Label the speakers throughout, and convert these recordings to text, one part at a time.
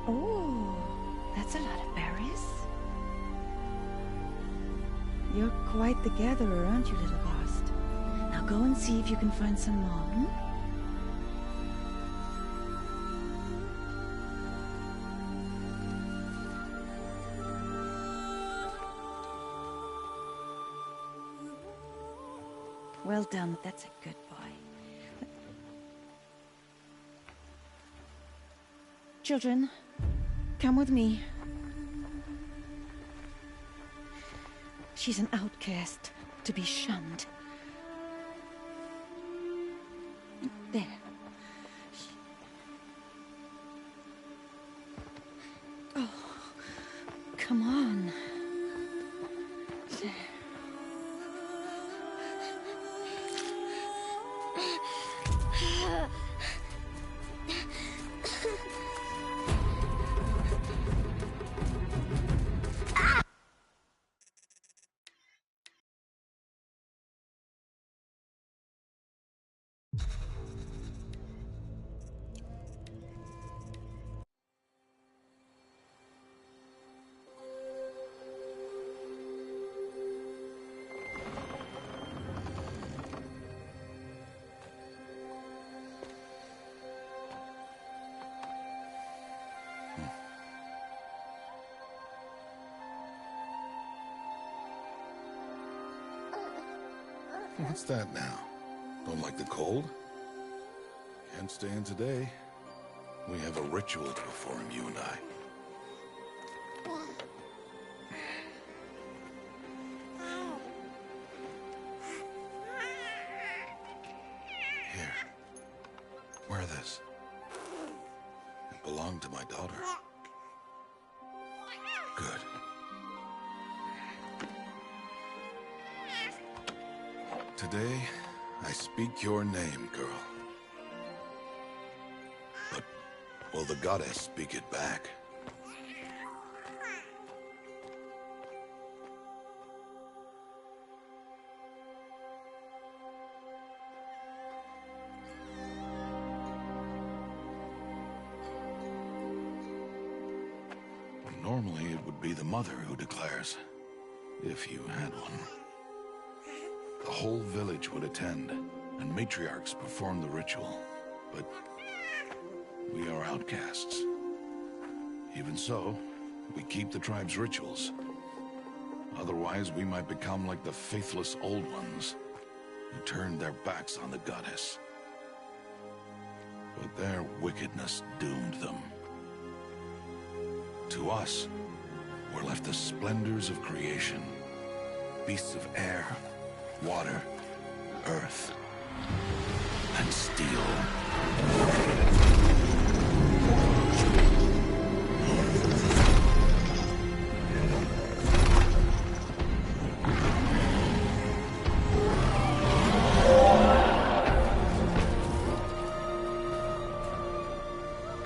Speaker 1: Oh, that's a lot of berries. You're quite the gatherer, aren't you, little Bast? Now go and see if you can find some more, hmm? Well done, that's a good boy. Children, come with me. She's an outcast, to be shunned. There. Oh, come on. There.
Speaker 2: What's that now? Don't like the cold? Can't stay in today. We have a ritual to perform, you and I. Here. Wear this. It belonged to my daughter. Good. Today, I speak your name, girl. But will the goddess speak it back? Normally, it would be the mother who declares, if you had one. The whole village would attend, and matriarchs perform the ritual. But we are outcasts. Even so, we keep the tribe's rituals. Otherwise, we might become like the faithless old ones, who turned their backs on the goddess. But their wickedness doomed them. To us, were left the splendors of creation, beasts of air, water, earth, and steel.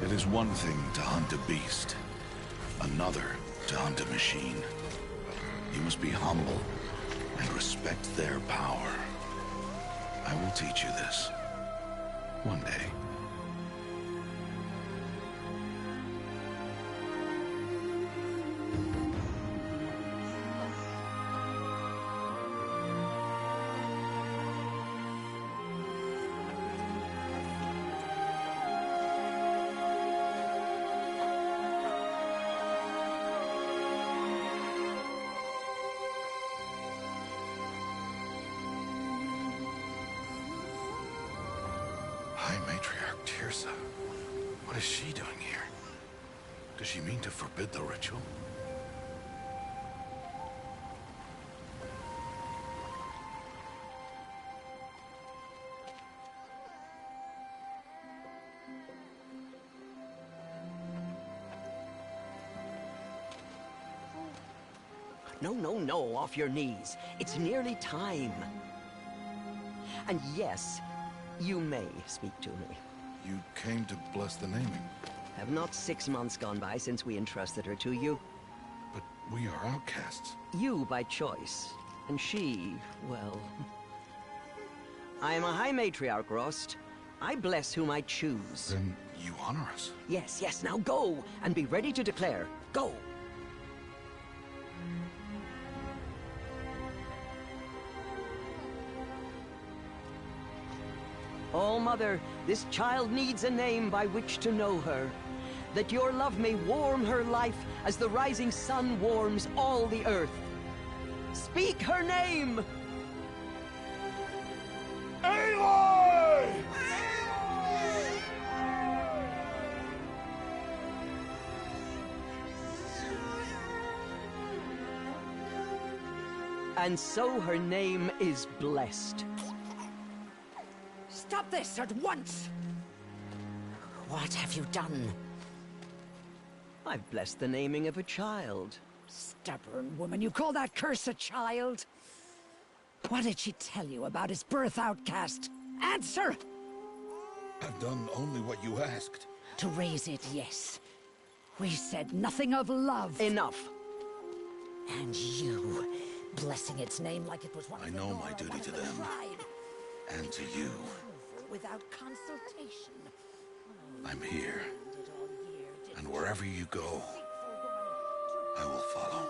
Speaker 2: It is one thing to hunt a beast, another to hunt a machine. You must be humble and respect their power. I will teach you this. One day. High Matriarch Tirsa. What is she doing here? Does she mean to forbid the ritual?
Speaker 3: No, no, no, off your knees. It's nearly time. And yes, you may speak to me.
Speaker 2: You came to bless the naming.
Speaker 3: Have not 6 months gone by since we entrusted her to you?
Speaker 2: But we are outcasts.
Speaker 3: You by choice, and she, well... I am a High Matriarch, Rost. I bless whom I choose.
Speaker 2: Then You honor us.
Speaker 3: Yes, yes, now go, and be ready to declare. Go! Oh, Mother, this child needs a name by which to know her. That your love may warm her life as the rising sun warms all the earth. Speak her name!
Speaker 2: Aloy!
Speaker 3: And so her name is blessed.
Speaker 4: Stop this at once! What have you done?
Speaker 3: I've blessed the naming of a child.
Speaker 4: Stubborn woman, you call that curse a child? What did she tell you about his birth, outcast? Answer!
Speaker 2: I've done only what you asked.
Speaker 4: To raise it, yes. We said nothing of love.
Speaker 3: Enough.
Speaker 4: And you, blessing its name like it was one of
Speaker 2: I
Speaker 4: the
Speaker 2: know
Speaker 4: Nora,
Speaker 2: my duty
Speaker 4: one of
Speaker 2: to
Speaker 4: the
Speaker 2: them.
Speaker 4: tribe.
Speaker 2: And to you.
Speaker 4: Without consultation.
Speaker 2: I'm here. And wherever you go, I will follow.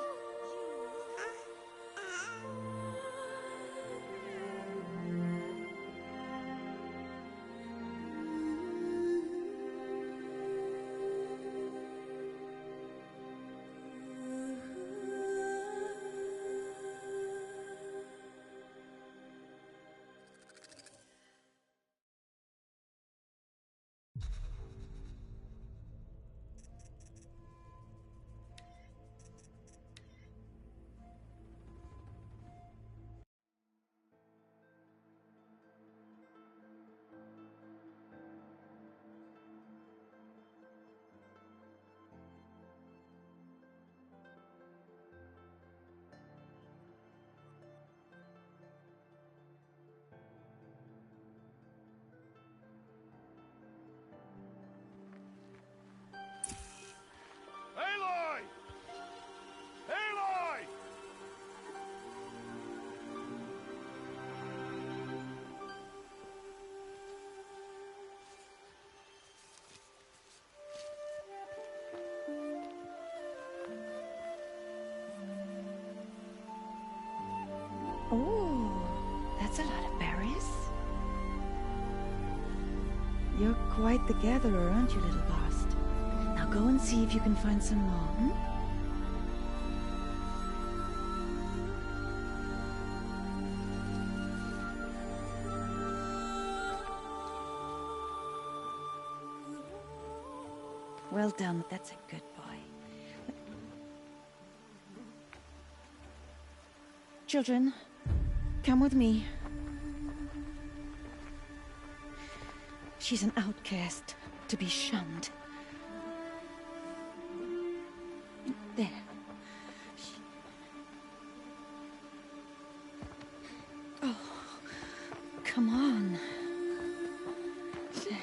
Speaker 2: Aloy! Aloy!
Speaker 1: Oh, that's a lot of berries. You're quite the gatherer, aren't you, little Bast? Now go and see if you can find some more, hmm? Well done, that's a good boy. Children, come with me. She's an outcast, to be shunned. There. Oh, come on. There.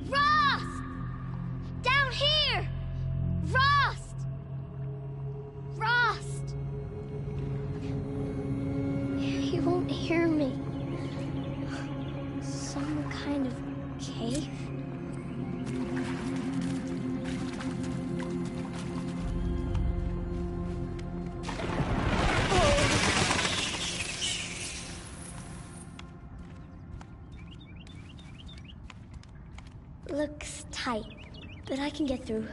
Speaker 5: Rost! Down here! Rost! Rost! He won't hear me. Some kind of cave? Looks tight, but I can get through.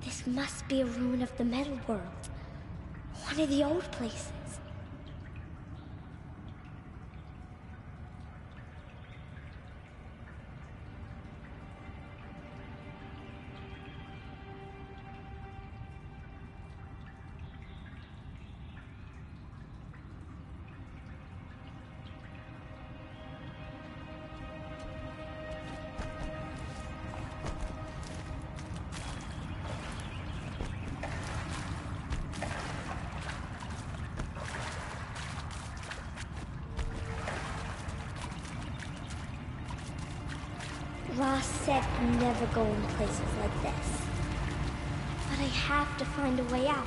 Speaker 5: This This must be a ruin of the metal world. One of the old places. Ross said never go in places like this. But I have to find a way out.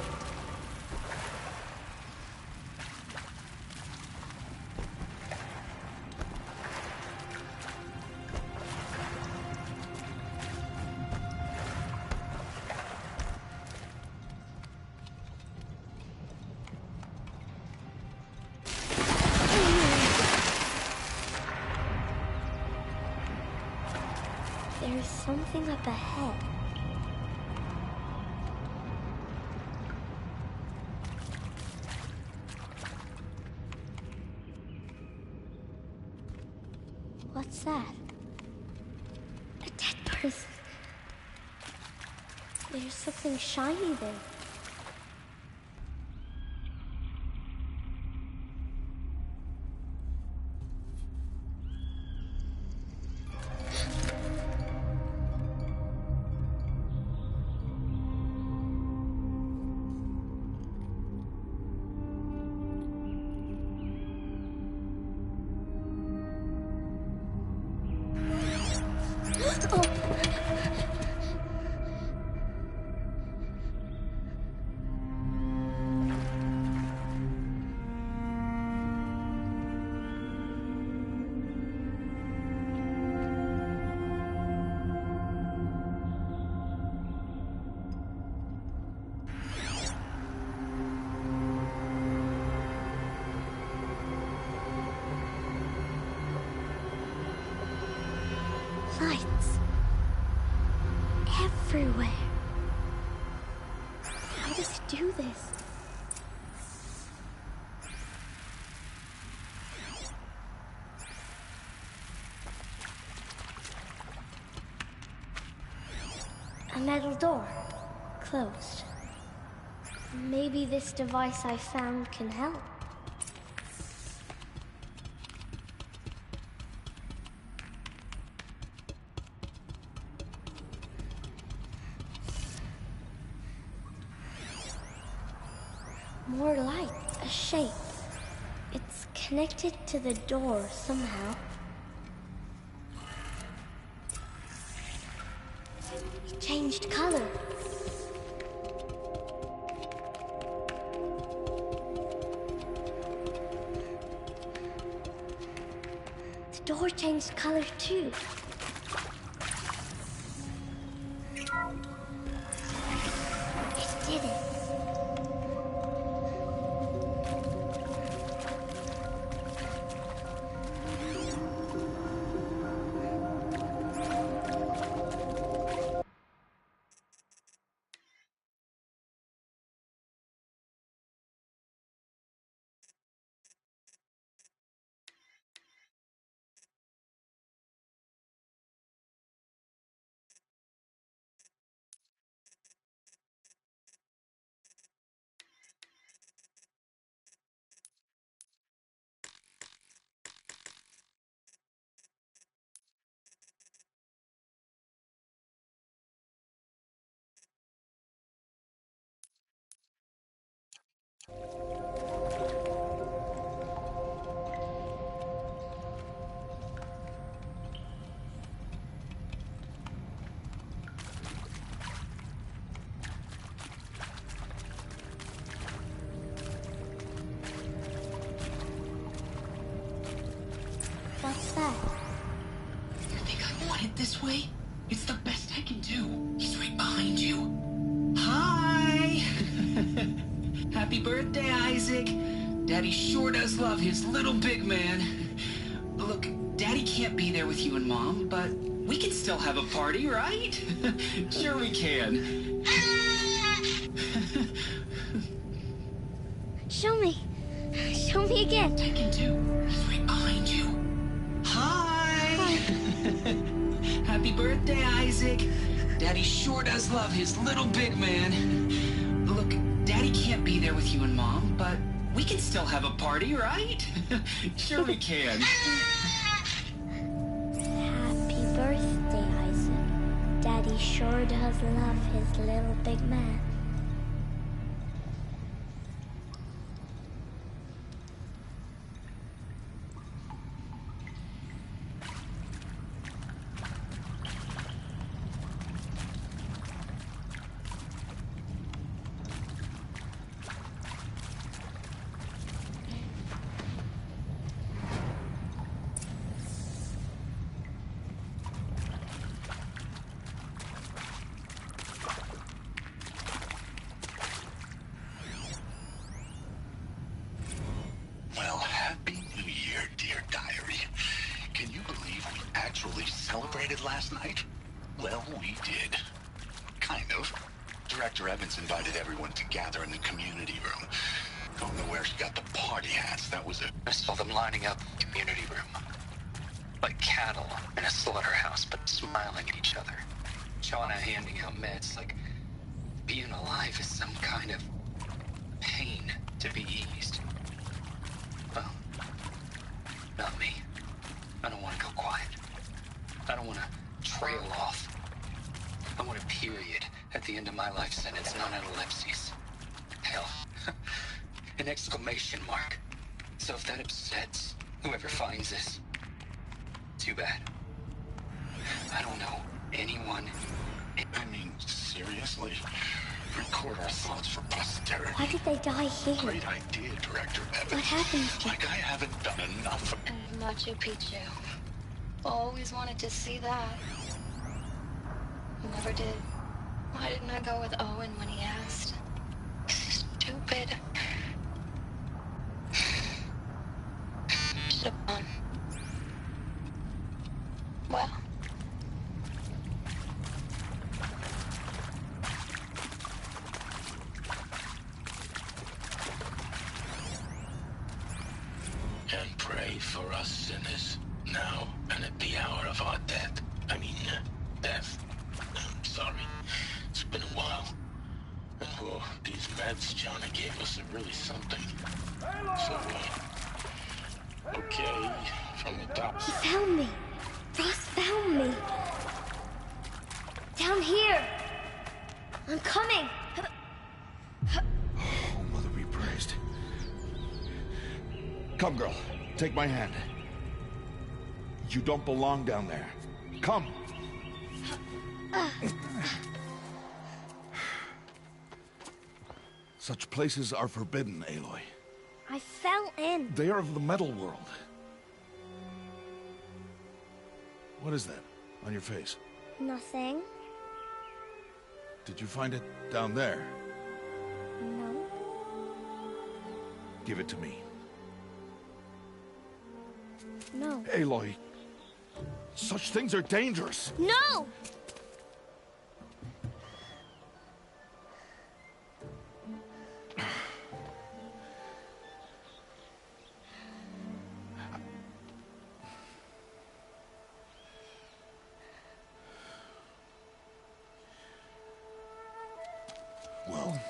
Speaker 5: There's something up ahead. What's that? A dead person. There's something shiny there. Lights. Everywhere. How does it do this? A metal door. Closed. Maybe this device I found can help. More light, a shape. It's connected to the door somehow. It changed color. The door changed color too. It did it. What's that?
Speaker 6: You think I want it this way? It's the best I can do. He's right behind you. Hi! Happy birthday, Isaac. Daddy sure does love his little big man. Look, Daddy can't be there with you and Mom, but we can still have a party, right? Sure we can.
Speaker 5: Show me again.
Speaker 6: Taken 2. He's right behind you. Hi! Happy birthday, Isaac. Daddy sure does love his little big man. Look, Daddy can't be there with you and Mom, but we can still have a party, right? Sure we can.
Speaker 5: Happy birthday, Isaac. Daddy sure does love his little big man.
Speaker 2: Well, happy New Year, dear diary. Can you believe we actually celebrated last night? Well, we did. Kind of. Director Evans invited everyone to gather in the community room. Don't know where she got the party hats. That was it.
Speaker 7: I saw them lining up in the community room. Like cattle in a slaughterhouse, but smiling at each other. Shauna handing out meds like being alive is some kind of pain to be eased. Well, not me. I don't want to go quiet. I don't want to trail off. I want a period at the end of my life sentence, not an ellipses. Hell, an exclamation mark. So if that upsets whoever finds this, too bad. I don't know anyone.
Speaker 2: I mean, seriously? Record our thoughts for posterity.
Speaker 5: Why did they die here?
Speaker 2: Great idea, Director Evans.
Speaker 5: What happened?
Speaker 2: Like I haven't done enough.
Speaker 8: And Machu Picchu. Always wanted to see that. Never did. Why didn't I go with Owen when he asked? Stupid. Should have gone. Well.
Speaker 2: And pray for us sinners, now and at the hour of our death. Death. I'm sorry. It's been a while. Oh, these meds Johnny gave us are really something. So, okay, from the top.
Speaker 5: He found me. Ross found me. Down here. I'm coming.
Speaker 2: Oh, Mother be praised. Come, girl. Take my hand. You don't belong down there. Come. Such places are forbidden, Aloy.
Speaker 5: I fell in.
Speaker 2: They are of the metal world. What is that on your face?
Speaker 5: Nothing.
Speaker 2: Did you find it down there?
Speaker 5: No.
Speaker 2: Give it to me.
Speaker 5: No.
Speaker 2: Aloy, such things are dangerous.
Speaker 5: No!
Speaker 2: Well,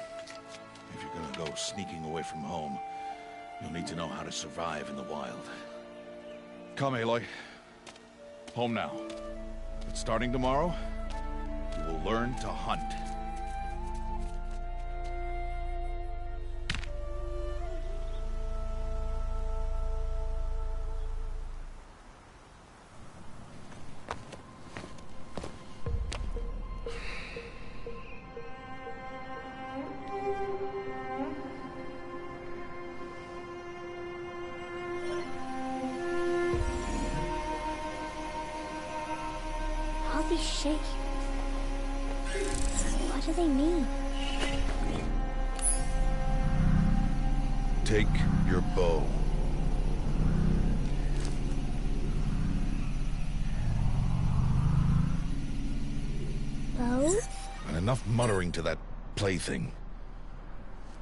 Speaker 2: if you're gonna go sneaking away from home, you'll need to know how to survive in the wild. Come, Aloy. Home now. But starting tomorrow, you will learn to hunt.
Speaker 5: All these shapes. What do they mean?
Speaker 2: Take your bow.
Speaker 5: Bow?
Speaker 2: And enough muttering to that plaything.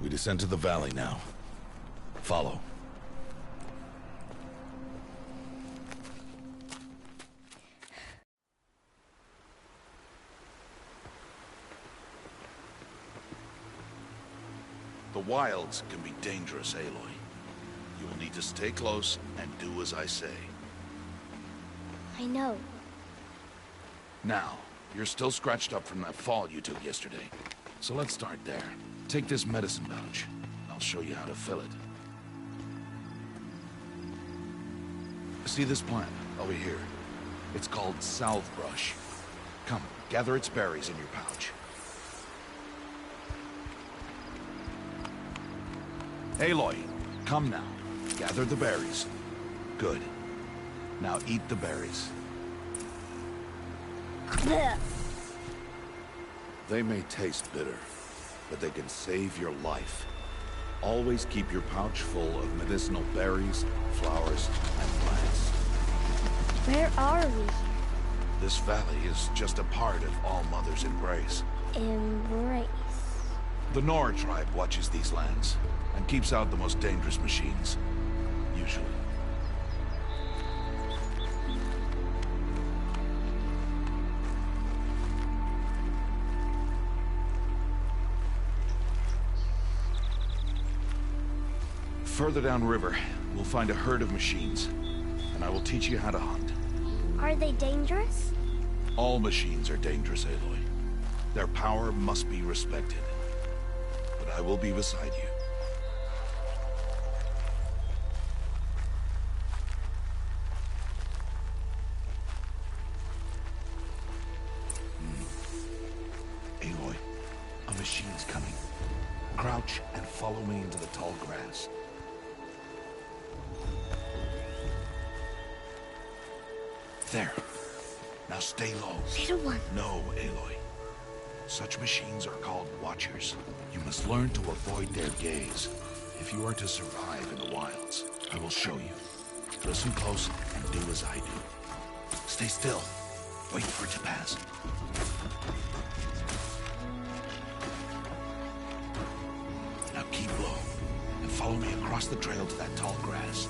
Speaker 2: We descend to the valley now. Follow. wilds can be dangerous, Aloy. You will need to stay close and do as I say.
Speaker 5: I know.
Speaker 2: Now, you're still scratched up from that fall you took yesterday. So let's start there. Take this medicine pouch. I'll show you how to fill it. See this plant over here? It's called salve brush. Come, gather its berries in your pouch. Aloy, come now. Gather the berries. Good. Now eat the berries. They may taste bitter, but they can save your life. Always keep your pouch full of medicinal berries, flowers, and plants.
Speaker 5: Where are we?
Speaker 2: This valley is just a part of All Mother's embrace.
Speaker 5: Embrace.
Speaker 2: The Nora tribe watches these lands and keeps out the most dangerous machines. Usually. Further downriver, we'll find a herd of machines, and I will teach you how to hunt.
Speaker 5: Are they dangerous?
Speaker 2: All machines are dangerous, Aloy. Their power must be respected. But I will be beside you. Aloy, a machine's coming. Crouch and follow me into the tall grass. There. Now stay low.
Speaker 5: Little one.
Speaker 2: No, Aloy. Such machines are called Watchers. You must learn to avoid their gaze. If you are to survive in the wilds, I will show you. Listen close and do as I do. Stay still. Wait for it to pass. Now keep low and follow me across the trail to that tall grass.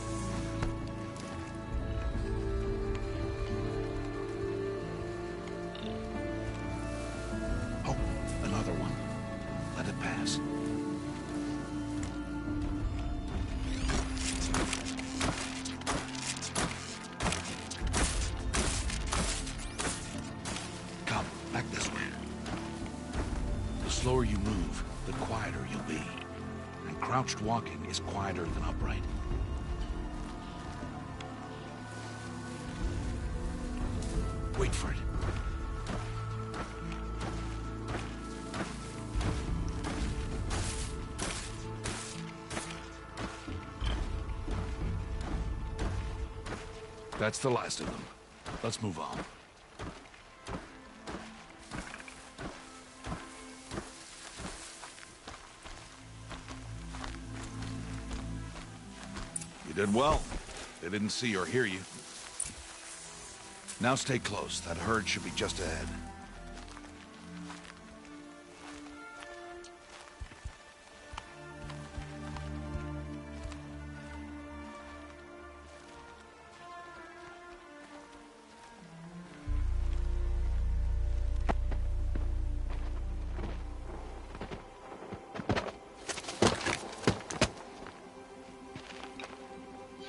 Speaker 2: The slower you move, the quieter you'll be. And crouched walking is quieter than upright. Wait for it. That's the last of them. Let's move on. You did well. They didn't see or hear you. Now stay close. That herd should be just ahead.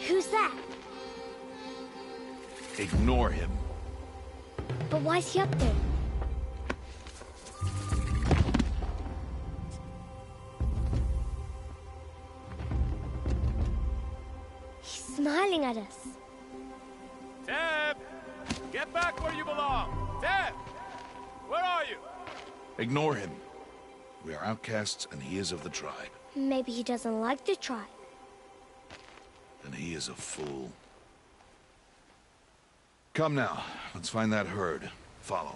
Speaker 5: Who's that?
Speaker 2: Ignore him.
Speaker 5: But why's he up there? He's smiling at us.
Speaker 9: Teb! Get back where you belong! Teb! Where are you?
Speaker 2: Ignore him. We are outcasts and he is of the tribe.
Speaker 5: Maybe he doesn't like the tribe.
Speaker 2: And he is a fool. Come now, let's find that herd. Follow.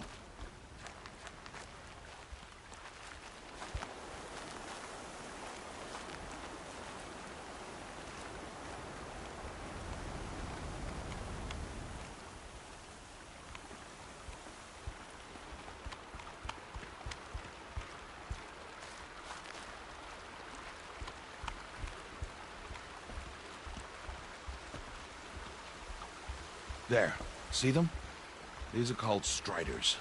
Speaker 2: There. See them? These are called striders.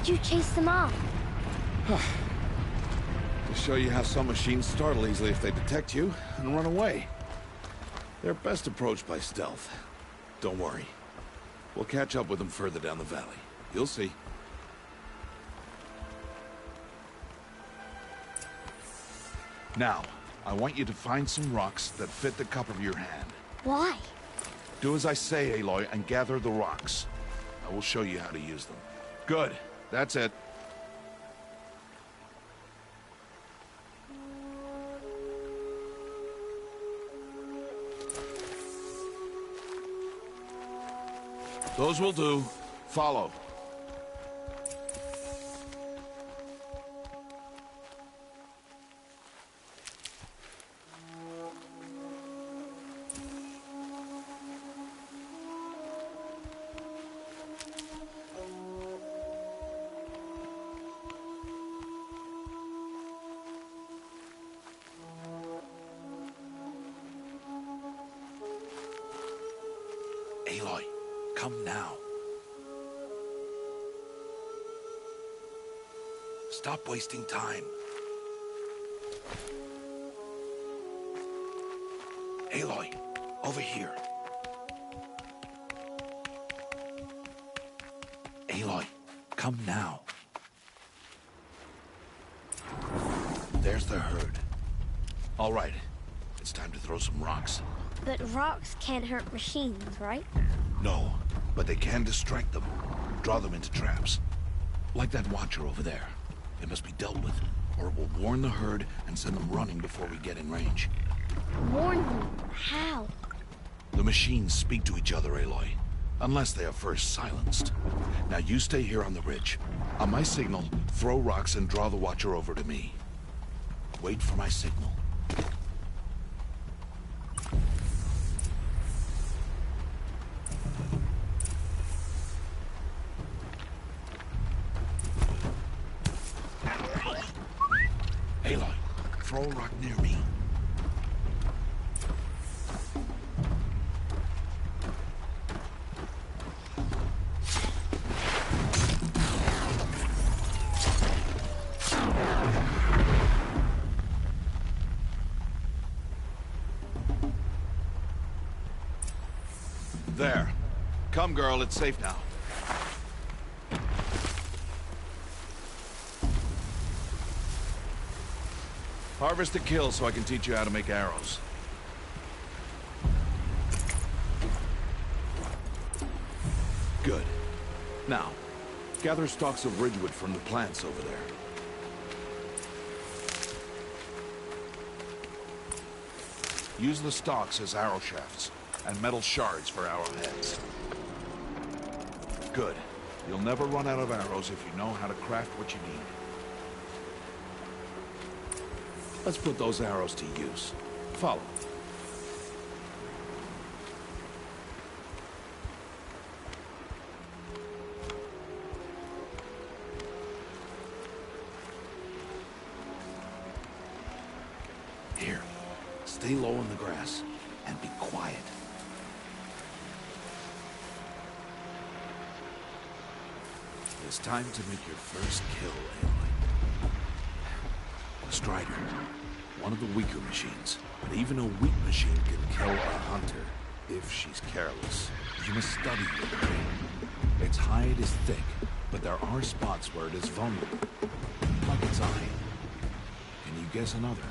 Speaker 5: Why'd you chase them off?
Speaker 2: To show you how some machines startle easily if they detect you and run away. They're best approached by stealth. Don't worry. We'll catch up with them further down the valley. You'll see. Now, I want you to find some rocks that fit the cup of your hand.
Speaker 5: Why?
Speaker 2: Do as I say, Aloy, and gather the rocks. I will show you how to use them. Good. That's it. Those will do. Follow. Aloy, come now. Stop wasting time. Aloy, over here. Aloy, come now. There's the herd. All right, it's time to throw some rocks.
Speaker 5: But rocks can't hurt machines, right?
Speaker 2: No, but they can distract them. Draw them into traps. Like that watcher over there. It must be dealt with, or it will warn the herd and send them running before we get in range.
Speaker 5: Warn them? How?
Speaker 2: The machines speak to each other, Aloy. Unless they are first silenced. Now you stay here on the ridge. On my signal, throw rocks and draw the watcher over to me. Wait for my signal. Aloy, throw a rock near me. There. Come, girl, it's safe now. Harvest a kill so I can teach you how to make arrows. Good. Now, gather stalks of ridgewood from the plants over there. Use the stalks as arrow shafts, and metal shards for arrowheads. Good. You'll never run out of arrows if you know how to craft what you need. Let's put those arrows to use. Follow. Here, stay low in the grass and be quiet. It's time to make your first kill, Aloy. The Strider. One of the weaker machines. But even a weak machine can kill a hunter if she's careless. You must study your prey. Its hide is thick, but there are spots where it is vulnerable. Like its eye. Can you guess another?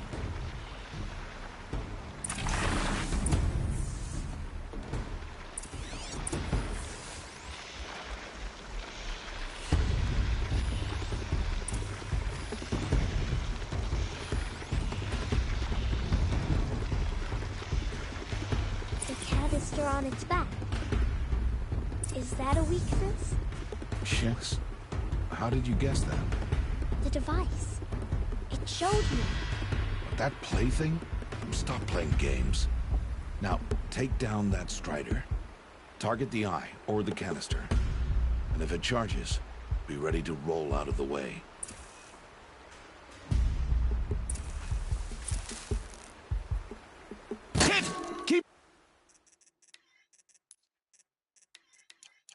Speaker 5: On its back. Is that a weakness?
Speaker 2: Yes. How did you guess that?
Speaker 5: The device. It showed me.
Speaker 2: That plaything? Stop playing games. Now, take down that Strider. Target the eye or the canister. And if it charges, be ready to roll out of the way. Hit! Keep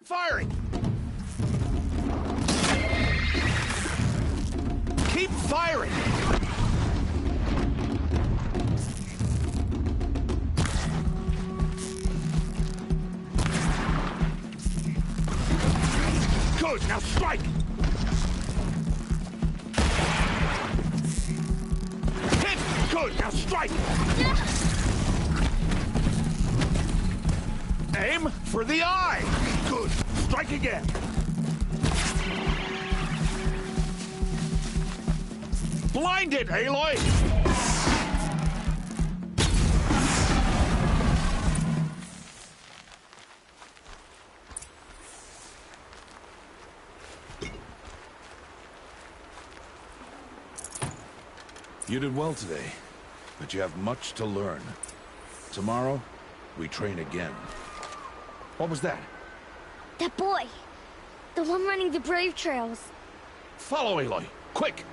Speaker 2: firing!
Speaker 10: Keep firing! Good, now strike! Hit! Good, now strike! Aim for the eye! Good, strike again! Blind it, Aloy!
Speaker 2: You did well today, but you have much to learn. Tomorrow, we train again. What was that?
Speaker 5: That boy! The one running the brave trails.
Speaker 10: Follow Aloy, quick!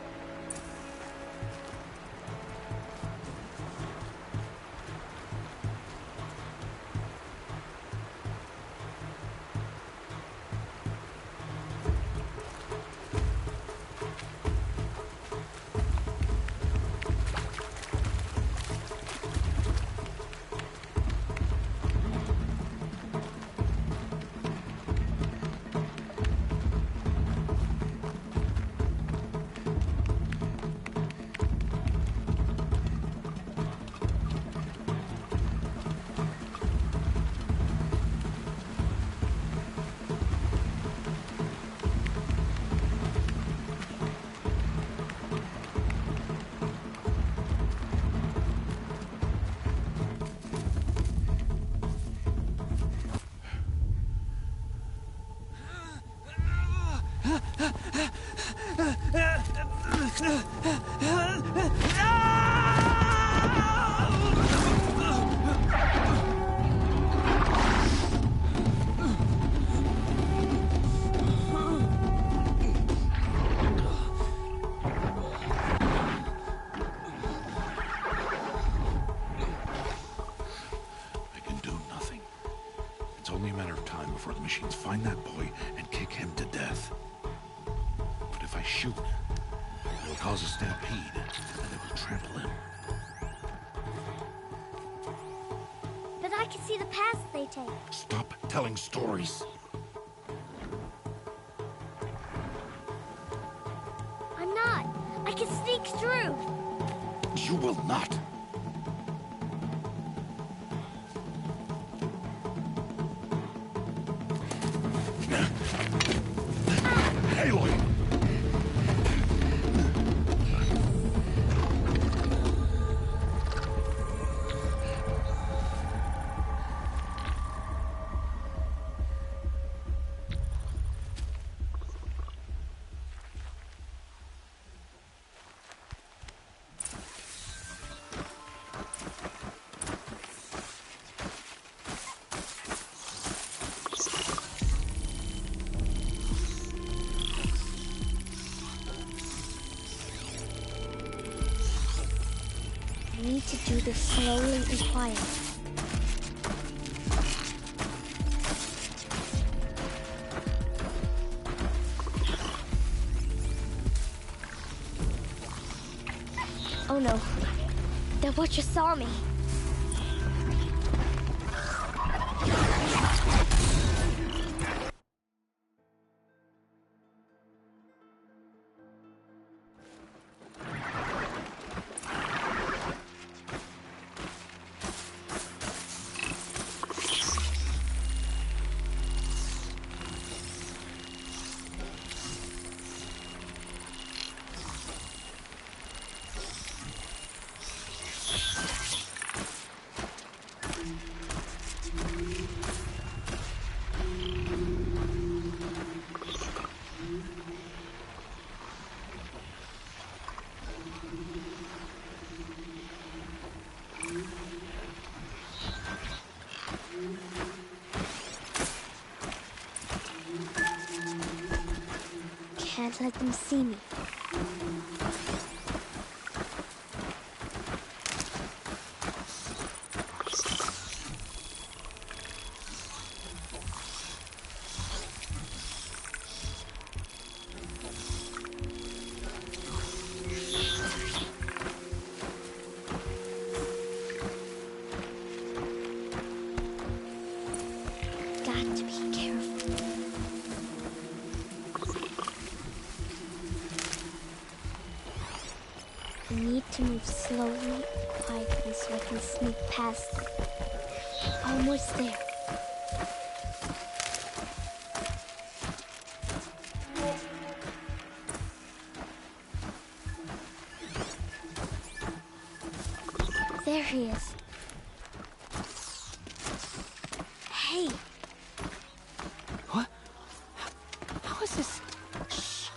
Speaker 2: It's only a matter of time before the machines find that boy and kick him to death. But if I shoot, it will cause a stampede, and it will trample him.
Speaker 5: But I can see the paths they take.
Speaker 2: Stop telling stories.
Speaker 5: I'm not. I can sneak through.
Speaker 2: You will not. Aloy!
Speaker 5: I need to do this slowly and quietly. Oh no, that watcher saw me. Can't let them see me. Be careful. I need to move slowly and quietly so I can sneak past them. Almost there. There he is. Hey!
Speaker 6: What? How is this?
Speaker 5: Shh.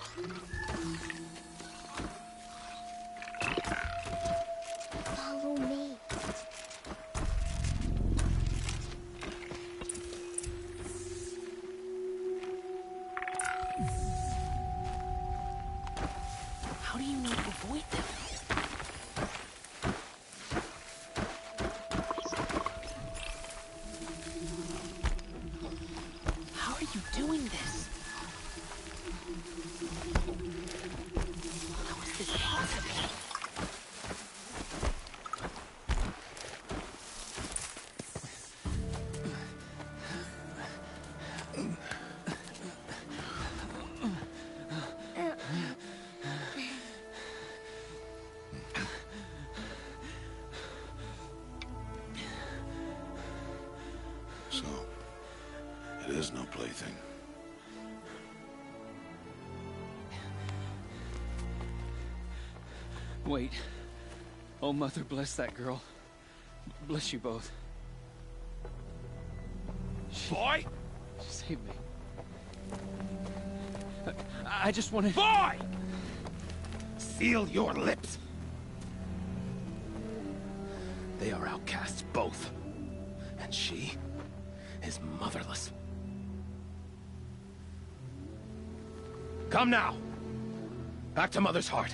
Speaker 5: Follow me.
Speaker 6: How do you know to avoid them? How are you doing this? How is this possible?
Speaker 2: So, it is no plaything.
Speaker 6: Wait. Oh, Mother, bless that girl. Bless you both.
Speaker 10: Boy!
Speaker 6: She saved me. I just wanted...
Speaker 10: Boy! Seal your lips. They are outcasts, both. And she is motherless. Come now. Back to Mother's heart.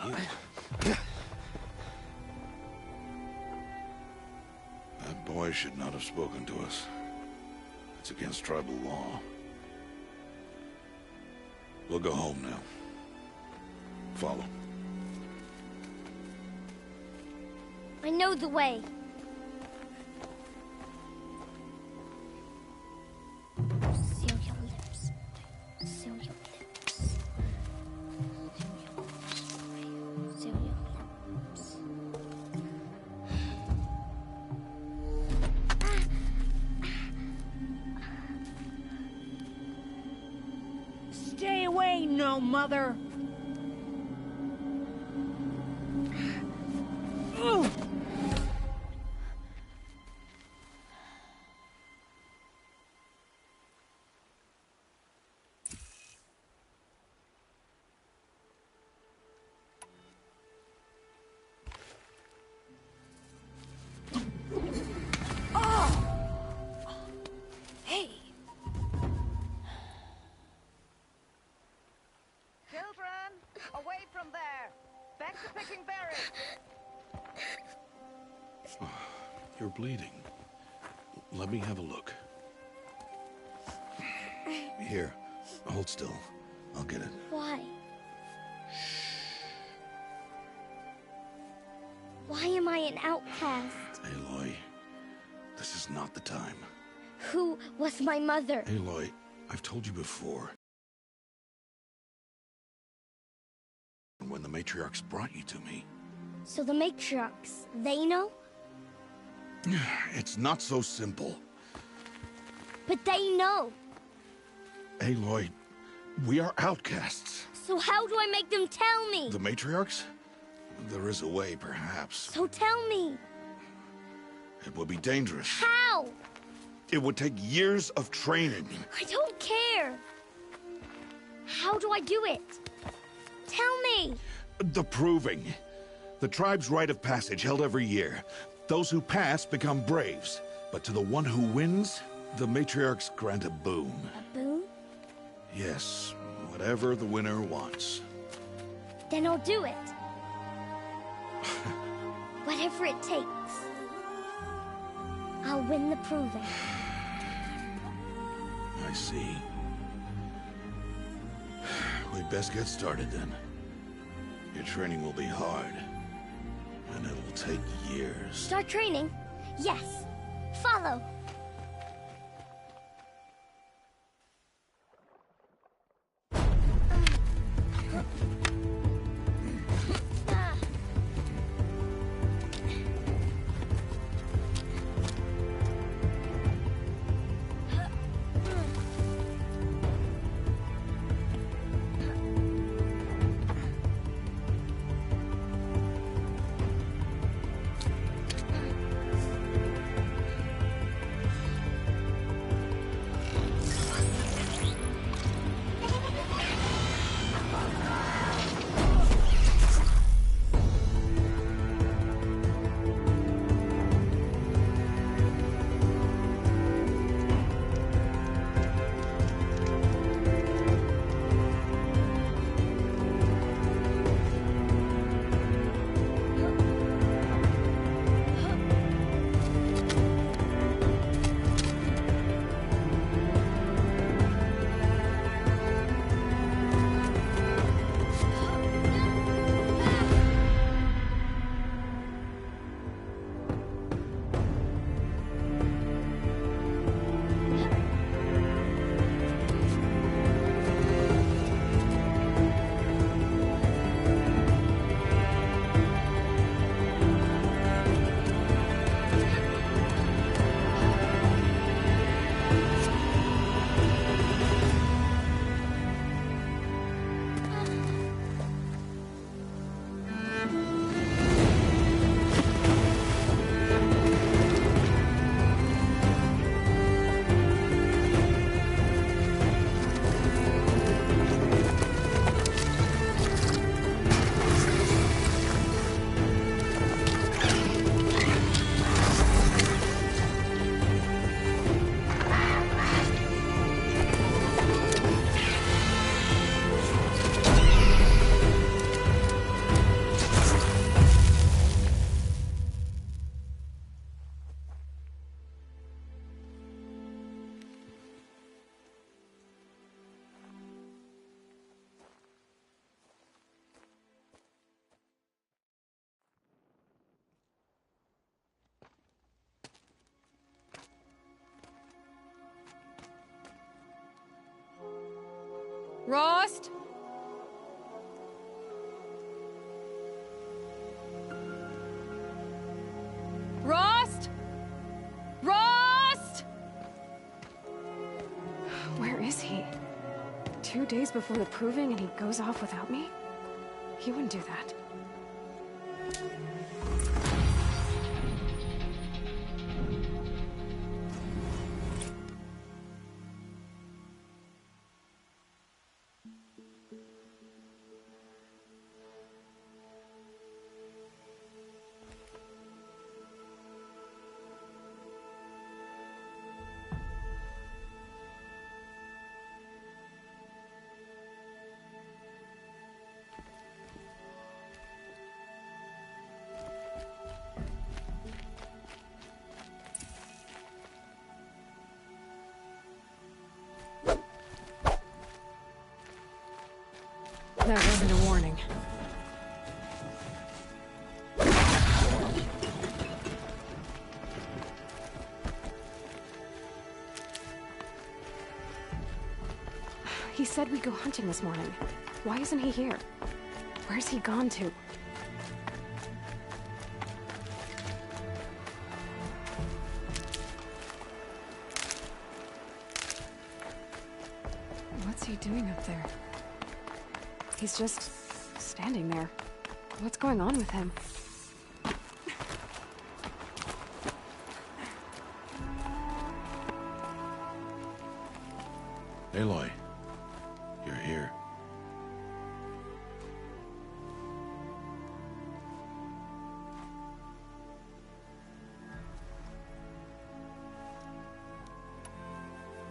Speaker 10: And you.
Speaker 2: That boy should not have spoken to us. It's against tribal law. We'll go home now. Follow.
Speaker 5: I know the way. Seal your lips. Seal your lips. Seal your lips.
Speaker 4: Stay away, no mother. Ooh. Hey.
Speaker 11: Children, away from there. Back to picking berries.
Speaker 2: You're bleeding. Let me have a look. Here, hold still. I'll get it.
Speaker 5: Why? Why am I an outcast?
Speaker 2: Aloy, this is not the time.
Speaker 5: Who was my mother?
Speaker 2: Aloy, I've told you before. When the matriarchs brought you to me.
Speaker 5: So the matriarchs, they know?
Speaker 2: It's not so simple.
Speaker 5: But they know.
Speaker 2: Aloy, we are outcasts.
Speaker 5: So how do I make them tell me?
Speaker 2: The matriarchs? There is a way, perhaps.
Speaker 5: So tell me.
Speaker 2: It would be dangerous.
Speaker 5: How?
Speaker 2: It would take years of training.
Speaker 5: I don't care. How do I do it? Tell me.
Speaker 2: The proving. The tribe's rite of passage held every year. Those who pass become braves. But to the one who wins, the matriarchs grant a boon.
Speaker 5: A boon?
Speaker 2: Yes, whatever the winner wants.
Speaker 5: Then I'll do it. Whatever it takes. I'll win the proving.
Speaker 2: I see. We'd best get started then. Your training will be hard. And it'll take years.
Speaker 5: Start training? Yes. Follow.
Speaker 12: Rost? Rost? Rost? Where is he? 2 days before the proving and he goes off without me? He wouldn't do that. That wasn't a warning. He said we'd go hunting this morning. Why isn't he here? Where's he gone to? What's he doing up there? He's just standing there. What's going on with him?
Speaker 2: Aloy, you're here.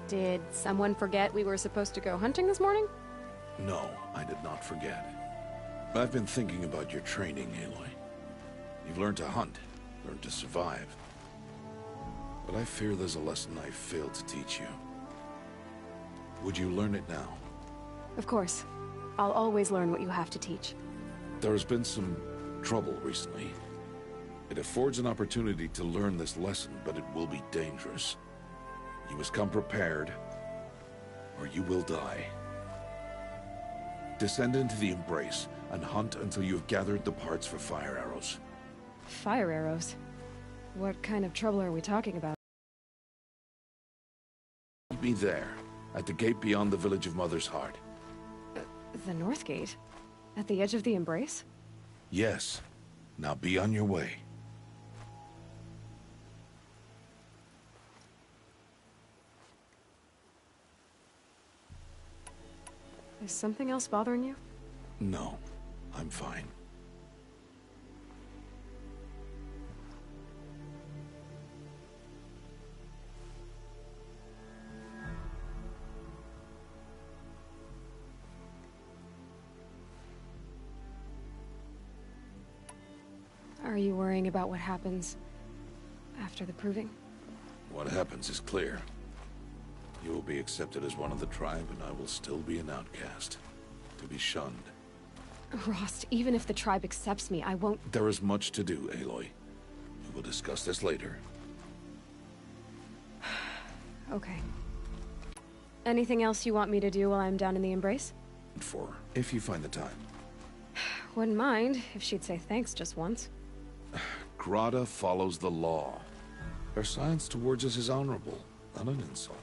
Speaker 12: Did someone forget we were supposed to go hunting this morning?
Speaker 2: No, I did not forget. I've been thinking about your training, Aloy. You've learned to hunt, learned to survive. But I fear there's a lesson I failed to teach you. Would you learn it now?
Speaker 12: Of course. I'll always learn what you have to teach.
Speaker 2: There's been some trouble recently. It affords an opportunity to learn this lesson, but it will be dangerous. You must come prepared, or you will die. Descend into the Embrace, and hunt until you have gathered the parts for fire arrows.
Speaker 12: Fire arrows? What kind of trouble are we talking about?
Speaker 2: Meet me there, at the gate beyond the village of Mother's Heart.
Speaker 12: The North Gate? At the edge of the Embrace?
Speaker 2: Yes. Now be on your way.
Speaker 12: Is something else bothering you?
Speaker 2: No, I'm fine.
Speaker 12: Are you worrying about what happens after the proving?
Speaker 2: What happens is clear. You will be accepted as one of the tribe, and I will still be an outcast. To be shunned.
Speaker 12: Rost, even if the tribe accepts me, I won't—
Speaker 2: There is much to do, Aloy. We will discuss this later.
Speaker 12: Okay. Anything else you want me to do while I'm down in the Embrace?
Speaker 2: If you find the time.
Speaker 12: Wouldn't mind if she'd say thanks just once.
Speaker 2: Grata follows the law. Her science towards us is honorable, not an insult.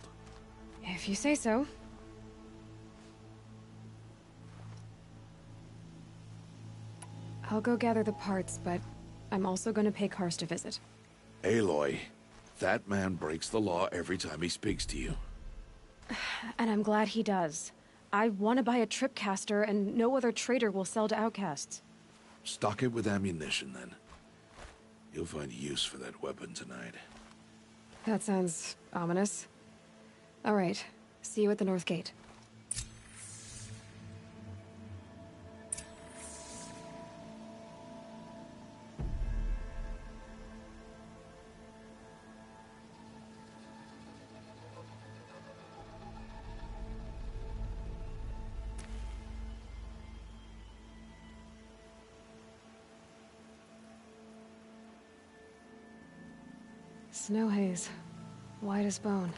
Speaker 12: If you say so. I'll go gather the parts, but I'm also going to pay Karst a visit.
Speaker 2: Aloy, that man breaks the law every time he speaks to you.
Speaker 12: And I'm glad he does. I want to buy a tripcaster, and no other trader will sell to outcasts.
Speaker 2: Stock it with ammunition, then. You'll find use for that weapon tonight.
Speaker 12: That sounds ominous. All right. See you at the North Gate. Snow haze. White as bone.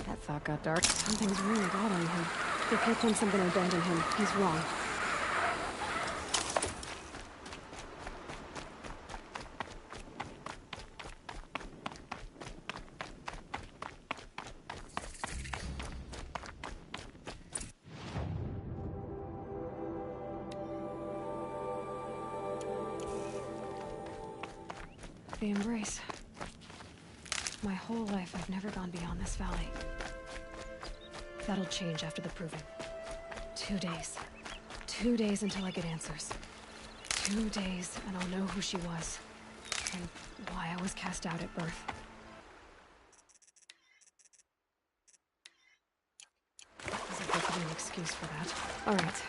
Speaker 12: That thought got dark. Something's really bothering him. If he thinks I'm gonna abandon him, he's wrong. The Embrace. My whole life, I've never gone beyond this valley. That'll change after the proving. 2 days. 2 days until I get answers. 2 days, and I'll know who she was. And why I was cast out at birth. As if there could be an excuse for that. All right.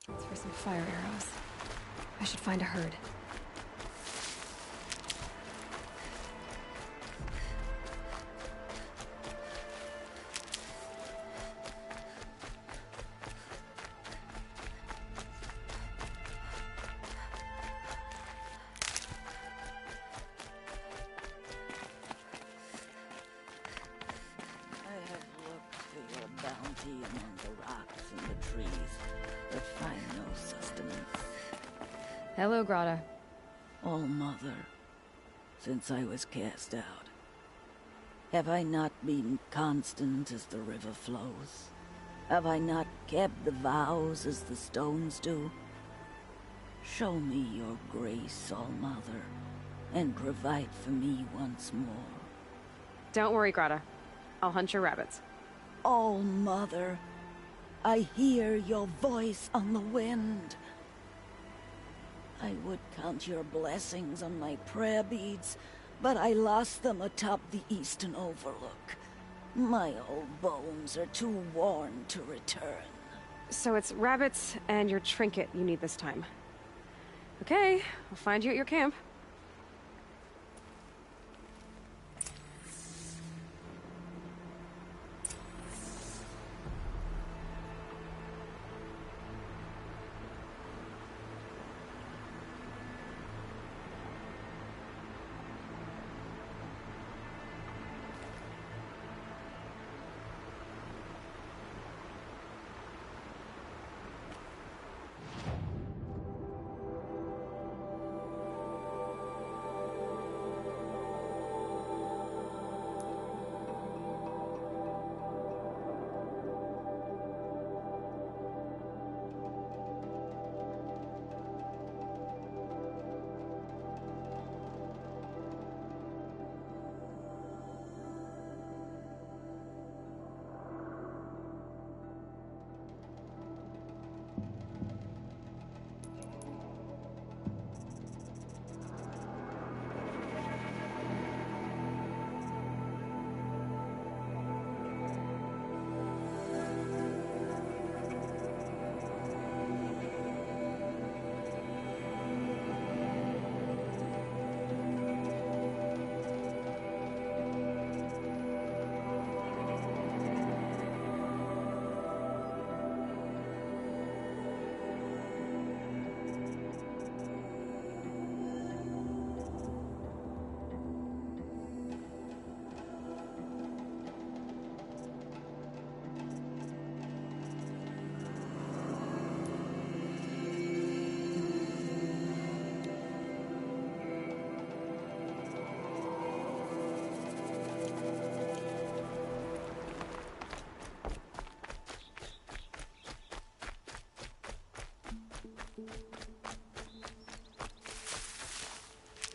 Speaker 12: For some fire arrows. I should find a herd.
Speaker 4: I have looked for your bounty among the rocks and the trees, but find no sustenance.
Speaker 12: Hello, Grata.
Speaker 4: Oh, Mother, since I was cast out, have I not been constant as the river flows? Have I not kept the vows as the stones do? Show me your grace, All-Mother, and provide for me once more.
Speaker 12: Don't worry, Grata. I'll hunt your rabbits.
Speaker 4: All-Mother, I hear your voice on the wind. I would count your blessings on my prayer beads, but I lost them atop the eastern overlook. My old bones are too worn to return.
Speaker 12: So it's rabbits and your trinket you need this time. Okay, I'll find you at your camp.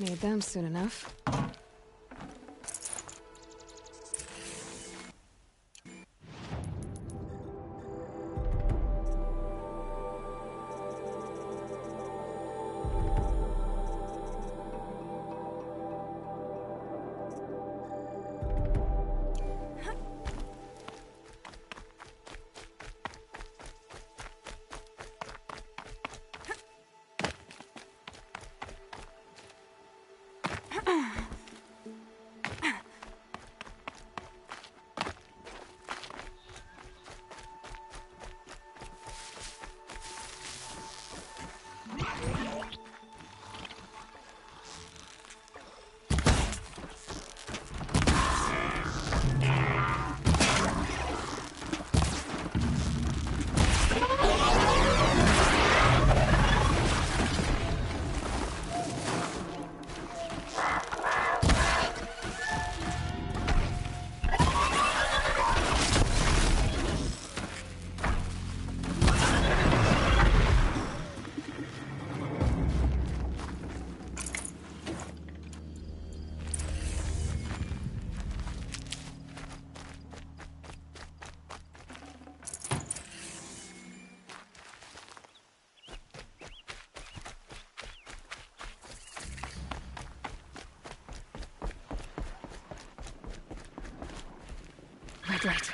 Speaker 12: Need them soon enough. Red light.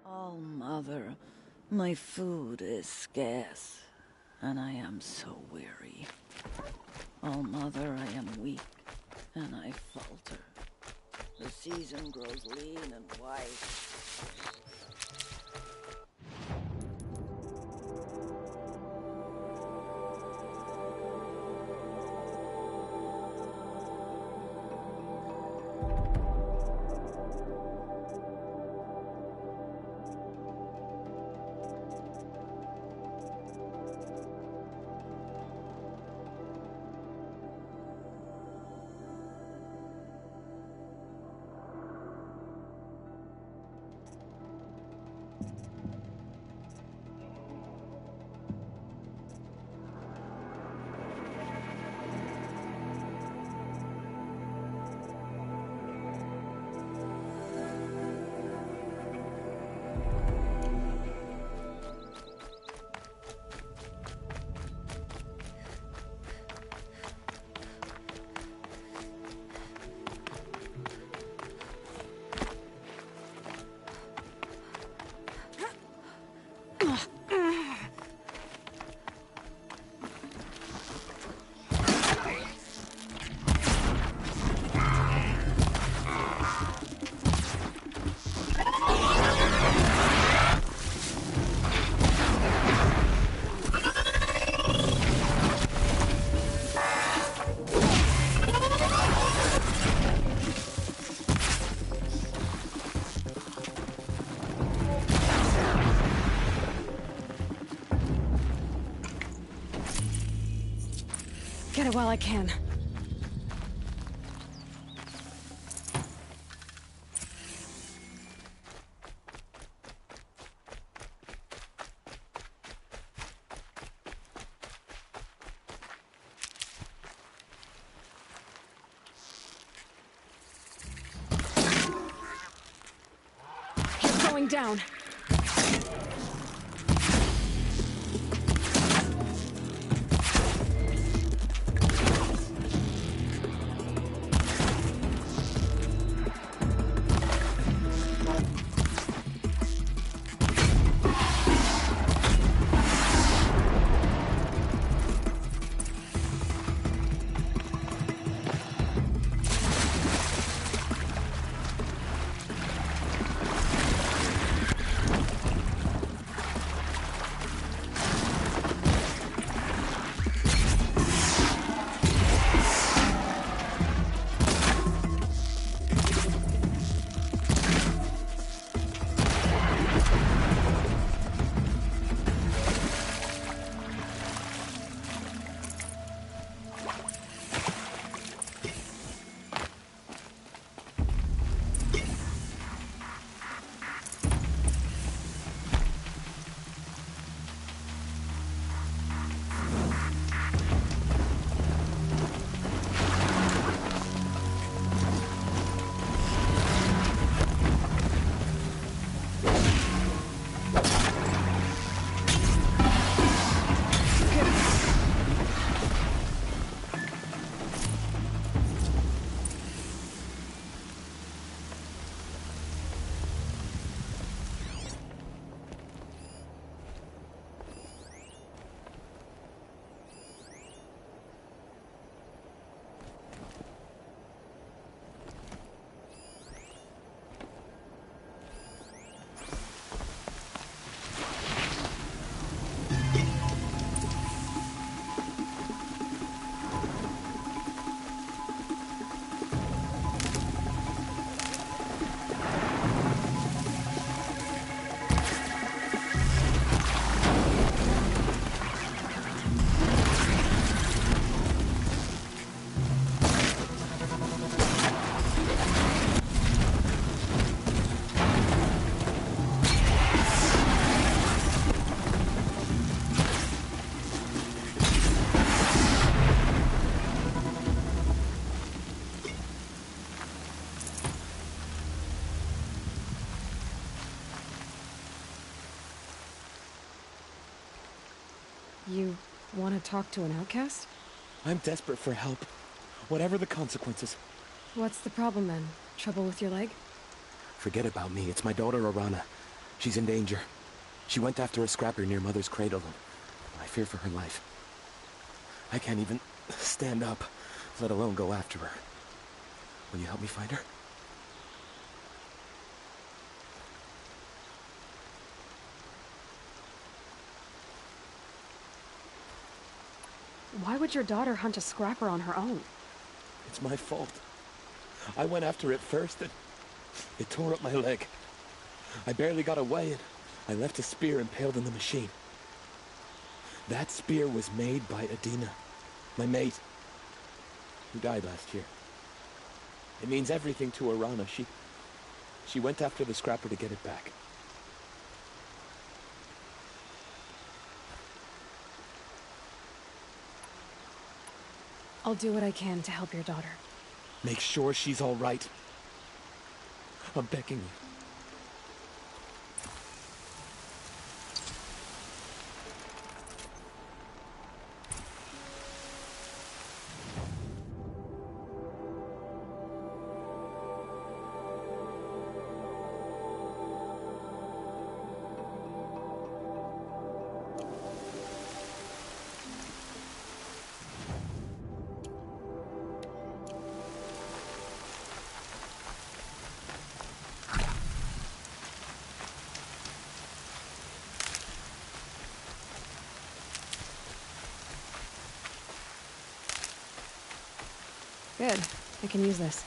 Speaker 4: Oh, Mother, my food is scarce, and I am so weary. Oh, Mother, I am weak, and I falter. The season grows lean and white.
Speaker 12: Get it while I can. He's going down. You want to talk to an outcast?
Speaker 13: I'm desperate for help. Whatever the consequences.
Speaker 12: What's the problem then? Trouble with your leg?
Speaker 13: Forget about me. It's my daughter, Arana. She's in danger. She went after a scrapper near Mother's cradle, and I fear for her life. I can't even stand up, let alone go after her. Will you help me find her?
Speaker 12: Why would your daughter hunt a scrapper on her own?
Speaker 13: It's my fault. I went after it first, and it tore up my leg. I barely got away, and I left a spear impaled in the machine. That spear was made by Adina, my mate, who died last year. It means everything to Arana. She went after the scrapper to get it back.
Speaker 12: I'll do what I can to help your daughter.
Speaker 13: Make sure she's all right. I'm begging you.
Speaker 12: Good. I can use this.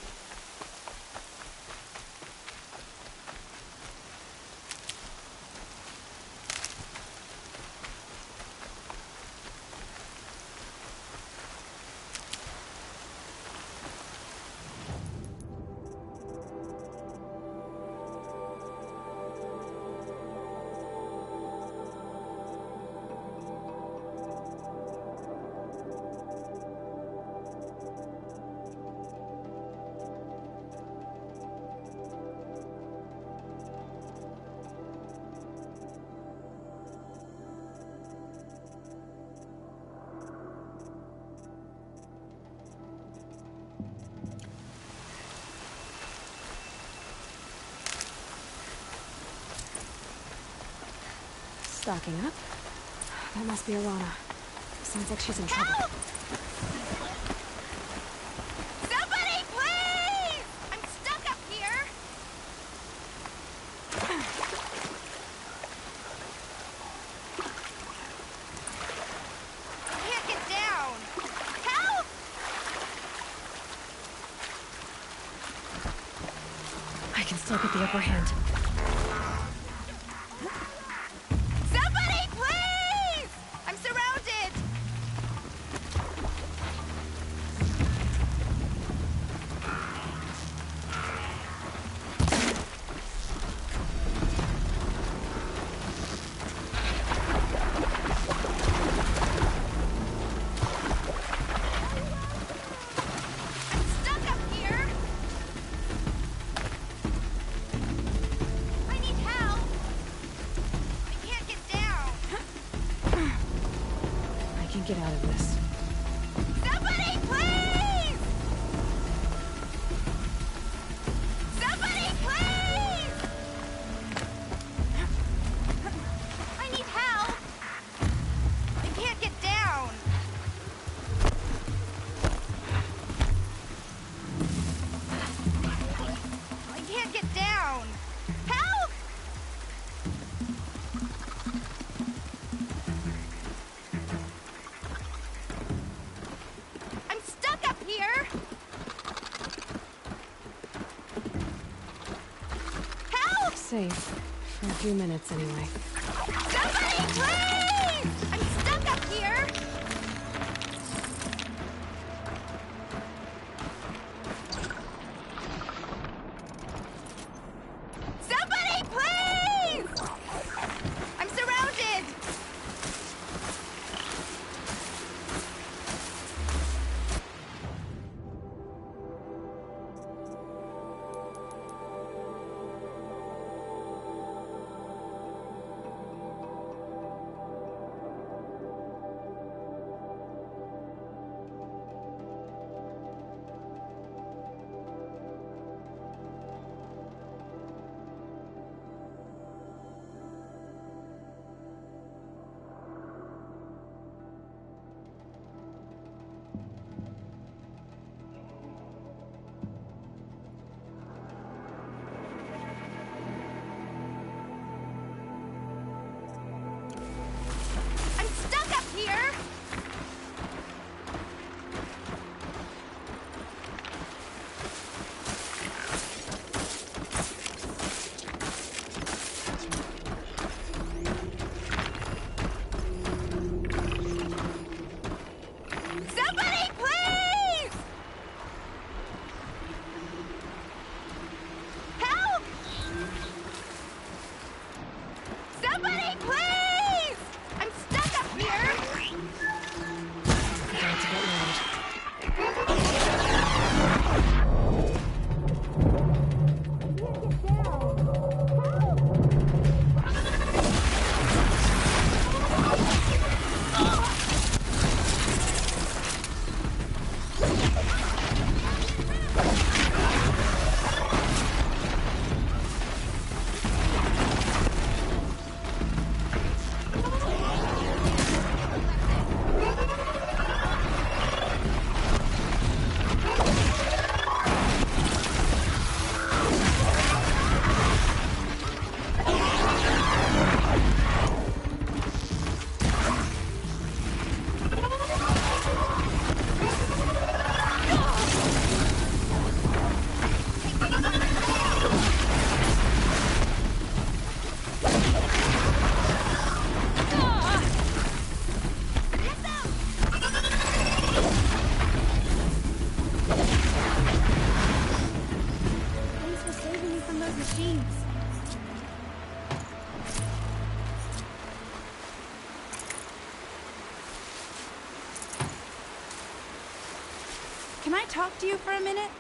Speaker 12: Stocking up. That must be Arana. Sounds like she's in trouble.
Speaker 11: Help! Somebody, please! I'm stuck up here! I can't get down! Help!
Speaker 12: I can still get the upper hand.
Speaker 11: Somebody, please! I'm surrounded! I'm stuck up here! I need help! I can't get down!
Speaker 12: I can get out of this.
Speaker 11: Somebody, please! Somebody, please! I need help! I can't get down! I can't get down! Help! I'm stuck up here! Help!
Speaker 12: Safe. For a few minutes, anyway.
Speaker 11: Somebody, please! I'm stuck up here! Somebody, please! I'm surrounded!
Speaker 14: sheaves. Can I talk to you for a minute?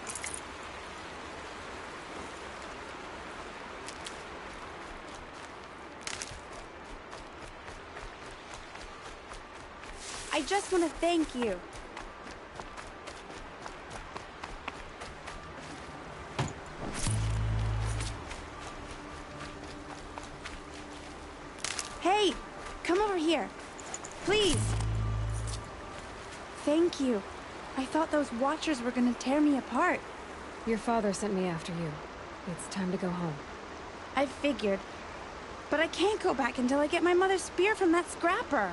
Speaker 14: I just want to thank you. Hey, come over here. Please. Thank you. I thought those Watchers were gonna tear me apart.
Speaker 12: Your father sent me after you. It's time to go home.
Speaker 14: I figured. But I can't go back until I get my mother's spear from that scrapper.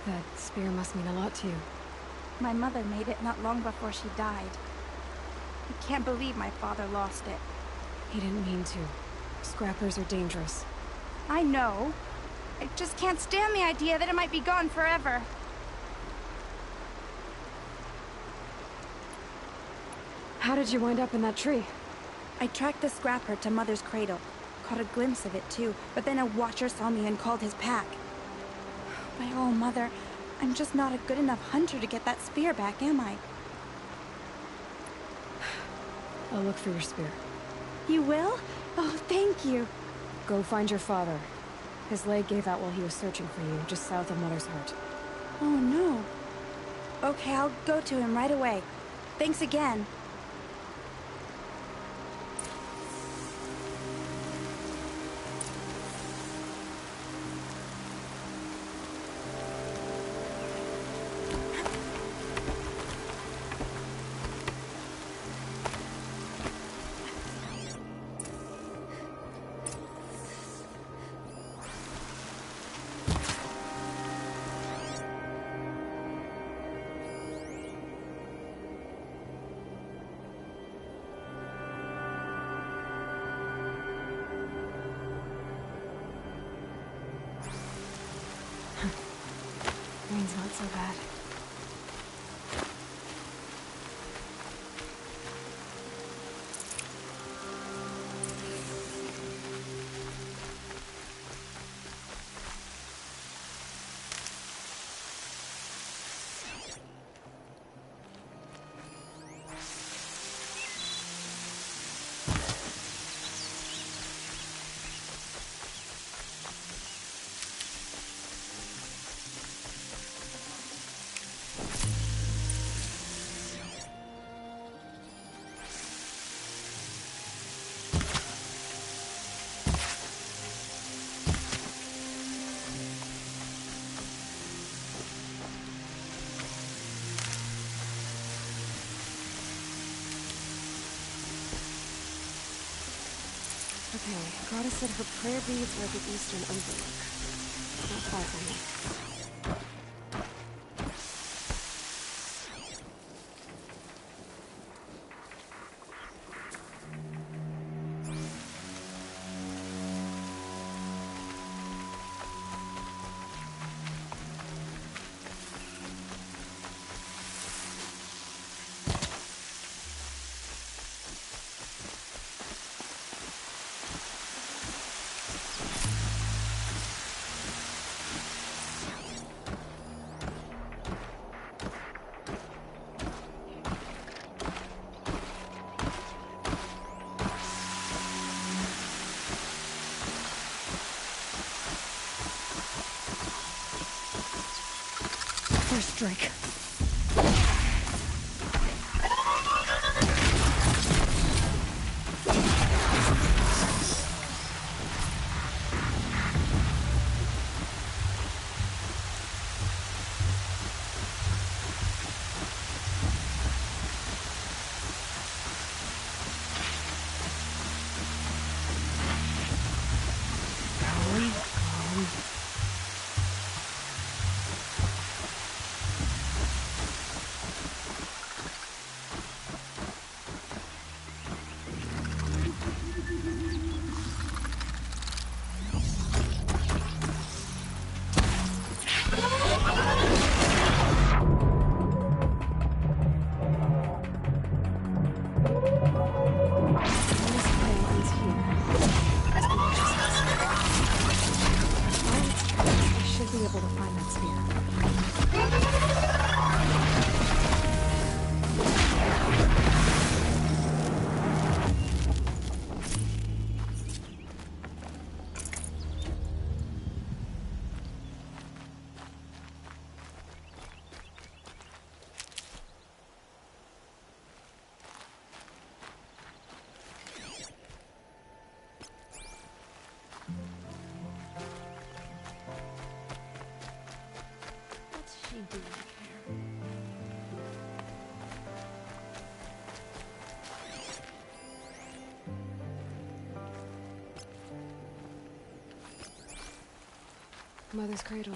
Speaker 12: That spear must mean a lot to you.
Speaker 14: My mother made it not long before she died. I can't believe my father lost it.
Speaker 12: He didn't mean to. Scrappers are dangerous.
Speaker 14: I know. I just can't stand the idea that it might be gone forever.
Speaker 12: How did you wind up in that tree?
Speaker 14: I tracked the scrapper to Mother's cradle. Caught a glimpse of it too, but then a Watcher saw me and called his pack. My oh, Mother, I'm just not a good enough hunter to get that spear back, am I?
Speaker 12: I'll look for your spear.
Speaker 14: You will? Oh, thank you.
Speaker 12: Go find your father. His leg gave out while he was searching for you, just south of Mother's Heart.
Speaker 14: Oh, no. Okay, I'll go to him right away. Thanks again.
Speaker 12: Rain's not so bad. Okay, Grata said her prayer beads were at the eastern overlook. Not far from me. First drink. Mother's cradle.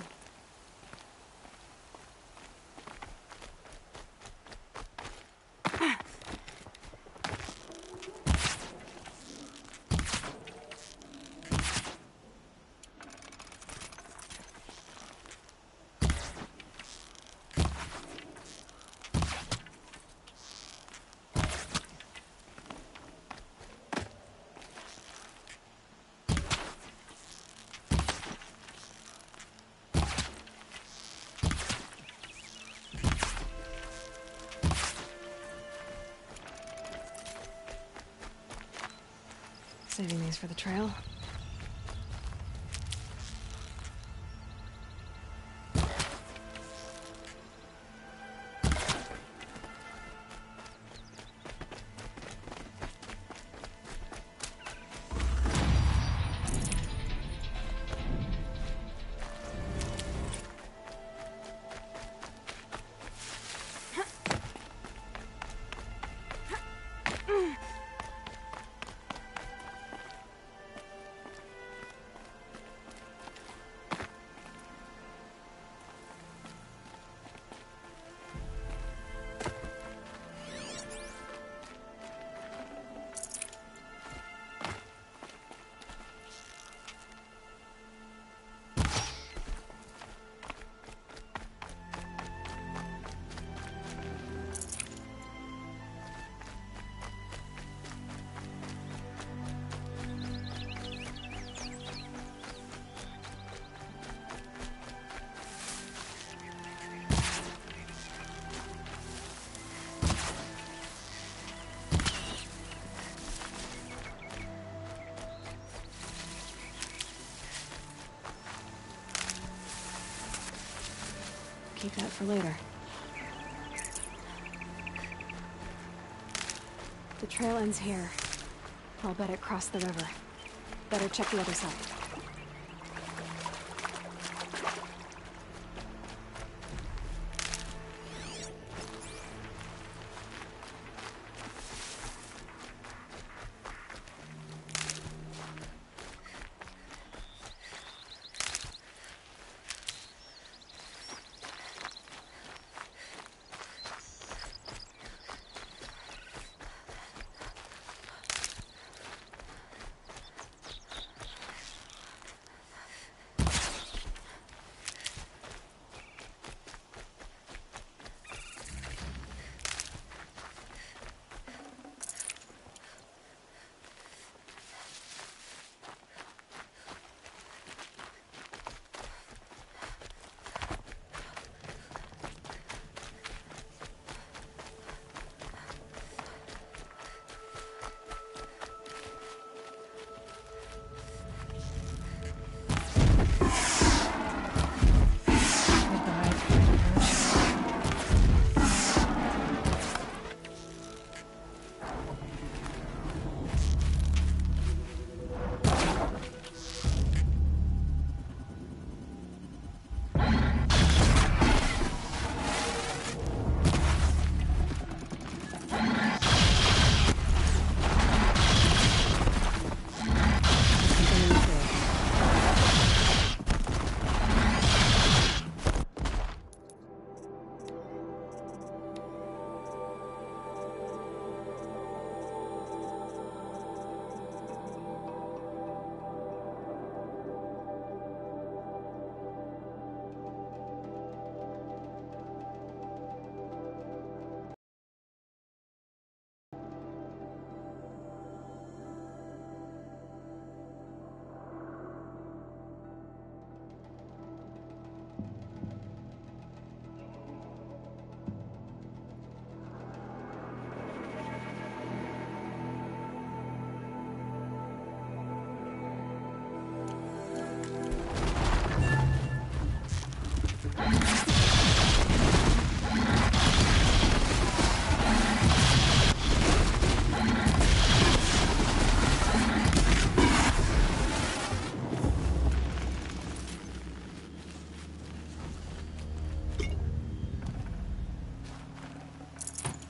Speaker 12: Saving these for the trail. Keep that for later. The trail ends here. I'll bet it crossed the river. Better check the other side.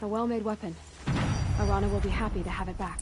Speaker 12: A well-made weapon. Arana will be happy to have it back.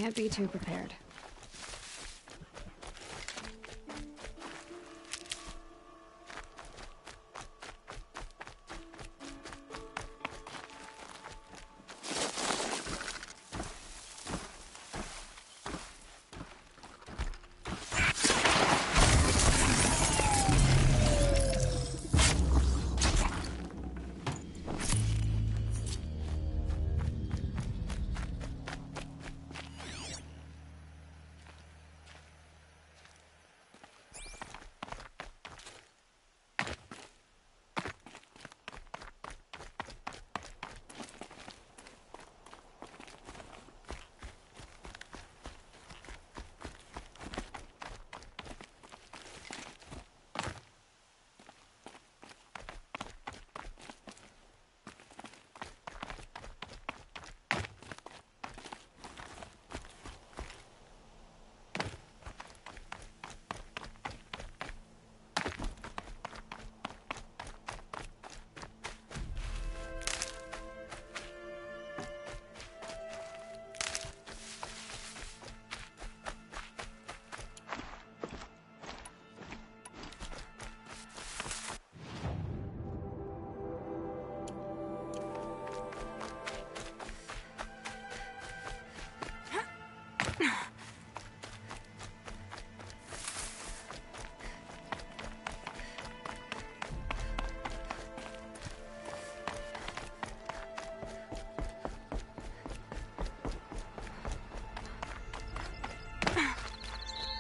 Speaker 12: Can't be too prepared.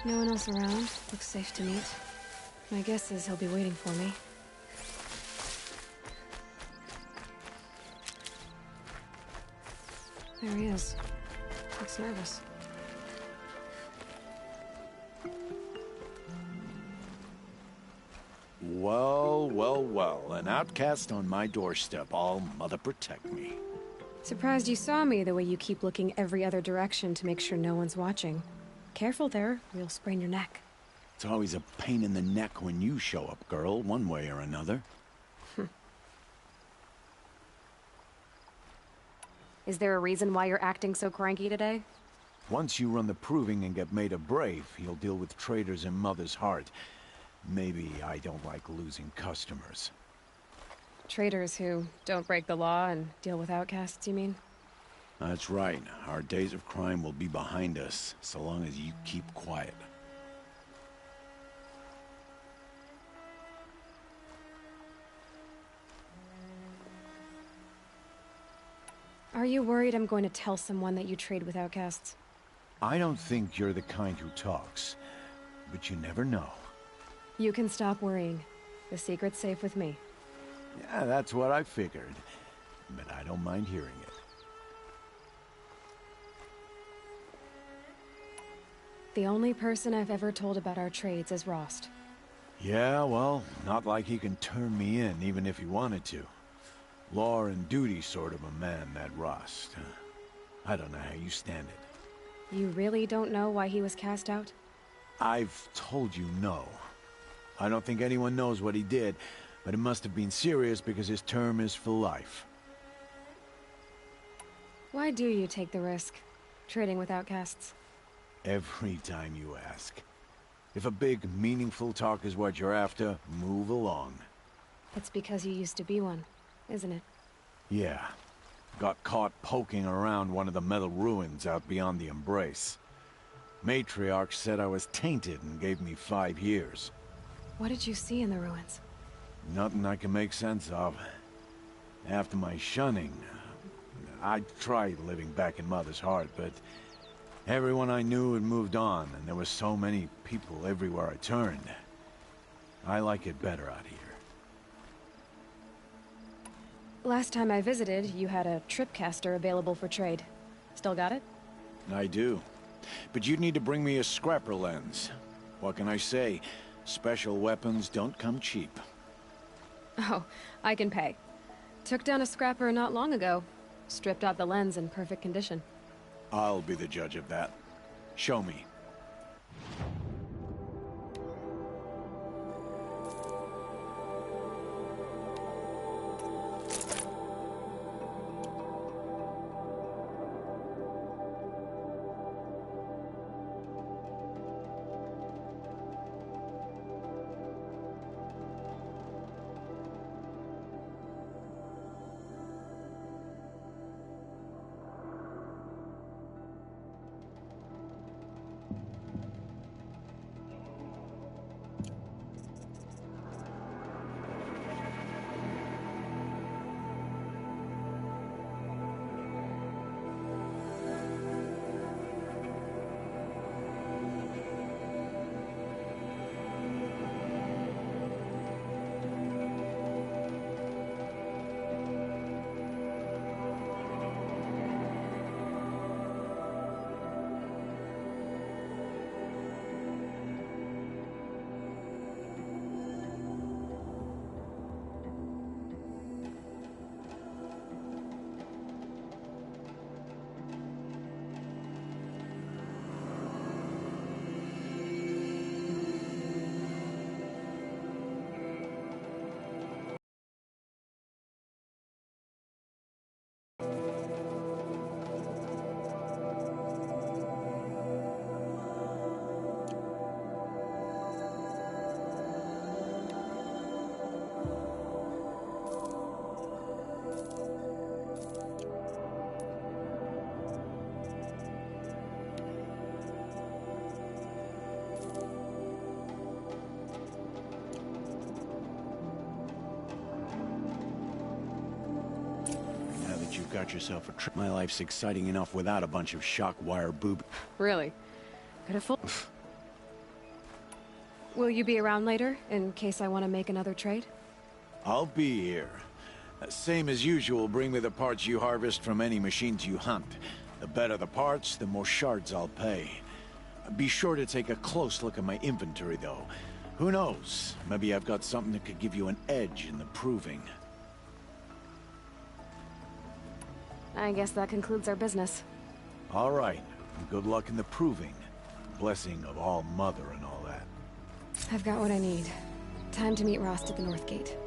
Speaker 12: No one else around. Looks safe to meet. My guess is he'll be waiting for me. There he is. Looks nervous.
Speaker 10: Well, well, well. An outcast on my doorstep. All mother protect me.
Speaker 12: Surprised you saw me the way you keep looking every other direction to make sure no one's watching. Careful there, or you'll sprain your neck.
Speaker 10: It's always a pain in the neck when you show up, girl, one way or another.
Speaker 12: Is there a reason why you're acting so cranky today?
Speaker 10: Once you run the proving and get made a brave, you'll deal with traitors in Mother's heart. Maybe I don't like losing customers.
Speaker 12: Traitors who don't break the law and deal with outcasts, you mean?
Speaker 10: That's right. Our days of crime will be behind us, so long as you keep quiet.
Speaker 12: Are you worried I'm going to tell someone that you trade with outcasts?
Speaker 10: I don't think you're the kind who talks, but you never know.
Speaker 12: You can stop worrying. The secret's safe with me.
Speaker 10: Yeah, that's what I figured, but I don't mind hearing it.
Speaker 12: The only person I've ever told about our trades is Rost.
Speaker 10: Yeah, well, not like he can turn me in, even if he wanted to. Law and duty sort of a man, that Rost. I don't know how you stand it.
Speaker 12: You really don't know why he was cast out?
Speaker 10: I've told you no. I don't think anyone knows what he did, but it must have been serious because his term is for life.
Speaker 12: Why do you take the risk, trading with outcasts?
Speaker 10: Every time you ask. If a big, meaningful talk is what you're after, move along.
Speaker 12: It's because you used to be one, isn't it?
Speaker 10: Yeah. Got caught poking around one of the metal ruins out beyond the Embrace. Matriarch said I was tainted and gave me 5 years.
Speaker 12: What did you see in the ruins?
Speaker 10: Nothing I can make sense of. After my shunning, I tried living back in Mother's heart, but everyone I knew had moved on, and there were so many people everywhere I turned. I like it better out here.
Speaker 12: Last time I visited, you had a tripcaster available for trade. Still got it?
Speaker 10: I do. But you'd need to bring me a scrapper lens. What can I say? Special weapons don't come cheap.
Speaker 12: Oh, I can pay. Took down a scrapper not long ago. Stripped out the lens in perfect condition.
Speaker 10: I'll be the judge of that. Show me. you've got yourself a trip. My life's exciting enough without a bunch of shock wire boob.
Speaker 12: Really? Could have fooled. Will you be around later, in case I want to make another trade?
Speaker 10: I'll be here. Same as usual, bring me the parts you harvest from any machines you hunt. The better the parts, the more shards I'll pay. Be sure to take a close look at my inventory, though. Who knows? Maybe I've got something that could give you an edge in the proving.
Speaker 12: I guess that concludes our business.
Speaker 10: All right. Good luck in the proving. Blessing of All Mother and all that.
Speaker 12: I've got what I need. Time to meet Rost at the North Gate.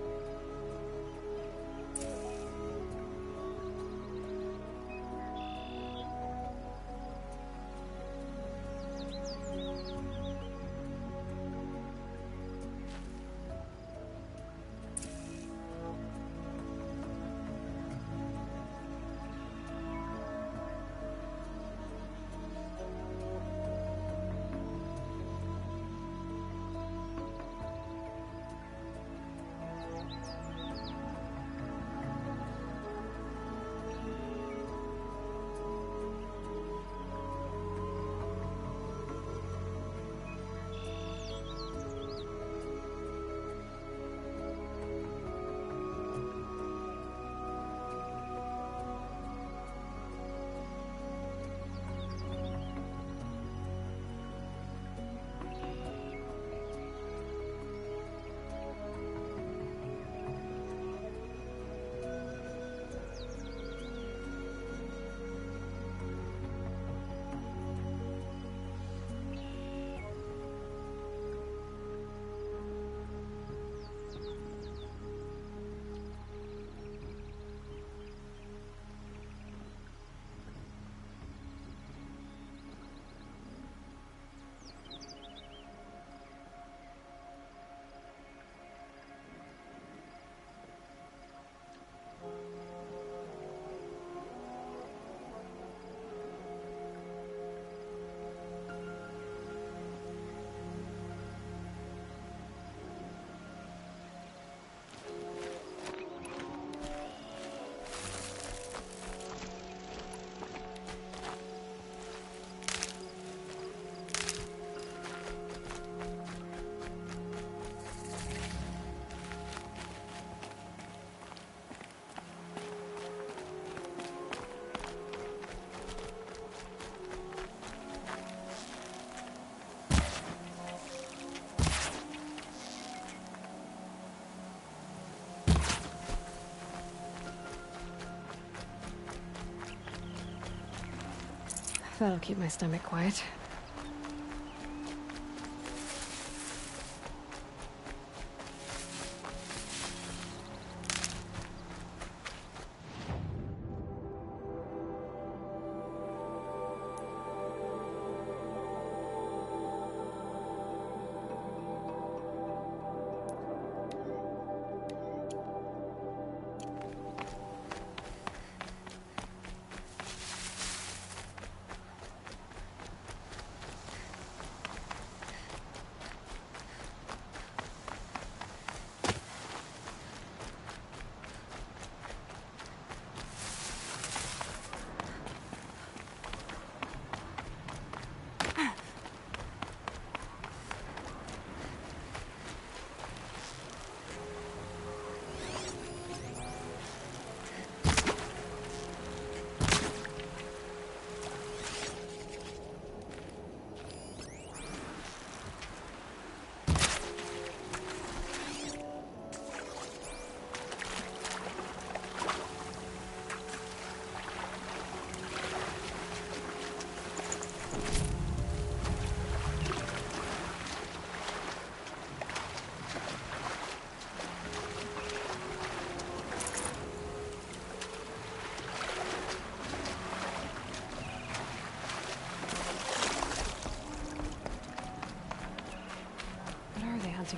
Speaker 12: That'll keep my stomach quiet.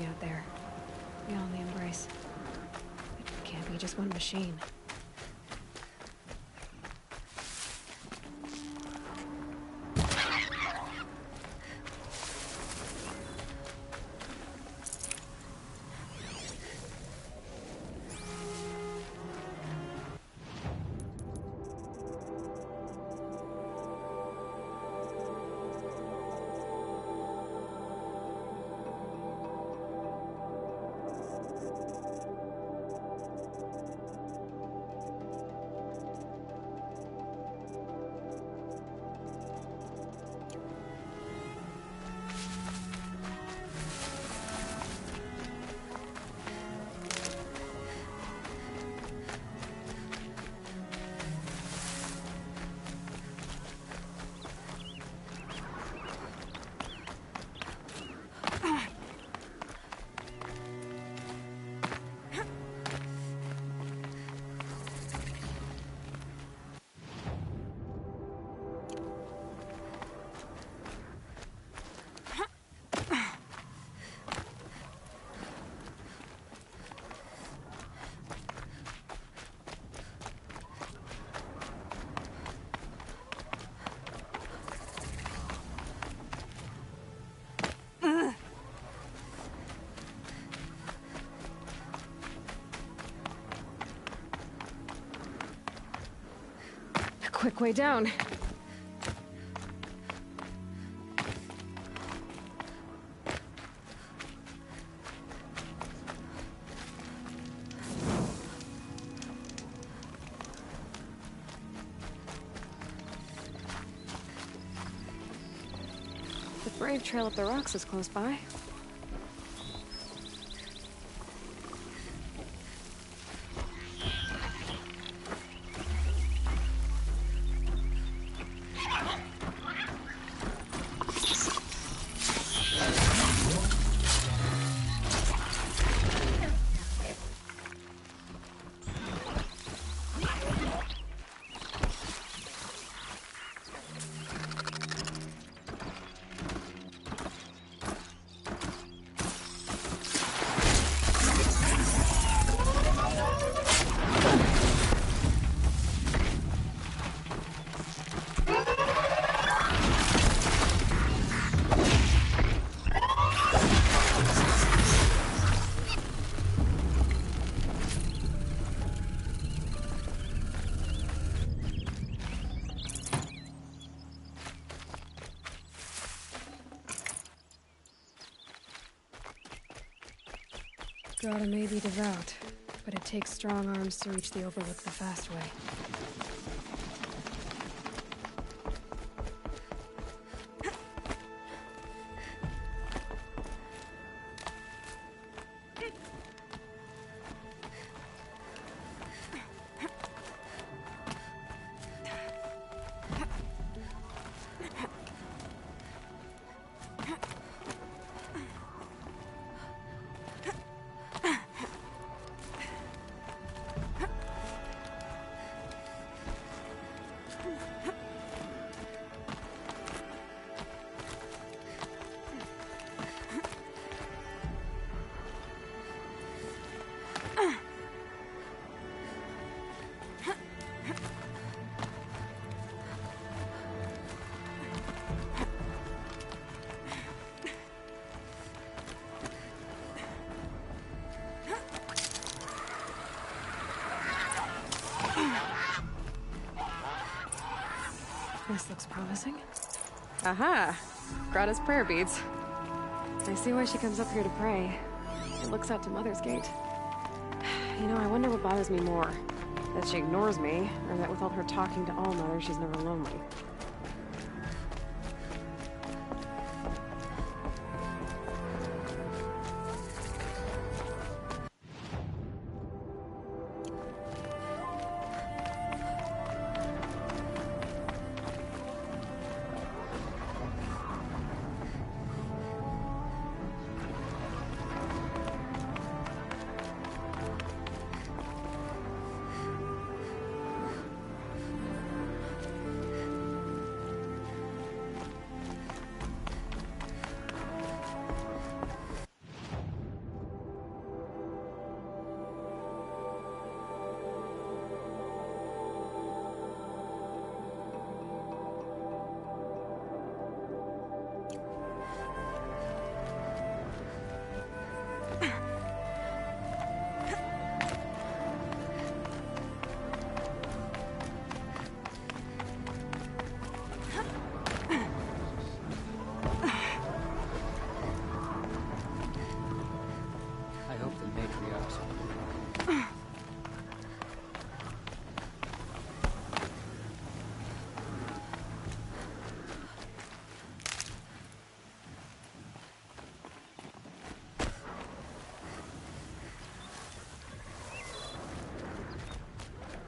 Speaker 12: Out there, beyond the embrace. It can't be just one machine. quick way down. The Brave Trail up the rocks is close by. Grotto may be devout, but it takes strong arms to reach the Overlook the fast way. This looks promising. Aha! Grotto's prayer beads. I see why she comes up here to pray. It looks out to Mother's Gate. You know, I wonder what bothers me more. That she ignores me, or that with all her talking to All Mother, she's never lonely.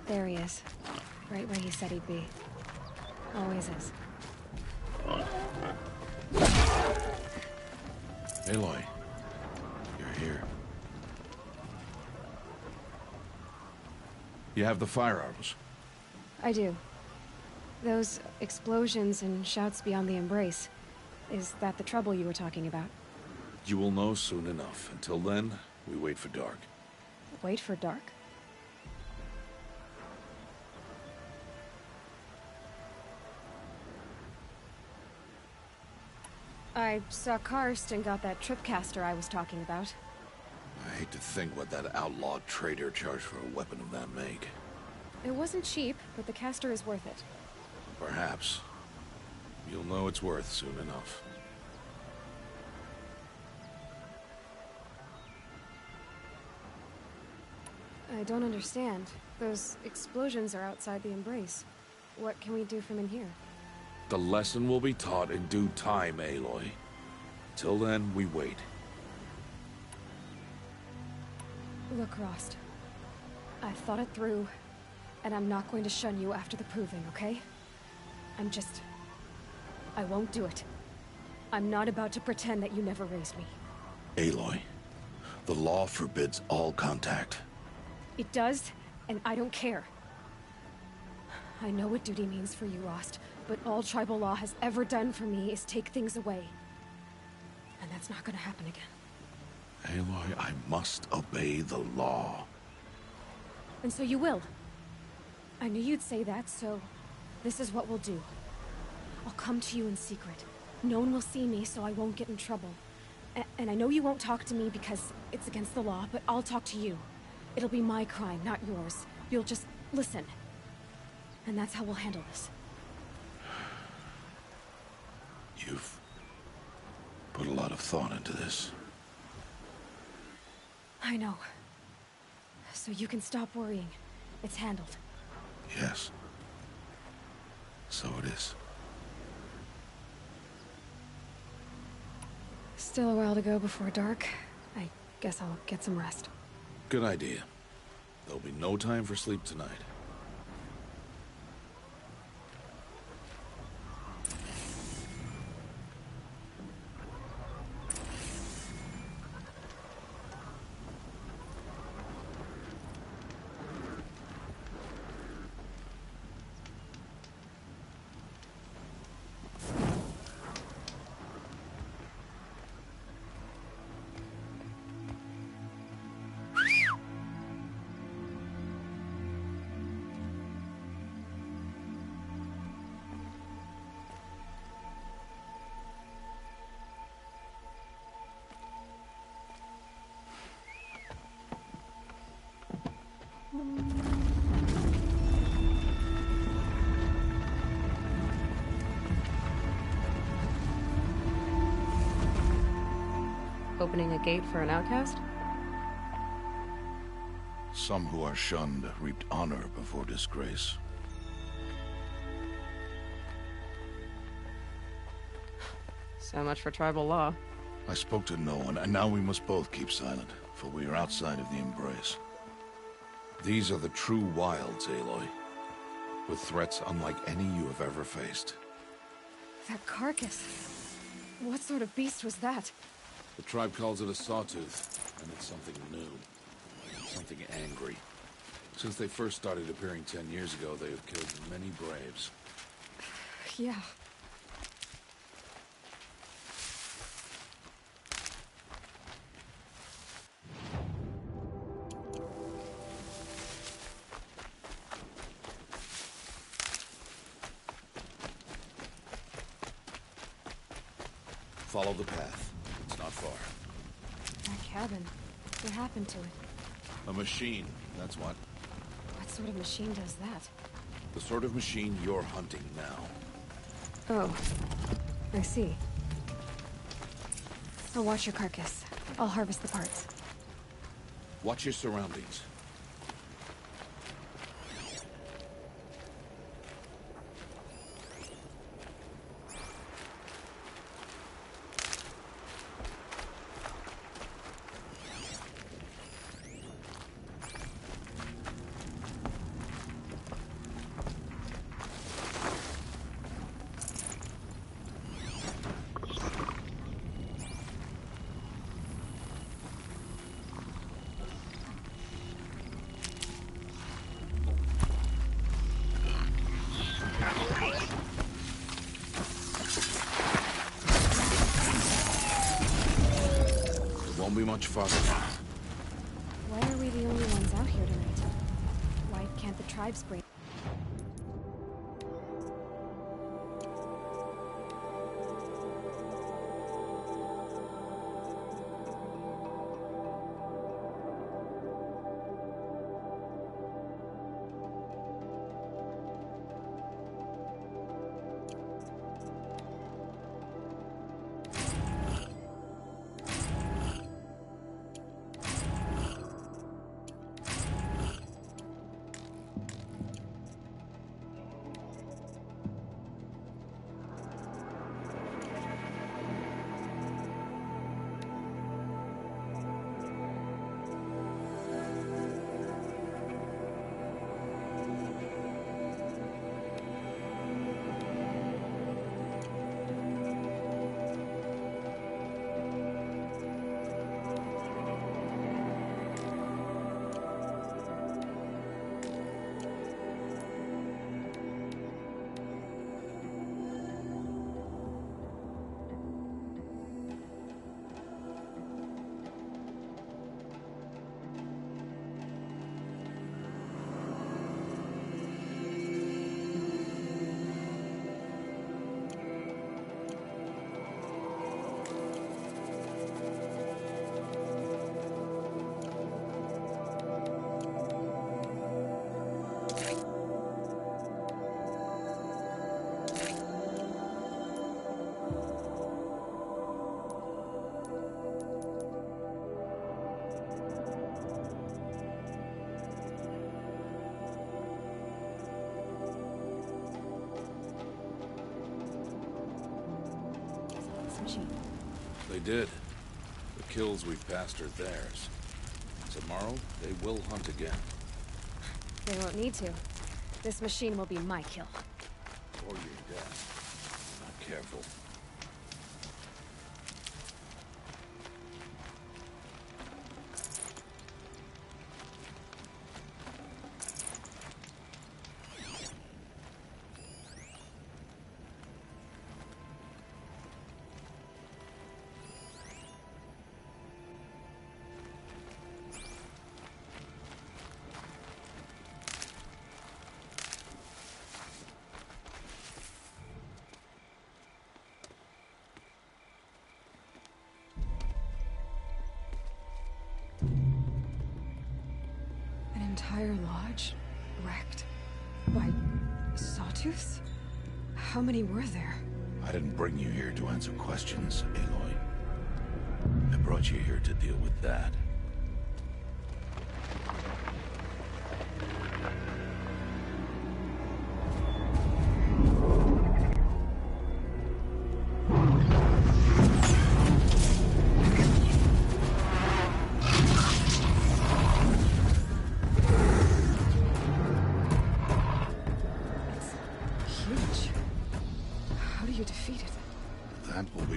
Speaker 12: There he is. Right where he said he'd be. Always is.
Speaker 2: Aloy, you're here. You have the firearms.
Speaker 12: I do. Those explosions and shouts beyond the embrace. Is that the trouble you were talking about?
Speaker 2: You will know soon enough. Until then, we wait for dark.
Speaker 12: Wait for dark? I saw Karst and got that tripcaster I was talking about.
Speaker 2: I hate to think what that outlawed trader charged for a weapon of that make.
Speaker 12: It wasn't cheap, but the caster is worth it.
Speaker 2: Perhaps. You'll know its worth soon enough.
Speaker 12: I don't understand. Those explosions are outside the Embrace. What can we do from in here?
Speaker 2: The lesson will be taught in due time, Aloy. Till then, we wait.
Speaker 12: Look, Rost. I've thought it through, and I'm not going to shun you after the Proving, okay? I won't do it. I'm not about to pretend that you never raised me.
Speaker 2: Aloy, the law forbids all contact.
Speaker 12: It does, and I don't care. I know what duty means for you, Rost, but all tribal law has ever done for me is take things away. And that's not gonna happen again.
Speaker 2: Aloy, I must obey the law.
Speaker 12: And so you will. I knew you'd say that, so this is what we'll do. I'll come to you in secret. No one will see me, so I won't get in trouble. And I know you won't talk to me because it's against the law, but I'll talk to you. It'll be my crime, not yours. You'll just listen. And that's how we'll handle this.
Speaker 2: You've put a lot of thought into this.
Speaker 12: I know. So you can stop worrying. It's handled.
Speaker 2: Yes. So it is.
Speaker 12: Still a while to go before dark. I guess I'll get some rest.
Speaker 2: Good idea. There'll be no time for sleep tonight.
Speaker 12: Opening a gate for an outcast?
Speaker 2: Some who are shunned reaped honor before disgrace.
Speaker 12: So much for tribal law.
Speaker 2: I spoke to no one, and now we must both keep silent, for we are outside of the Embrace. These are the true wilds, Aloy, with threats unlike any you have ever faced.
Speaker 12: That carcass. What sort of beast was that?
Speaker 2: The tribe calls it a sawtooth, and it's something new. Something angry. Since they first started appearing 10 years ago, they have killed many braves.
Speaker 12: Yeah.
Speaker 2: Follow the path. It's not far.
Speaker 12: That cabin. What happened to it?
Speaker 2: A machine, that's what.
Speaker 12: What sort of machine does that?
Speaker 2: The sort of machine you're hunting now.
Speaker 12: Oh. I see. I'll watch your carcass. I'll harvest the parts.
Speaker 2: Watch your surroundings. Won't be much farther now.
Speaker 12: Why are we the only ones out here tonight? Why can't the tribes bring... machine.
Speaker 2: They did. The kills we've passed are theirs. Tomorrow, they will hunt again.
Speaker 12: They won't need to. This machine will be my kill.
Speaker 2: Or your death. Not careful.
Speaker 12: Entire lodge wrecked by sawtooths? How many were there?
Speaker 2: I didn't bring you here to answer questions, Aloy. I brought you here to deal with that.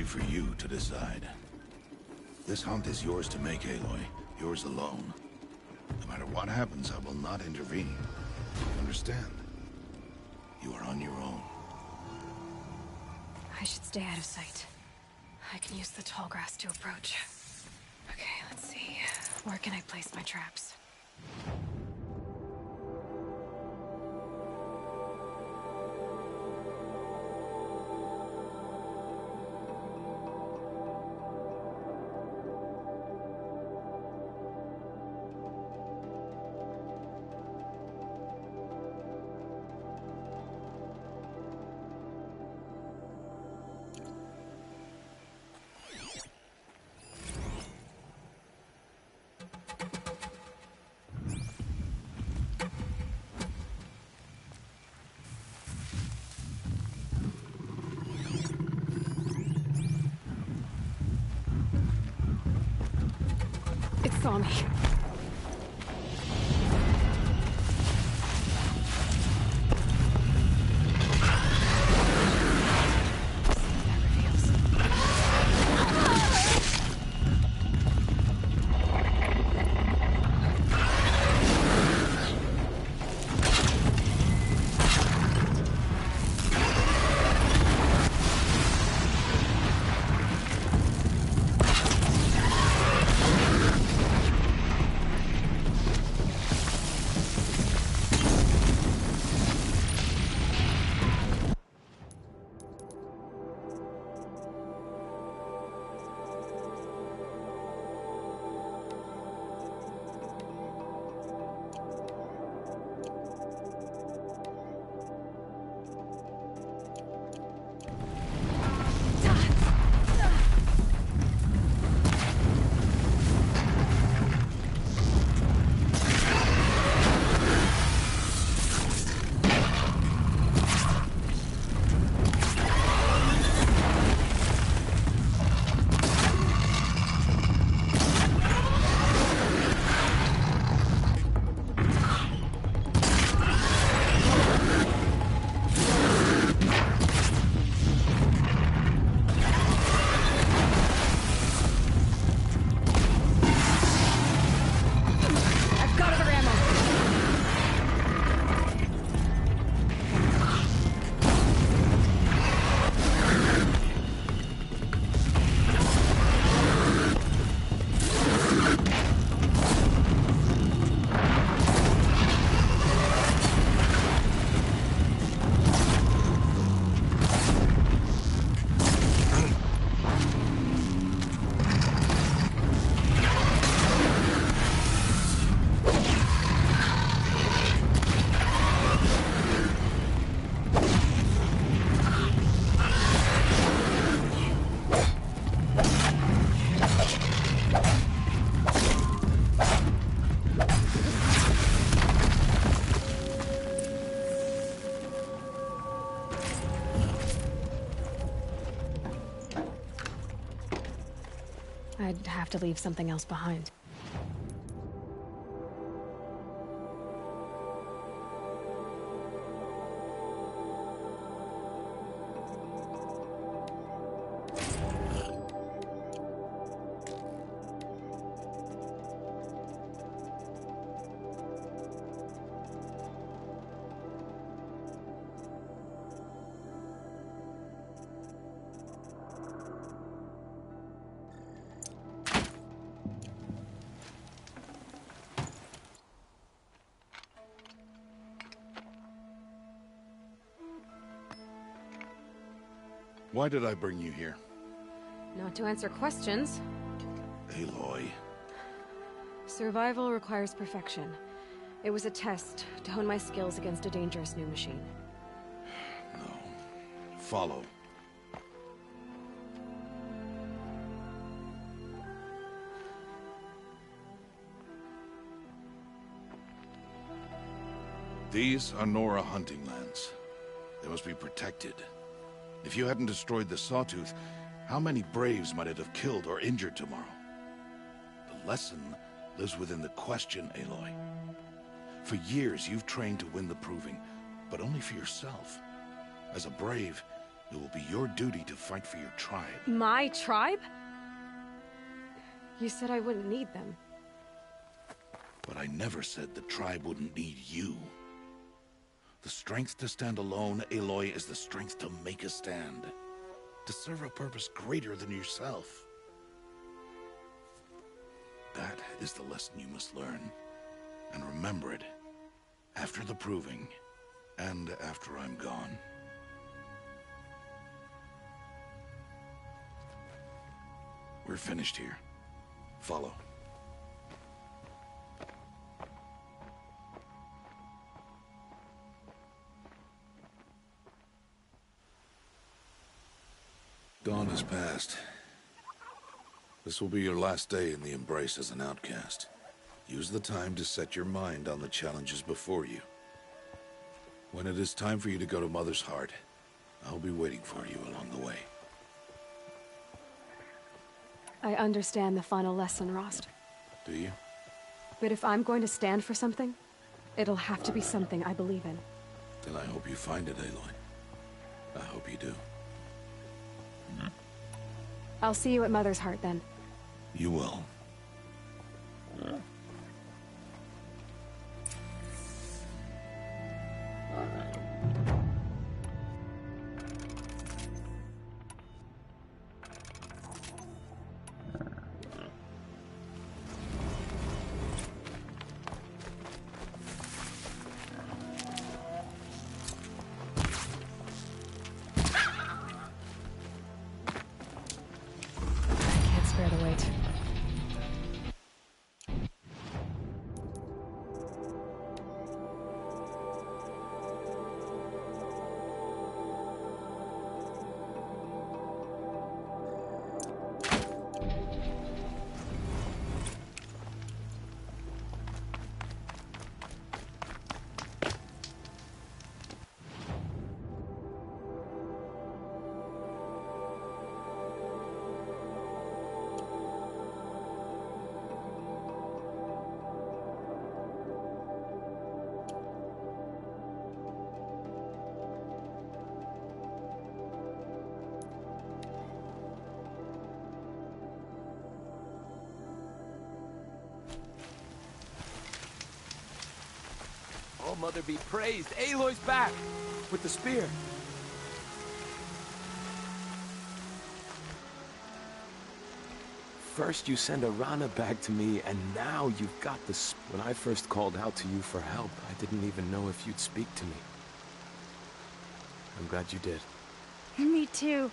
Speaker 2: For you to decide. This hunt is yours to make, Aloy. Yours alone. No matter what happens, I will not intervene. You understand? You are on your own.
Speaker 12: I should stay out of sight. I can use the tall grass to approach. Okay, let's see. Where can I place my traps? Saw me. I'd have to leave something else behind.
Speaker 2: Why did I bring you here?
Speaker 12: Not to answer questions.
Speaker 2: Aloy.
Speaker 12: Survival requires perfection. It was a test to hone my skills against a dangerous new machine.
Speaker 2: No. Follow. These are Nora hunting lands. They must be protected. If you hadn't destroyed the Sawtooth, how many Braves might it have killed or injured tomorrow? The lesson lives within the question, Aloy. For years, you've trained to win the Proving, but only for yourself. As a Brave, it will be your duty to fight for your tribe.
Speaker 12: My tribe? You said I wouldn't need them.
Speaker 2: But I never said the tribe wouldn't need you. The strength to stand alone, Aloy, is the strength to make a stand. To serve a purpose greater than yourself. That is the lesson you must learn. And remember it. After the Proving, and after I'm gone. We're finished here. Follow. Dawn has passed. This will be your last day in the Embrace as an outcast. Use the time to set your mind on the challenges before you. When it is time for you to go to Mother's Heart, I'll be waiting for you along the way.
Speaker 12: I understand the final lesson, Rost.
Speaker 2: Do you?
Speaker 12: But if I'm going to stand for something, it'll have to be something I believe in.
Speaker 2: Then I hope you find it, Aloy. I hope you do.
Speaker 12: I'll see you at Mother's Heart, then.
Speaker 2: You will.
Speaker 12: Spare the weight.
Speaker 13: Oh, Mother be praised. Aloy's back! With the spear. First you send Arana back to me, and now you've got the When I first called out to you for help, I didn't even know if you'd speak to me. I'm glad you did.
Speaker 14: Me too.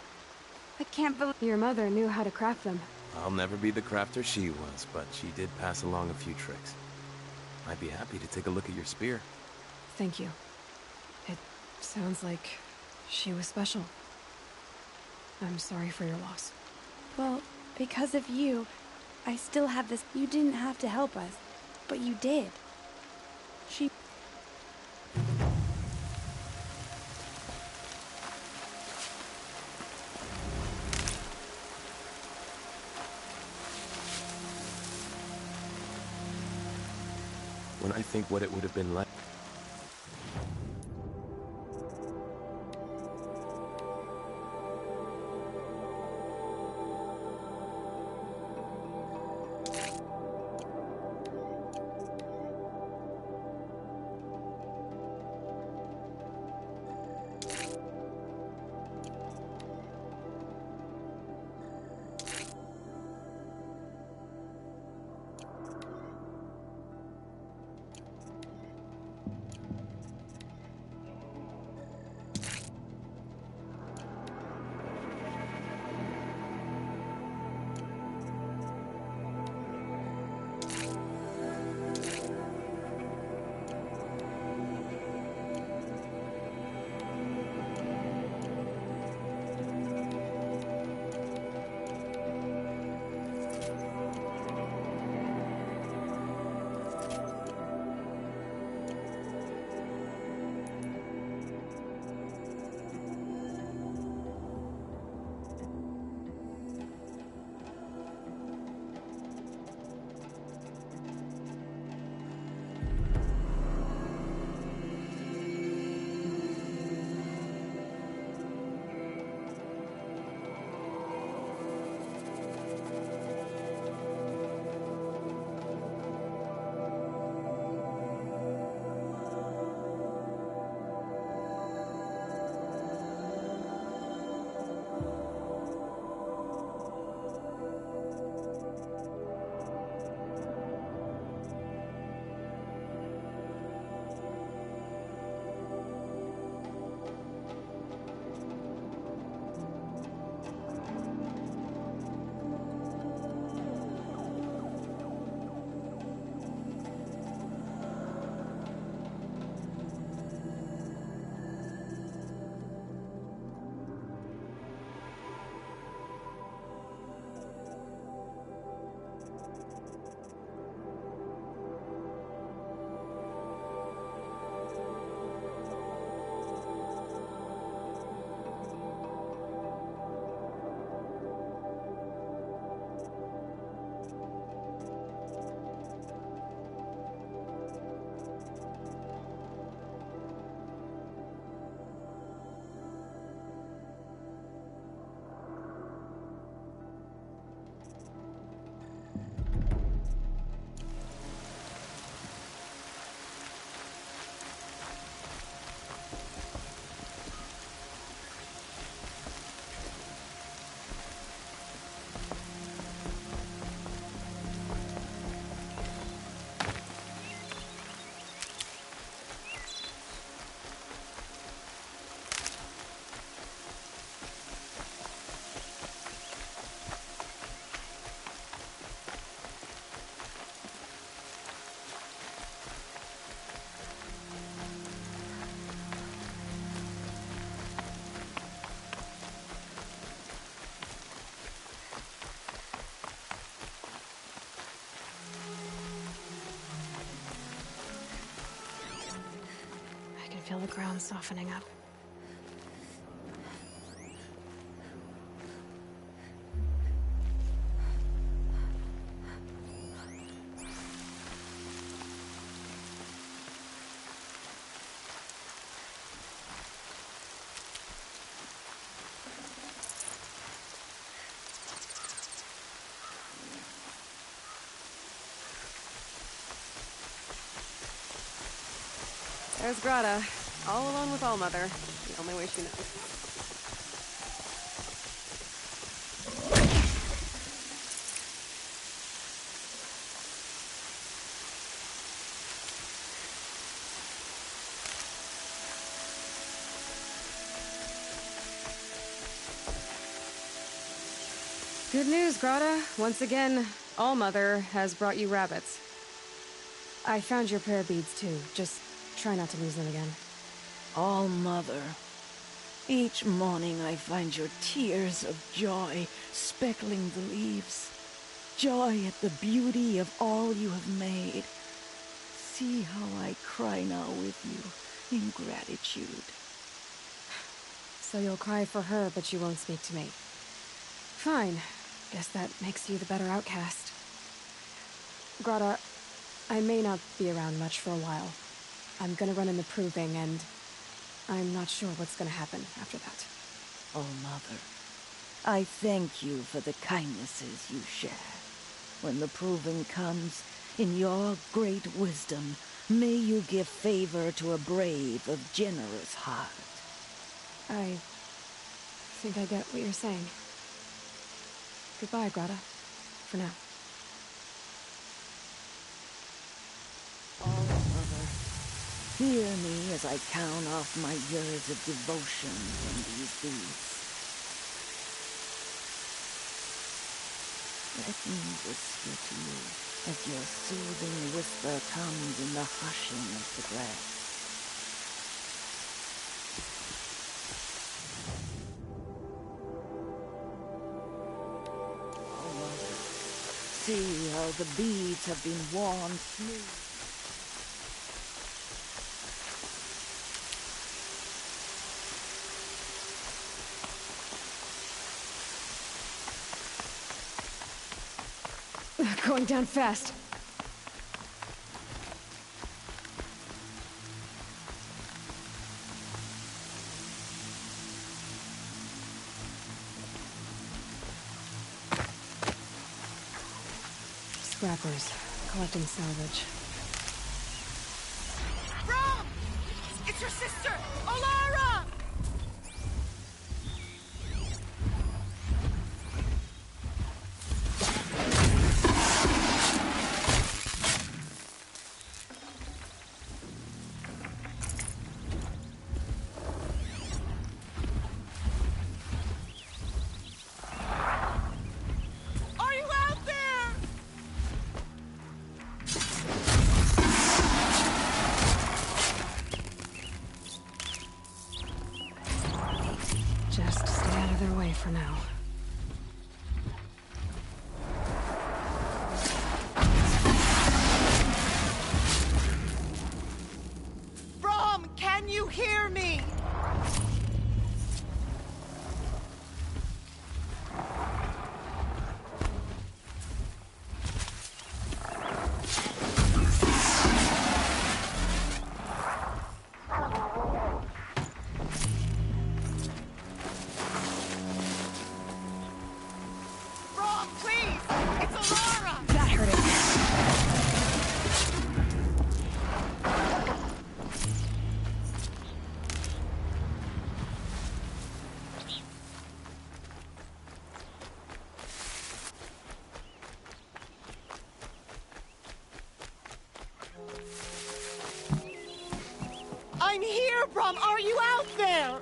Speaker 14: I can't believe...
Speaker 12: Your mother knew how to craft them.
Speaker 13: I'll never be the crafter she was, but she did pass along a few tricks. I'd be happy to take a look at your spear.
Speaker 12: Thank you. It sounds like she was special. I'm sorry for your loss.
Speaker 14: Well, because of you, I still have this... You didn't have to help us, but you did. She...
Speaker 13: when I think what it would have been like.
Speaker 12: Feel the ground softening up.
Speaker 15: There's Grata, all alone with All-Mother, the only way she knows. Good news, Grata. Once again, All-Mother has brought you rabbits. I found your prayer beads, too. Just try not to lose them again.
Speaker 4: All-Mother, each morning I find your tears of joy speckling the leaves. Joy at the beauty of all you have made. See how I cry now with you in gratitude.
Speaker 12: So you'll cry for her, but you won't speak to me. Fine. Guess that makes you the better outcast. Grata, I may not be around much for a while. I'm gonna run in the proving, and I'm not sure what's gonna happen after that.
Speaker 4: Oh, Mother, I thank you for the kindnesses you share. When the proving comes, in your great wisdom, may you give favor to a brave of generous heart.
Speaker 12: I think I get what you're saying. Goodbye, Grata. For now.
Speaker 4: Oh, Mother, hear me as I count off my years of devotion from these beasts. Let me whisper to you as your soothing whisper comes in the hushing of the grass. Oh, Mother, see how the beads have been worn smooth.
Speaker 12: Going down fast. Scrappers, collecting salvage.
Speaker 11: Rom! It's your sister, Olara! Are you out there?
Speaker 12: Just stay out of their way for now.
Speaker 11: Rom, can you hear me? Rom, please! It's Olara!
Speaker 12: That hurt it.
Speaker 11: I'm here, Brom! Are you out there?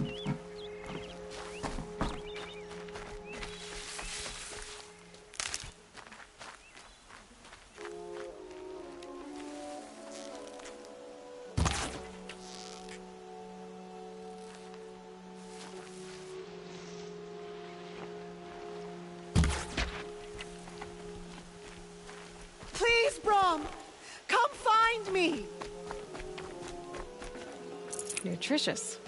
Speaker 11: Please, Brom! Come find me!
Speaker 12: Nutritious.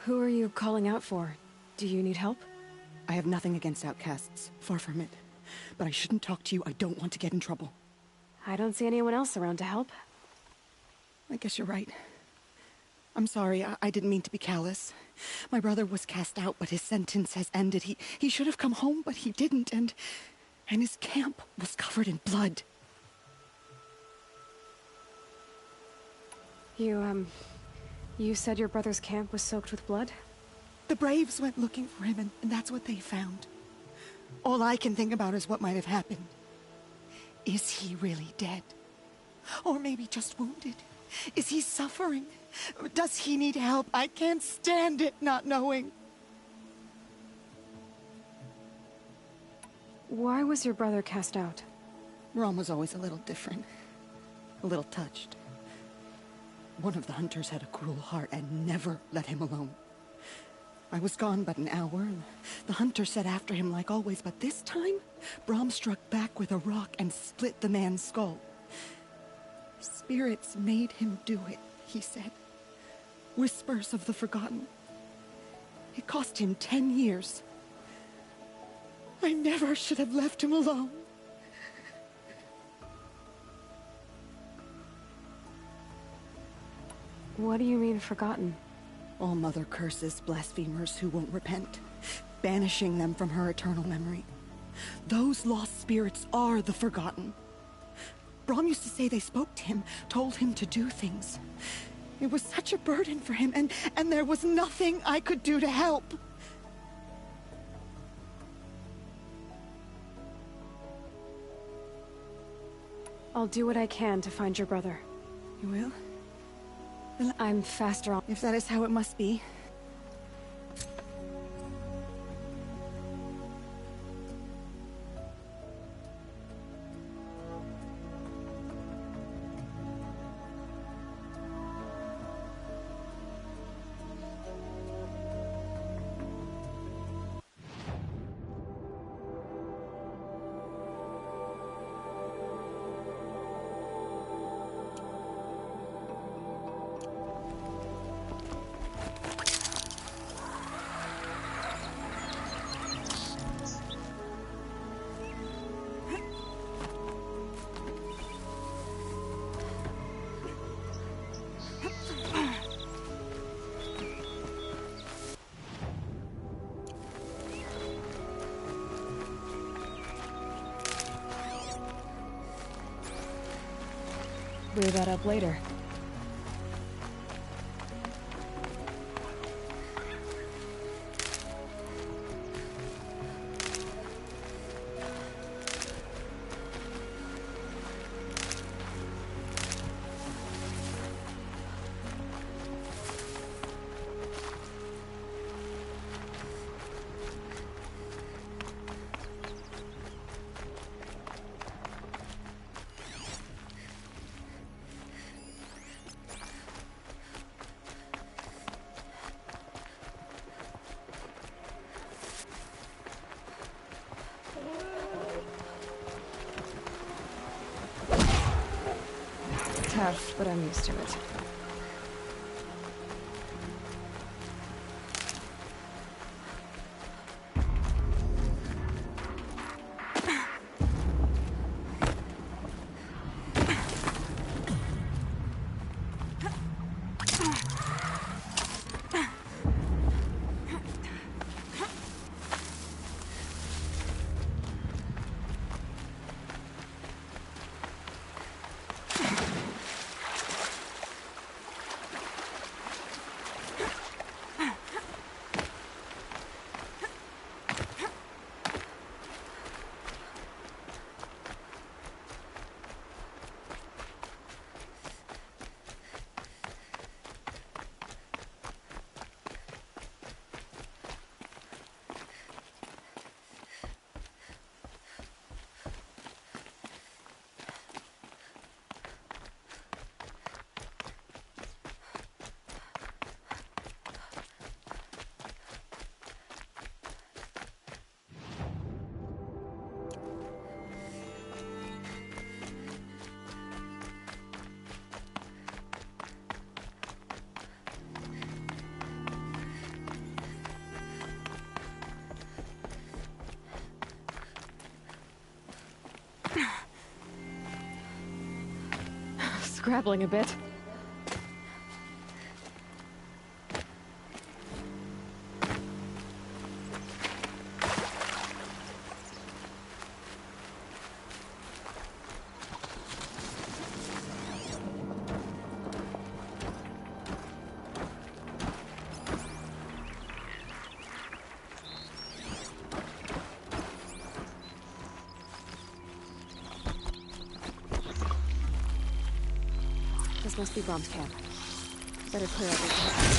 Speaker 12: Who are you calling out for? Do you need help?
Speaker 16: I have nothing against outcasts. Far from it. But I shouldn't talk to you. I don't want to get in trouble.
Speaker 12: I don't see anyone else around to help.
Speaker 16: I guess you're right. I'm sorry. I didn't mean to be callous. My brother was cast out, but his sentence has ended. He should have come home, but he didn't, and his camp was covered in blood.
Speaker 12: You said your brother's camp was soaked with blood?
Speaker 16: The Braves went looking for him, and that's what they found. All I can think about is what might have happened. Is he really dead? Or maybe just wounded? Is he suffering? Does he need help? I can't stand it not knowing.
Speaker 15: Why was your brother cast out?
Speaker 16: Rom was always a little different. A little touched. One of the hunters had a cruel heart and never let him alone. I was gone but an hour, and the hunter set after him like always, but this time, Brom struck back with a rock and split the man's skull. Spirits made him do it, he said. Whispers of the forgotten. It cost him 10 years. I never should have left him alone.
Speaker 15: What do you mean, forgotten?
Speaker 16: All Mother curses blasphemers who won't repent, banishing them from her eternal memory. Those lost spirits are the forgotten. Brom used to say they spoke to him, told him to do things. It was such a burden for him, and there was nothing I could do to help.
Speaker 15: I'll do what I can to find your brother.
Speaker 16: You will?
Speaker 15: Well, I'm faster on...
Speaker 16: If that is how it must be.
Speaker 15: Weigh that up later. Tough, but I'm used to it. Scrabbling a bit.
Speaker 12: This must be Brom's camp. Better clear everything.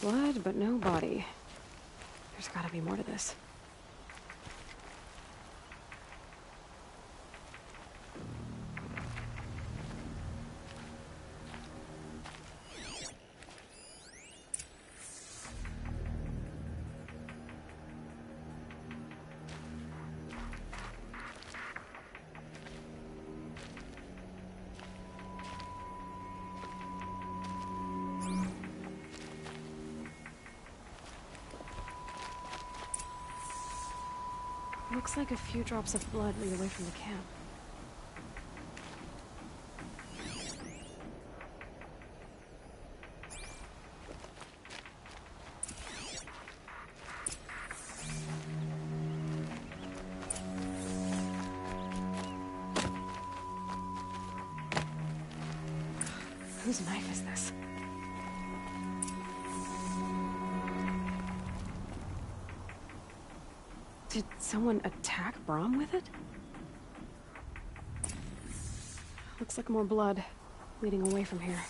Speaker 12: Blood, but no body. There's gotta be more to this. Looks like a few drops of blood lead away from the camp. Whose knife is this? Did someone attack Brom with it? Looks like more blood leading away from here.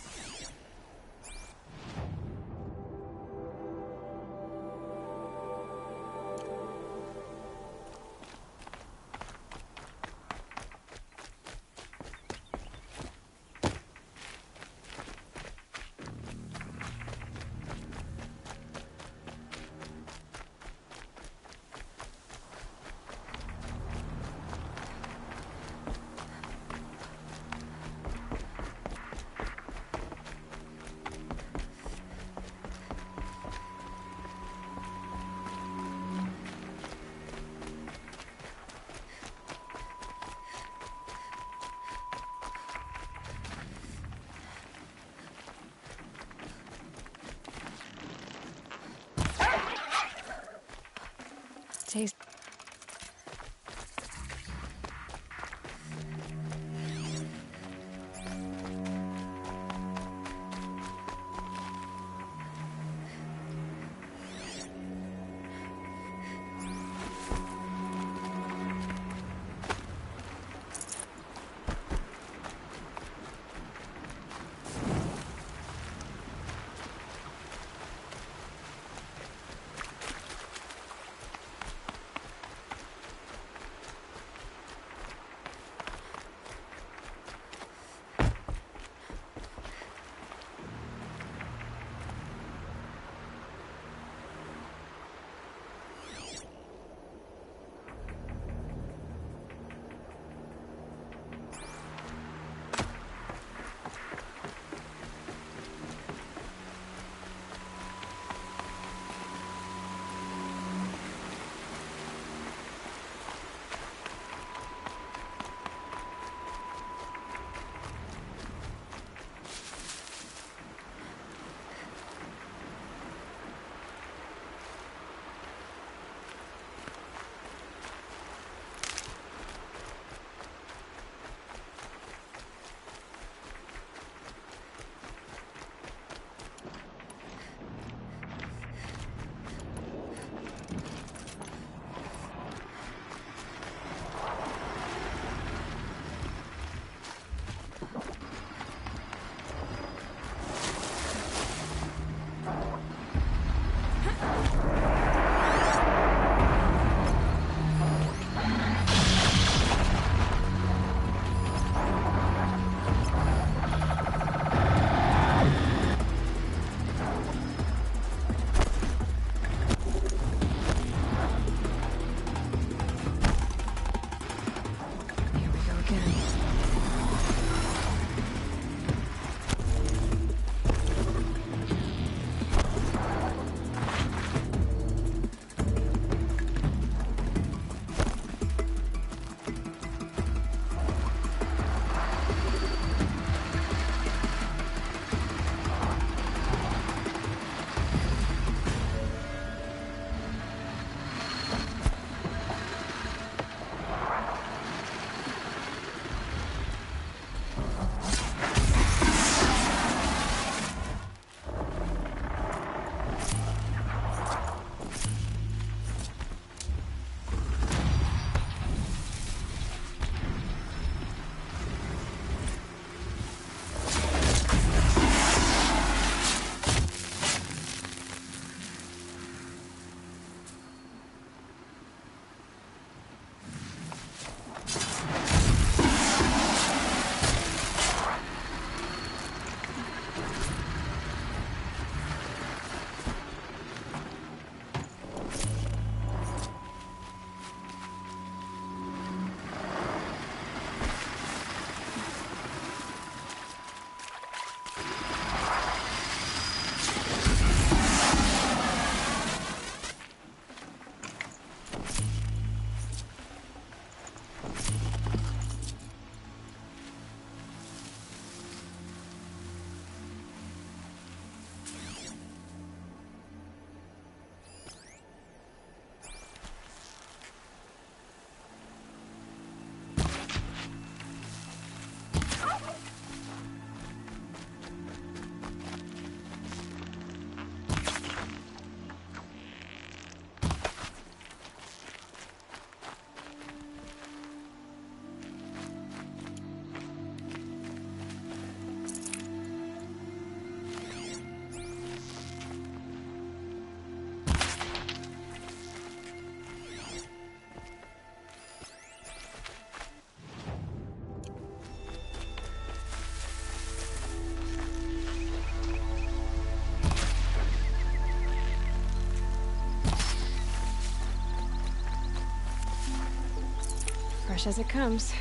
Speaker 12: Fresh as it comes.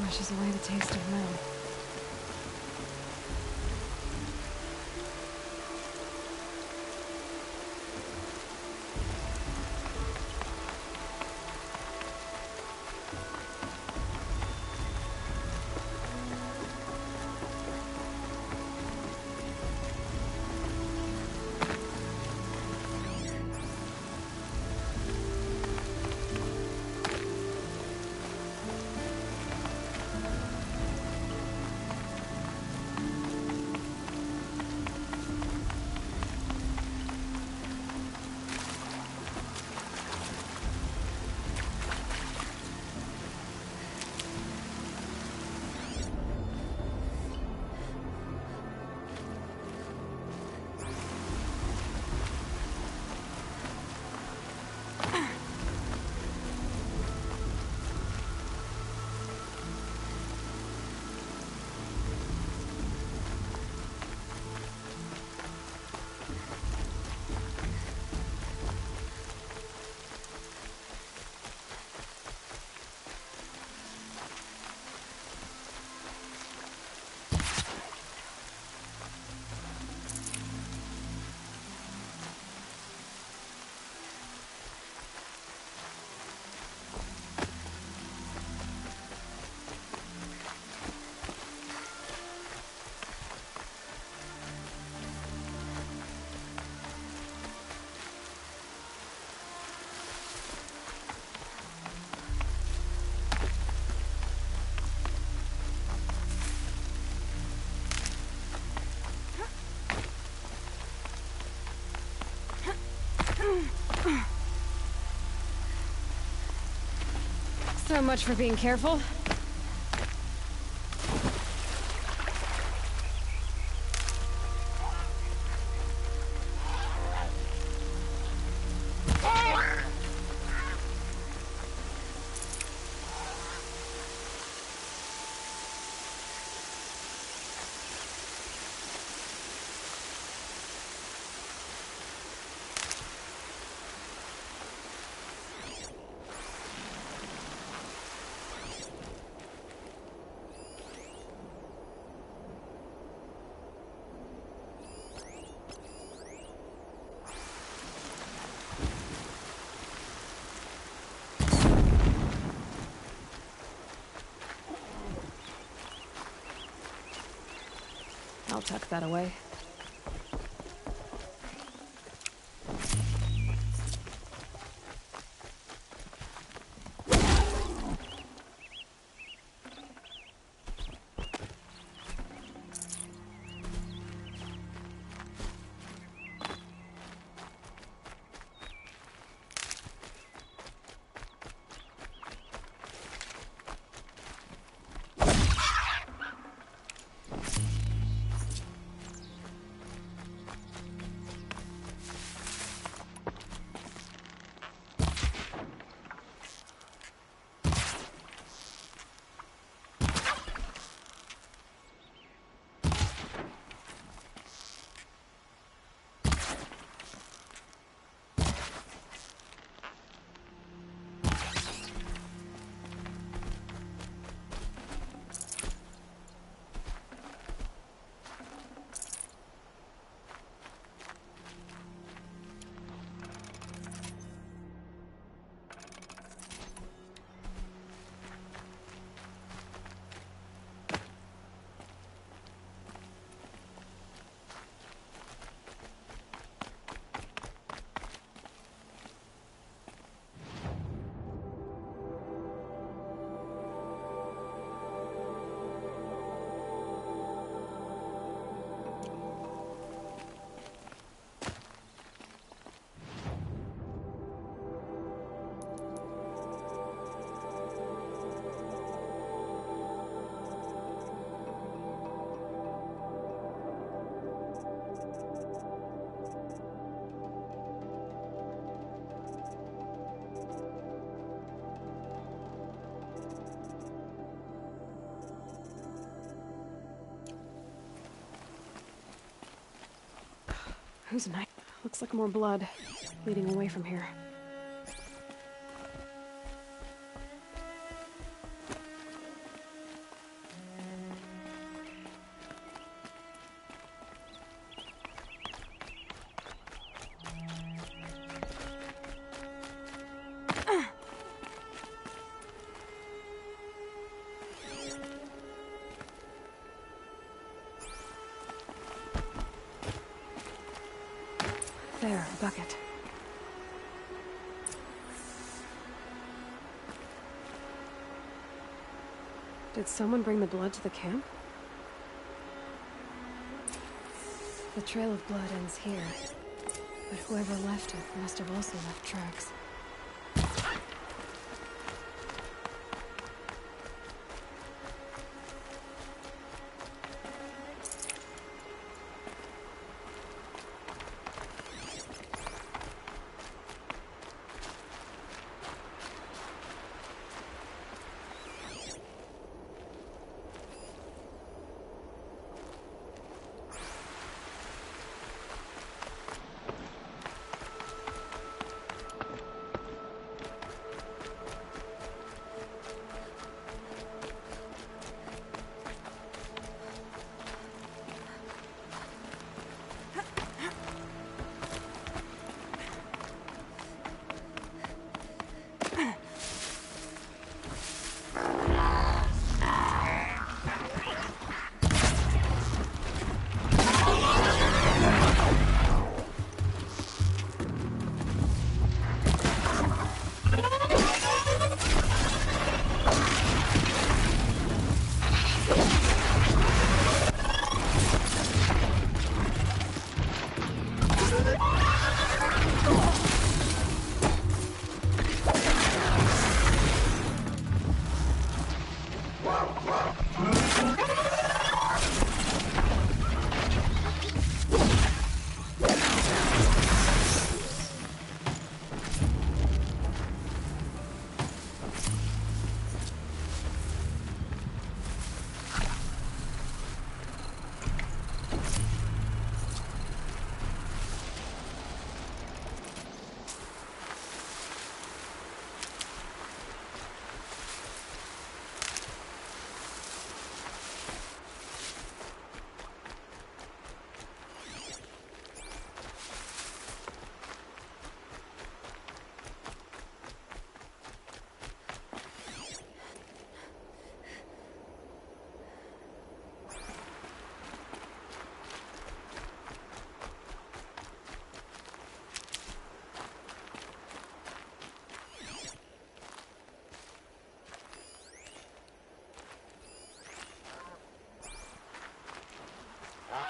Speaker 12: Washes away the taste of milk. So much for being careful. I'll tuck that away. Who's night? Looks like more blood leading away from here. There, a bucket. Did someone bring the blood to the camp? The trail of blood ends here, but whoever left it must have also left tracks.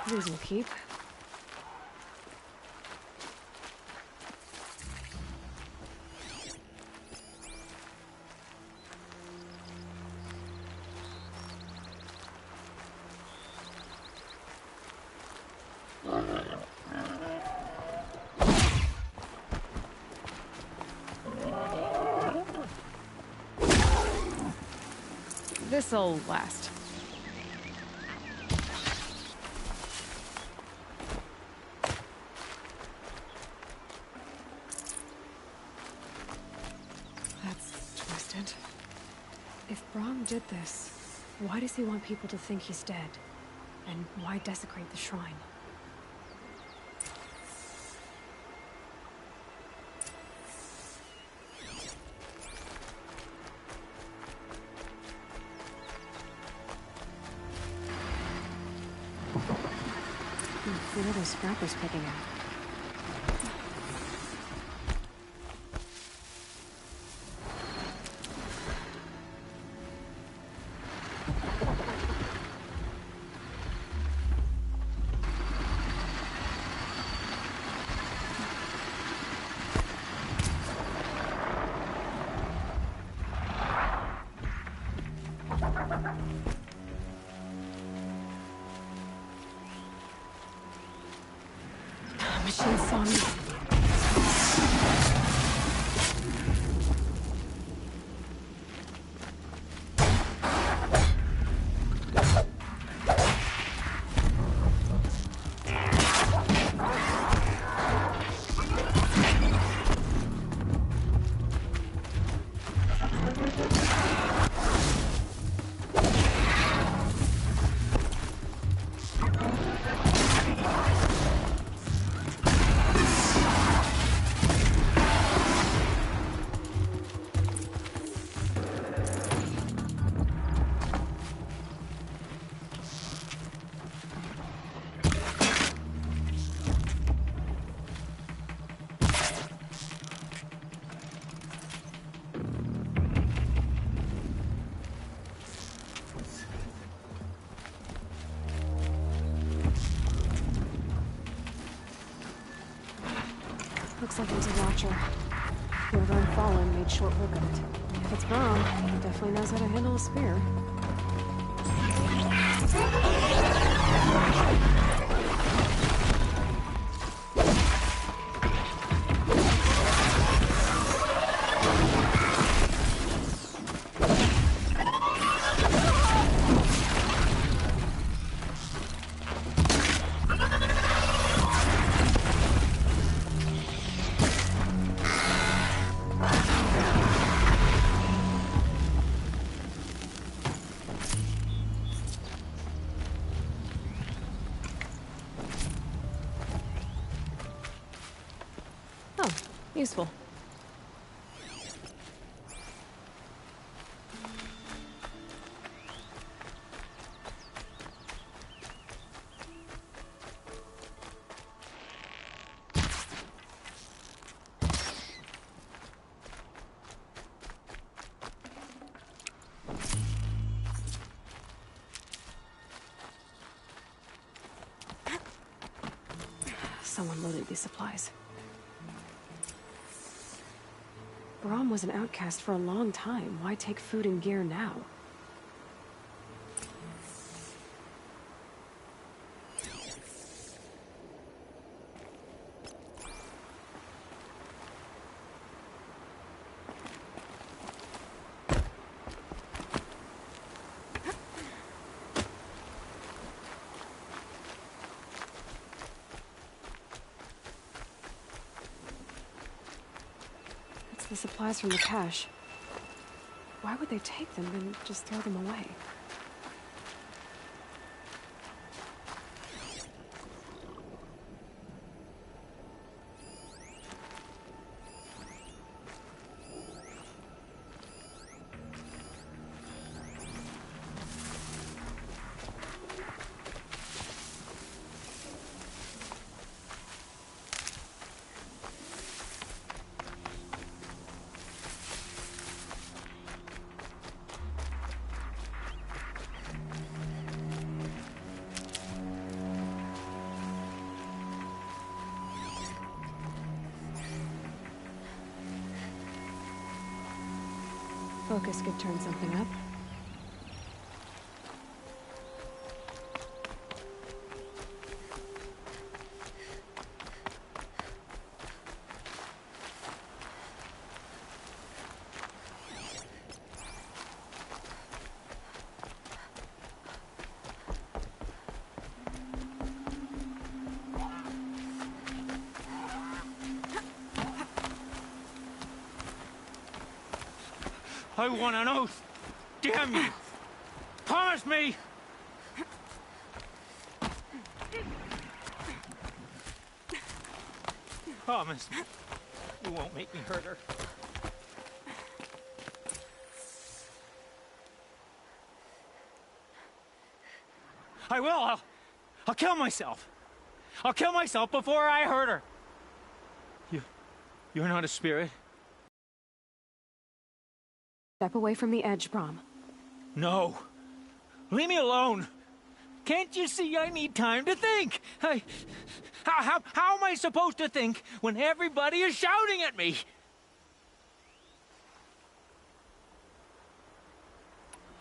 Speaker 12: These will keep. This'll last. If Brahm did this, why does he want people to think he's dead? And why desecrate the shrine? What are those scrappers picking at? Machine saw me. Looks like it's a watcher. Whoever had fallen made short work of it. If it's Brom, he definitely knows how to handle a spear. Useful. Someone loaded these supplies. Brom was an outcast for a long time. Why take food and gear now? The supplies from the cache. Why would they take them and just throw them away? Focus could turn something up.
Speaker 17: I want an oath! Damn you! Promise me! Promise me you won't make me hurt her. I will! I'll kill myself! I'll kill myself before I hurt her! You're not a spirit?
Speaker 12: Step away from the edge, Brom.
Speaker 17: No. Leave me alone. Can't you see I need time to think? How am I supposed to think when everybody is shouting at me?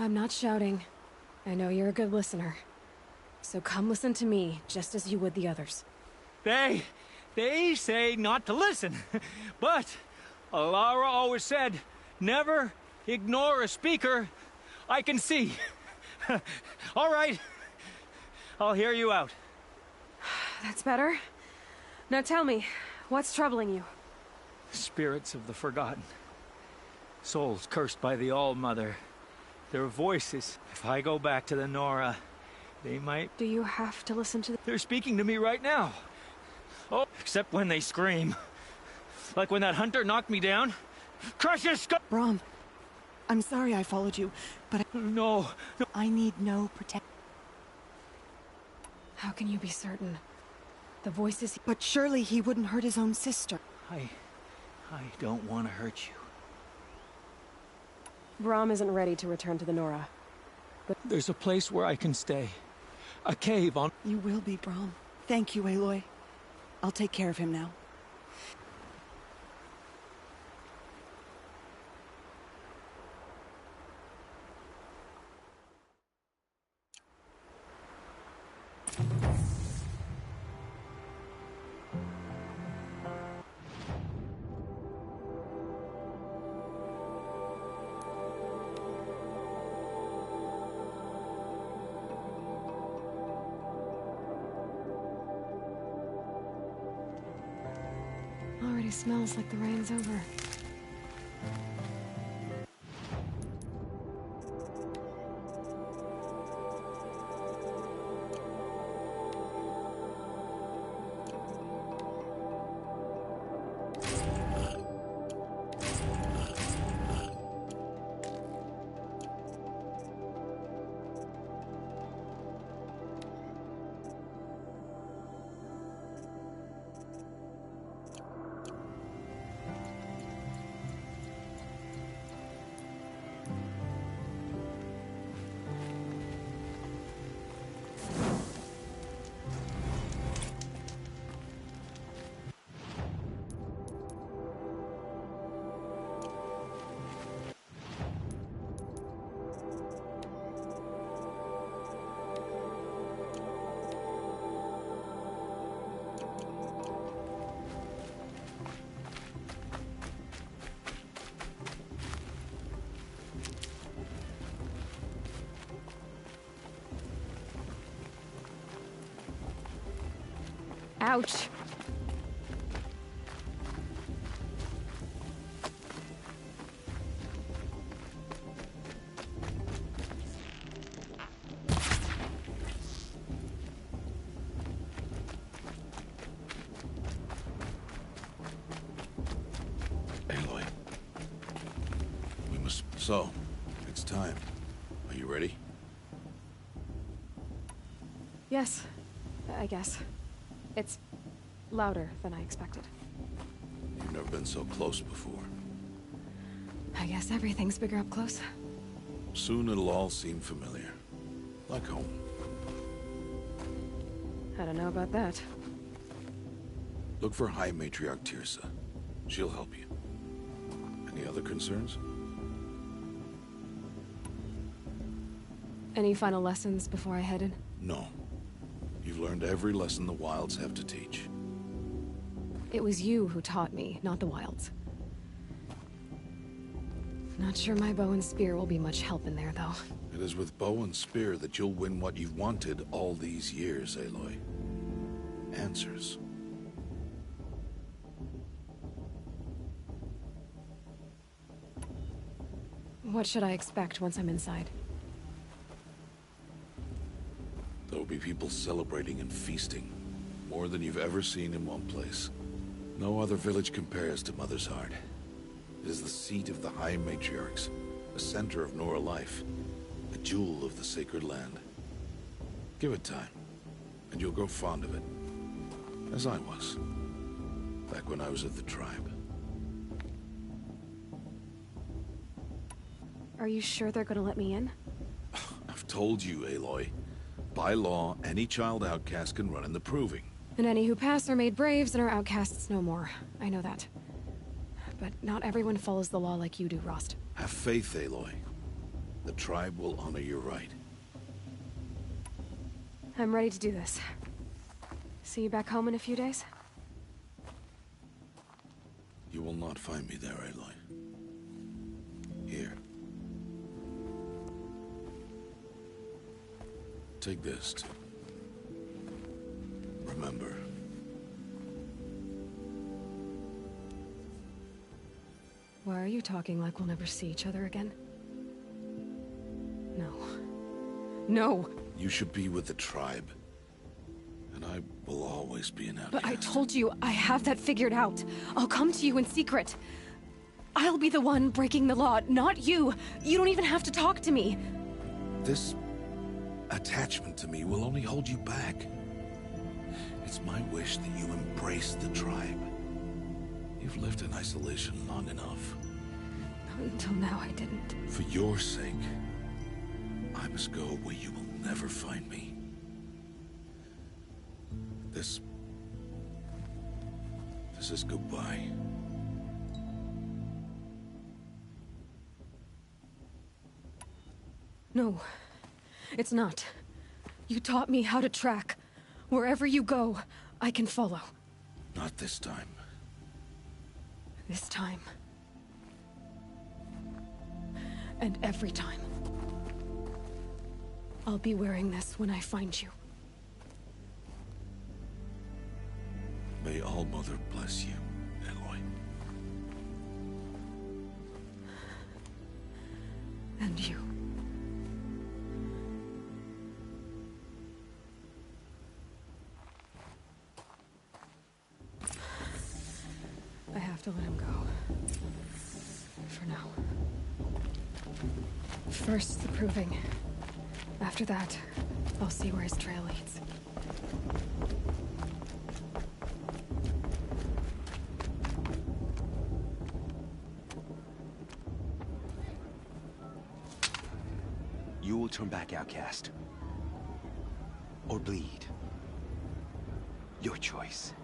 Speaker 12: I'm not shouting. I know you're a good listener. So come listen to me, just as you would the others.
Speaker 17: They say not to listen. But Alara always said, never ignore a speaker I can see. All right. I'll hear you out.
Speaker 12: That's better. Now tell me, what's troubling you?
Speaker 17: Spirits of the forgotten. Souls cursed by the All-Mother. Their voices. If I go back to the Nora, they might...
Speaker 12: Do you have to listen to...
Speaker 17: They're speaking to me right now. Oh, except when they scream. Like when that hunter knocked me down. Crush his skull!
Speaker 16: Brom, I'm sorry I followed you, but
Speaker 17: No.
Speaker 16: I need no protection.
Speaker 12: How can you be certain? The voices...
Speaker 16: But surely he wouldn't hurt his own sister.
Speaker 17: I don't want to hurt you.
Speaker 12: Brom isn't ready to return to the Nora. But
Speaker 17: there's a place where I can stay. A cave on...
Speaker 16: You will be, Brom. Thank you, Aloy. I'll take care of him now.
Speaker 12: Already smells like the rain's over. Ouch.
Speaker 2: Aloy. We must... So, it's time. Are you ready?
Speaker 12: Yes, I guess. It's louder than I expected.
Speaker 2: You've never been so close before.
Speaker 12: I guess everything's bigger up close.
Speaker 2: Soon it'll all seem familiar. Like home.
Speaker 12: I don't know about that.
Speaker 2: Look for High Matriarch Tirsa. She'll help you. Any other concerns?
Speaker 12: Any final lessons before I head in?
Speaker 2: No. You've learned every lesson the Wilds have to teach.
Speaker 12: It was you who taught me, not the Wilds. Not sure my bow and spear will be much help in there, though.
Speaker 2: It is with bow and spear that you'll win what you've wanted all these years, Aloy. Answers.
Speaker 12: What should I expect once I'm inside?
Speaker 2: There will be people celebrating and feasting. More than you've ever seen in one place. No other village compares to Mother's Heart. It is the seat of the High Matriarchs, the center of Nora life, a jewel of the sacred land. Give it time, and you'll grow fond of it. As I was, back when I was of the tribe.
Speaker 12: Are you sure they're gonna let me in?
Speaker 2: I've told you, Aloy. By law, any child outcast can run in the Proving.
Speaker 12: And any who pass are made braves and are outcasts no more. I know that. But not everyone follows the law like you do, Rost.
Speaker 2: Have faith, Aloy. The tribe will honor your right.
Speaker 12: I'm ready to do this. See you back home in a few days?
Speaker 2: You will not find me there, Aloy. Here. Take this to remember.
Speaker 12: Why are you talking like we'll never see each other again? No. No!
Speaker 2: You should be with the tribe. And I will always be an outcast.
Speaker 12: But I told you, I have that figured out. I'll come to you in secret. I'll be the one breaking the law, not you. You don't even have to talk to me.
Speaker 2: This attachment to me will only hold you back. It's my wish that you embrace the tribe. You've lived in isolation long enough.
Speaker 12: Until now, I didn't.
Speaker 2: For your sake, I must go where you will never find me. This is goodbye.
Speaker 12: No, it's not. You taught me how to track. Wherever you go, I can follow.
Speaker 2: Not this time.
Speaker 12: This time. And every time. I'll be wearing this when I find you.
Speaker 2: May All-Mother bless you, Aloy.
Speaker 12: And you. I have to let him go. For now. First, the proving. After that, I'll see where his trail leads.
Speaker 18: You will turn back, outcast. Or bleed. Your choice.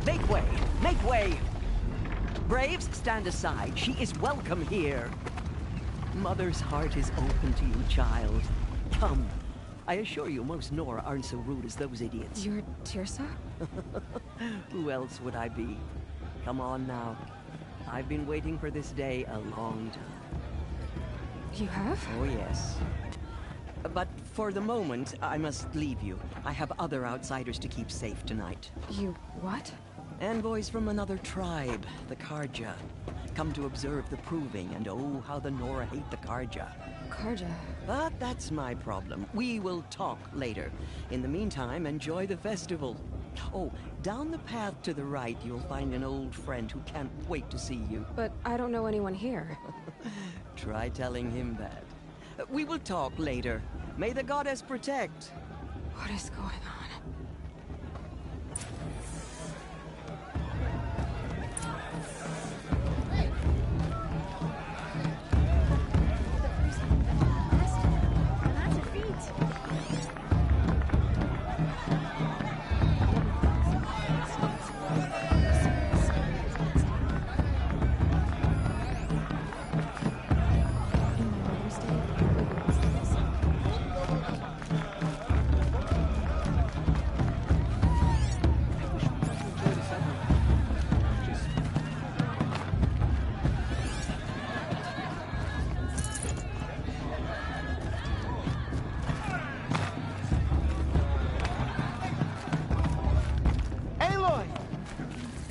Speaker 3: Make way! Make way! Braves, stand aside. She is welcome here. Mother's heart is open to you, child. Come. I assure you, most Nora aren't so rude as those idiots.
Speaker 12: You're Tirsa?
Speaker 3: Who else would I be? Come on now. I've been waiting for this day a long time.
Speaker 12: You have?
Speaker 3: Oh, yes. But for the moment, I must leave you. I have other outsiders to keep safe tonight.
Speaker 12: You what?
Speaker 3: Envoys from another tribe, the Karja. Come to observe the proving, and oh, how the Nora hate the Karja.
Speaker 12: Karja?
Speaker 3: But that's my problem. We will talk later. In the meantime, enjoy the festival. Oh, down the path to the right, you'll find an old friend who can't wait to see you.
Speaker 12: But I don't know anyone here.
Speaker 3: Try telling him that. We will talk later. May the goddess protect.
Speaker 12: What is going on?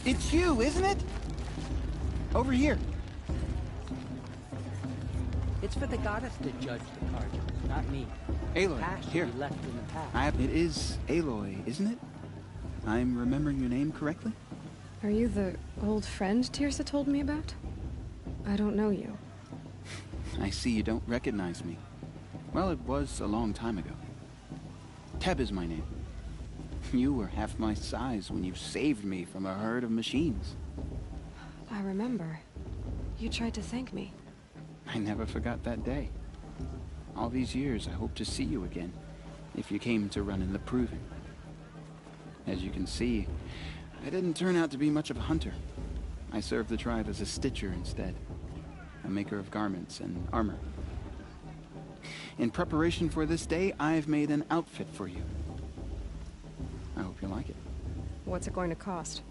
Speaker 19: It's you, isn't it? Over here.
Speaker 3: It's for the goddess to judge the Karja, not me.
Speaker 19: Aloy,
Speaker 3: Past
Speaker 19: here.
Speaker 3: we left in the past.
Speaker 19: It is Aloy, isn't it? I'm remembering your name correctly?
Speaker 12: Are you the old friend Tirsa told me about? I don't know you.
Speaker 19: I see you don't recognize me. Well, it was a long time ago. Teb is my name. You were half my size when you saved me from a herd of machines.
Speaker 12: I remember. You tried to thank me.
Speaker 19: I never forgot that day. All these years, I hope to see you again, if you came to run in the proving. As you can see, I didn't turn out to be much of a hunter. I served the tribe as a stitcher instead, a maker of garments and armor. In preparation for this day, I've made an outfit for you. I hope you like it.
Speaker 12: What's it going to cost?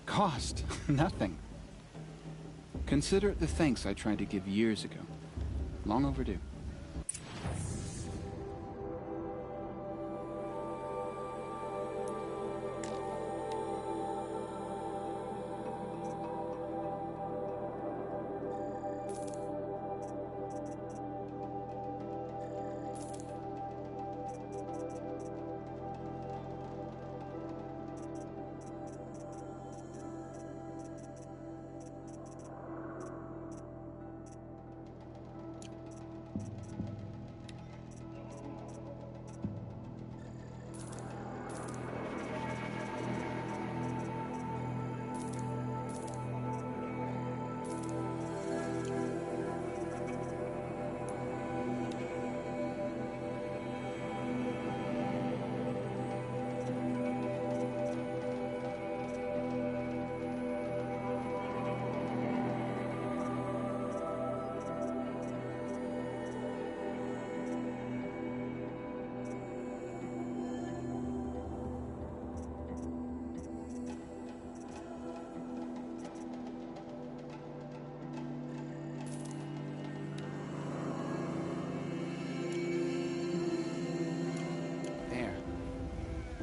Speaker 19: Cost? Nothing. Consider it the thanks I tried to give years ago. Long overdue.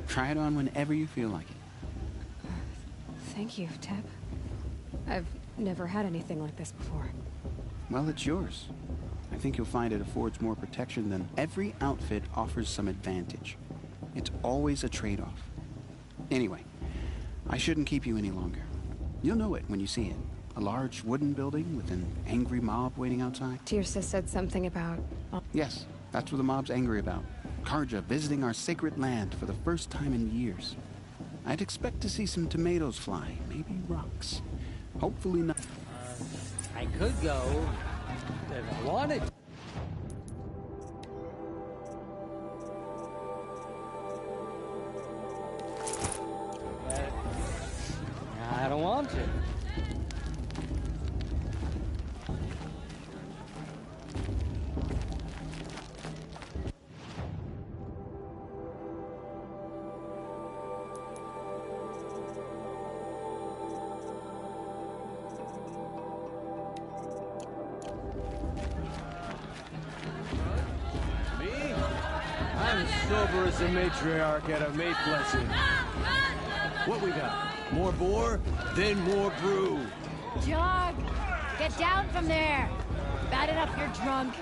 Speaker 19: Try it on whenever you feel like it.
Speaker 12: Thank you, Teb. I've never had anything like this before.
Speaker 19: Well, it's yours. I think you'll find it affords more protection than every outfit offers some advantage. It's always a trade-off. Anyway, I shouldn't keep you any longer. You'll know it when you see it. A large wooden building with an angry mob waiting outside.
Speaker 12: Tirsa said something about...
Speaker 19: Yes, that's what the mob's angry about. Karja visiting our sacred land for the first time in years. I'd expect to see some tomatoes fly, maybe rocks. Hopefully not.
Speaker 17: I could go if I wanted. But I don't want to.
Speaker 20: Sober as a matriarch at a mate blessing. What we got? More boar? Then more brew.
Speaker 21: Jog! Get down from there! Bad enough you're drunk.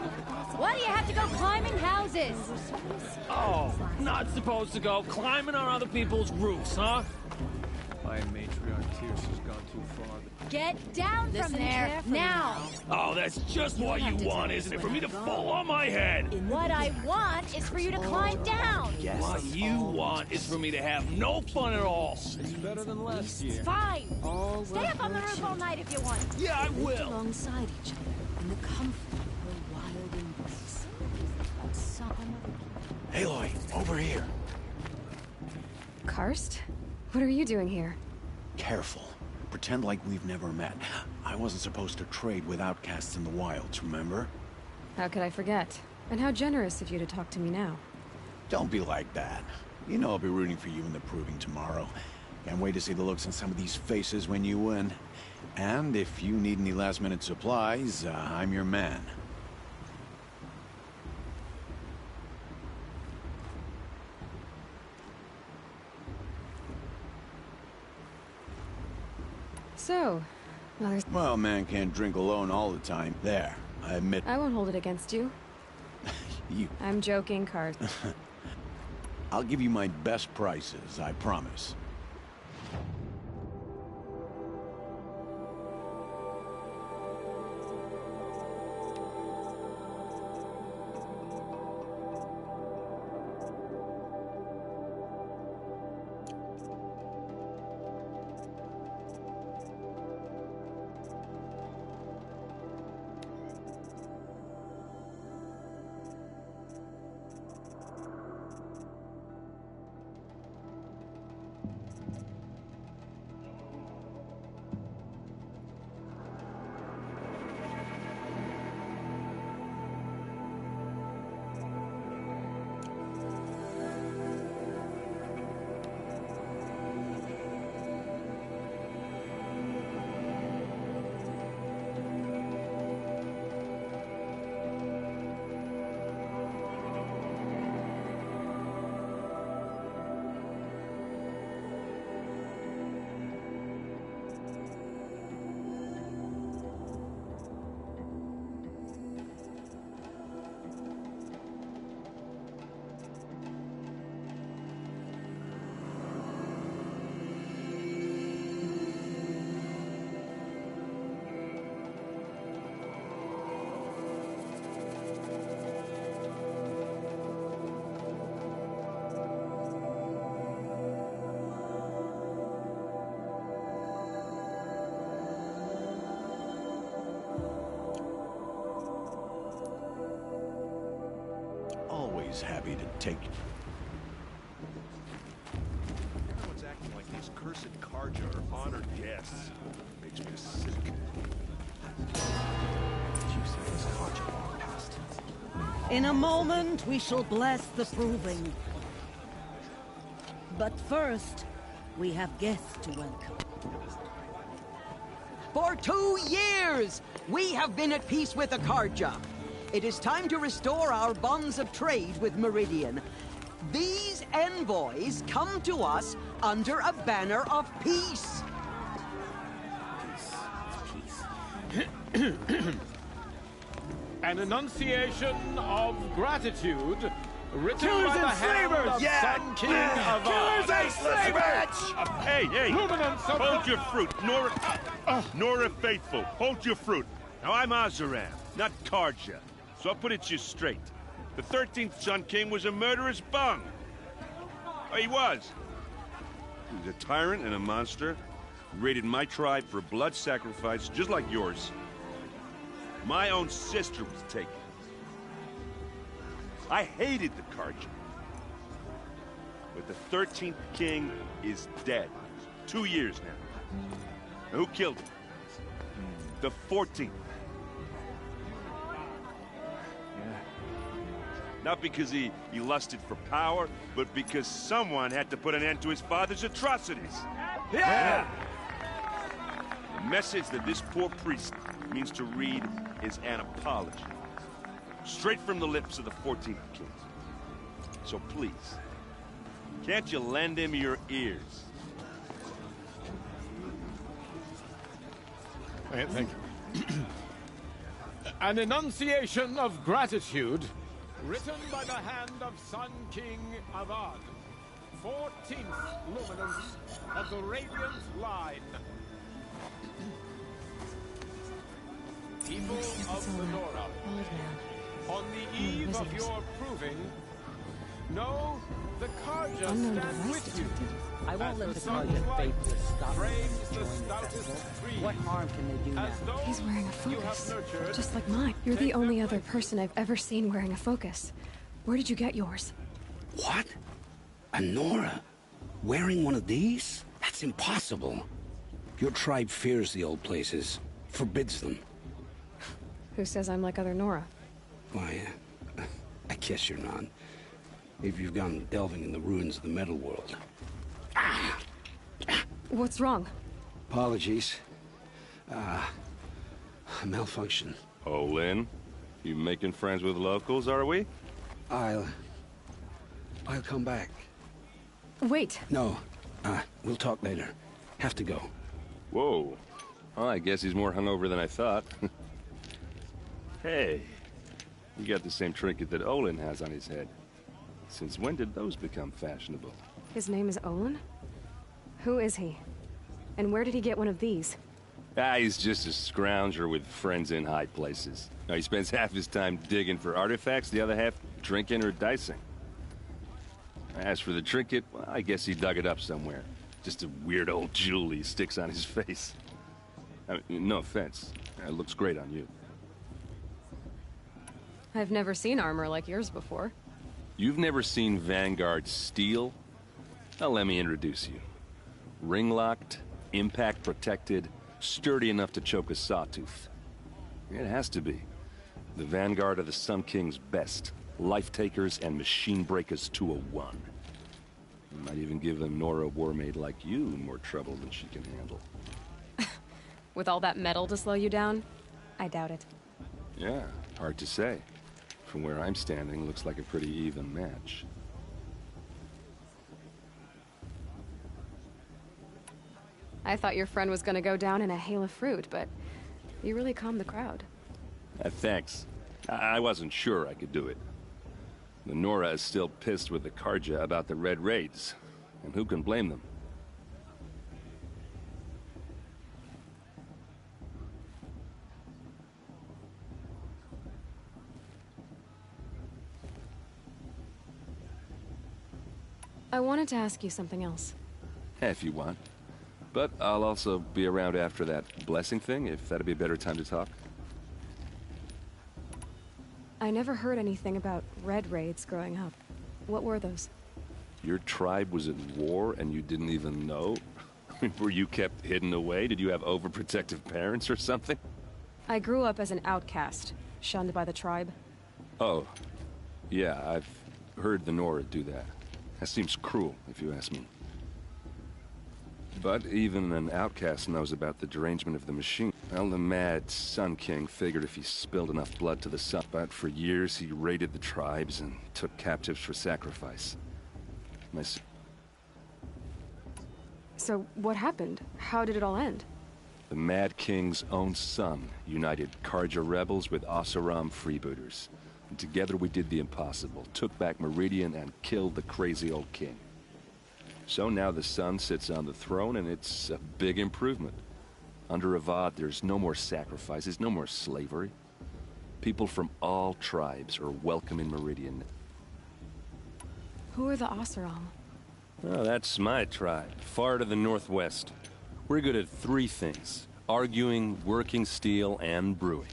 Speaker 21: Why do you have to go climbing houses?
Speaker 17: Oh, not supposed to go climbing on other people's roofs, huh?
Speaker 20: My matriarch Tirsa's gone too far.
Speaker 21: Get down from there, now!
Speaker 17: Oh, that's just what you want, isn't it? For me to fall on my head!
Speaker 21: What I want is for you to climb down!
Speaker 17: What you want is for me to have no fun at all! It's better than last year.
Speaker 21: Fine! Stay up on the roof all night if you want.
Speaker 17: Yeah, I will!
Speaker 4: Alongside each other in the comfort of her wild embrace.
Speaker 10: Aloy, over here.
Speaker 12: Karst? What are you doing here?
Speaker 10: Careful. Pretend like we've never met. I wasn't supposed to trade with outcasts in the wilds, remember?
Speaker 12: How could I forget? And how generous of you to talk to me now.
Speaker 10: Don't be like that. You know I'll be rooting for you in the proving tomorrow. Can't wait to see the looks on some of these faces when you win. And if you need any last-minute supplies, I'm your man.
Speaker 12: So, Mother's...
Speaker 10: Well, man can't drink alone all the time. There, I admit...
Speaker 12: I won't hold it against you.
Speaker 10: You...
Speaker 12: I'm joking, Karst.
Speaker 10: I'll give you my best prices, I promise. Happy to take...
Speaker 22: Everyone's acting like these cursed Karja are honored guests. Makes me sick.
Speaker 23: In a moment, we shall bless the proving. But first, we have guests to welcome.
Speaker 3: For 2 years, we have been at peace with the Karja. It is time to restore our bonds of trade with Meridian. These envoys come to us under a banner of peace.
Speaker 1: An enunciation of gratitude written
Speaker 20: Killers
Speaker 1: by the
Speaker 20: and
Speaker 1: hand
Speaker 20: slavers!
Speaker 1: of
Speaker 20: Yeah!
Speaker 1: Sun King of
Speaker 20: Killers and slavers!
Speaker 7: Hey, hey!
Speaker 1: Luminance of
Speaker 7: Hold your fruit, Nora Faithful. Hold your fruit. Now, I'm Azaram, not Karja. So I'll put it you straight. The 13th Sun King was a murderous bung. Oh, he was. He was a tyrant and a monster. He raided my tribe for blood sacrifice, just like yours. My own sister was taken. I hated the Karja. But the 13th king is dead. 2 years now. Now, who killed him? The 14th. Not because he lusted for power, but because someone had to put an end to his father's atrocities.
Speaker 20: Yeah!
Speaker 7: The message that this poor priest means to read is an apology. Straight from the lips of the 14th king. So please, can't you lend him your ears?
Speaker 1: Thank you. An enunciation of gratitude written by the hand of Sun King Avad, 14th luminance of the Radiant Line. People of Lenora, on the eve of your proving, know the Karja stand with you.
Speaker 8: I won't let the
Speaker 1: sun
Speaker 8: Karja
Speaker 1: light
Speaker 8: faithless stop me
Speaker 1: frames
Speaker 8: from
Speaker 1: the
Speaker 8: joining the
Speaker 1: stoutest
Speaker 8: festival.
Speaker 1: tree.
Speaker 8: What harm can they do now?
Speaker 12: He's wearing a focus,
Speaker 1: nurtured,
Speaker 12: just like mine. You're the only other person I've ever seen wearing a focus. Where did you get yours?
Speaker 24: What? A Nora? Wearing one of these? That's impossible. Your tribe fears the old places, forbids them.
Speaker 12: Who says I'm like other Nora?
Speaker 24: Why, I guess you're not. If you've gone delving in the ruins of the metal world.
Speaker 12: What's wrong?
Speaker 24: Apologies. A malfunction.
Speaker 7: Oh, Lynn, you making friends with locals, are we?
Speaker 24: I'll come back.
Speaker 12: Wait.
Speaker 24: No, we'll talk later. Have to go.
Speaker 7: Whoa. Well, I guess he's more hungover than I thought. Hey, you got the same trinket that Olin has on his head. Since when did those become fashionable?
Speaker 12: His name is Olin? Who is he? And where did he get one of these?
Speaker 7: He's just a scrounger with friends in high places. Now, he spends half his time digging for artifacts, the other half drinking or dicing. As for the trinket, well, I guess he dug it up somewhere. Just a weird old jewel he sticks on his face. I mean, no offense. It looks great on you.
Speaker 12: I've never seen armor like yours before.
Speaker 7: You've never seen Vanguard steel? Well, let me introduce you. Ring-locked, impact-protected, sturdy enough to choke a sawtooth. It has to be. The Vanguard of the Sun King's best. Life-takers and machine-breakers to a one. Might even give a Nora warmaid like you more trouble than she can handle.
Speaker 12: With all that metal to slow you down? I doubt it.
Speaker 7: Yeah, hard to say. From where I'm standing, looks like a pretty even match.
Speaker 12: I thought your friend was gonna go down in a hail of fruit, but you really calmed the crowd.
Speaker 7: Thanks. I wasn't sure I could do it. The Nora is still pissed with the Karja about the Red Raids, and who can blame them?
Speaker 12: I wanted to ask you something else.
Speaker 7: If you want. But I'll also be around after that blessing thing, if that'd be a better time to talk.
Speaker 12: I never heard anything about red raids growing up. What were those?
Speaker 7: Your tribe was at war and you didn't even know? Were you kept hidden away? Did you have overprotective parents or something?
Speaker 12: I grew up as an outcast, shunned by the tribe.
Speaker 7: Oh, yeah, I've heard the Nora do that. That seems cruel, if you ask me. But even an outcast knows about the derangement of the machine. Well, the mad Sun King figured if he spilled enough blood to the sun, but for years he raided the tribes and took captives for sacrifice.
Speaker 15: So, what happened? How did it all end?
Speaker 7: The Mad King's own son united Karja rebels with Oseram freebooters. And together we did the impossible, took back Meridian and killed the crazy old king. So now the son sits on the throne, and it's a big improvement. Under Avad, there's no more sacrifices, no more slavery. People from all tribes are welcome in Meridian.
Speaker 12: Who are the Oseram?
Speaker 7: Oh, that's my tribe, far to the northwest. We're good at three things: arguing, working steel, and brewing.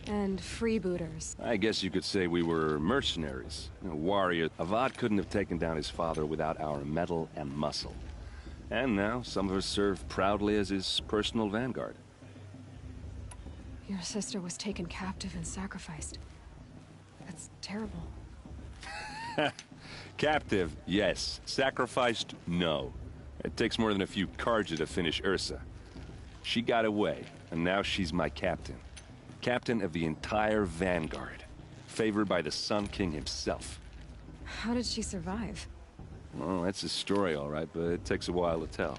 Speaker 12: And freebooters.
Speaker 7: I guess you could say we were mercenaries. Warriors. Avad couldn't have taken down his father without our metal and muscle. And now, some of us serve proudly as his personal vanguard.
Speaker 12: Your sister was taken captive and sacrificed. That's terrible.
Speaker 7: Captive, yes. Sacrificed, no. It takes more than a few Karja to finish Ursa. She got away, and now she's my captain. Captain of the entire vanguard. Favored by the Sun King himself.
Speaker 12: How did she survive?
Speaker 7: Well, that's a story, all right, but it takes a while to tell.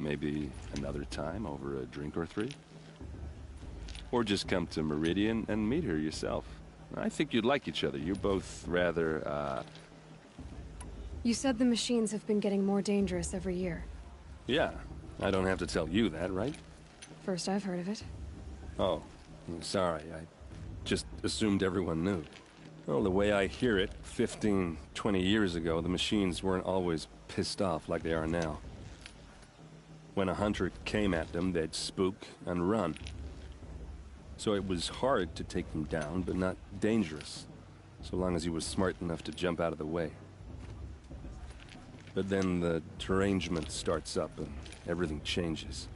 Speaker 7: Maybe another time over a drink or three? Or just come to Meridian and meet her yourself. I think you'd like each other. You're both rather,
Speaker 12: You said the machines have been getting more dangerous every year.
Speaker 7: Yeah, I don't have to tell you that, right?
Speaker 12: First I've heard of it.
Speaker 7: Oh, I'm sorry. I just assumed everyone knew. Well, the way I hear it, 15, 20 years ago, the machines weren't always pissed off like they are now. When a hunter came at them, they'd spook and run. So it was hard to take them down, but not dangerous, so long as he was smart enough to jump out of the way. But then the derangement starts up and everything changes.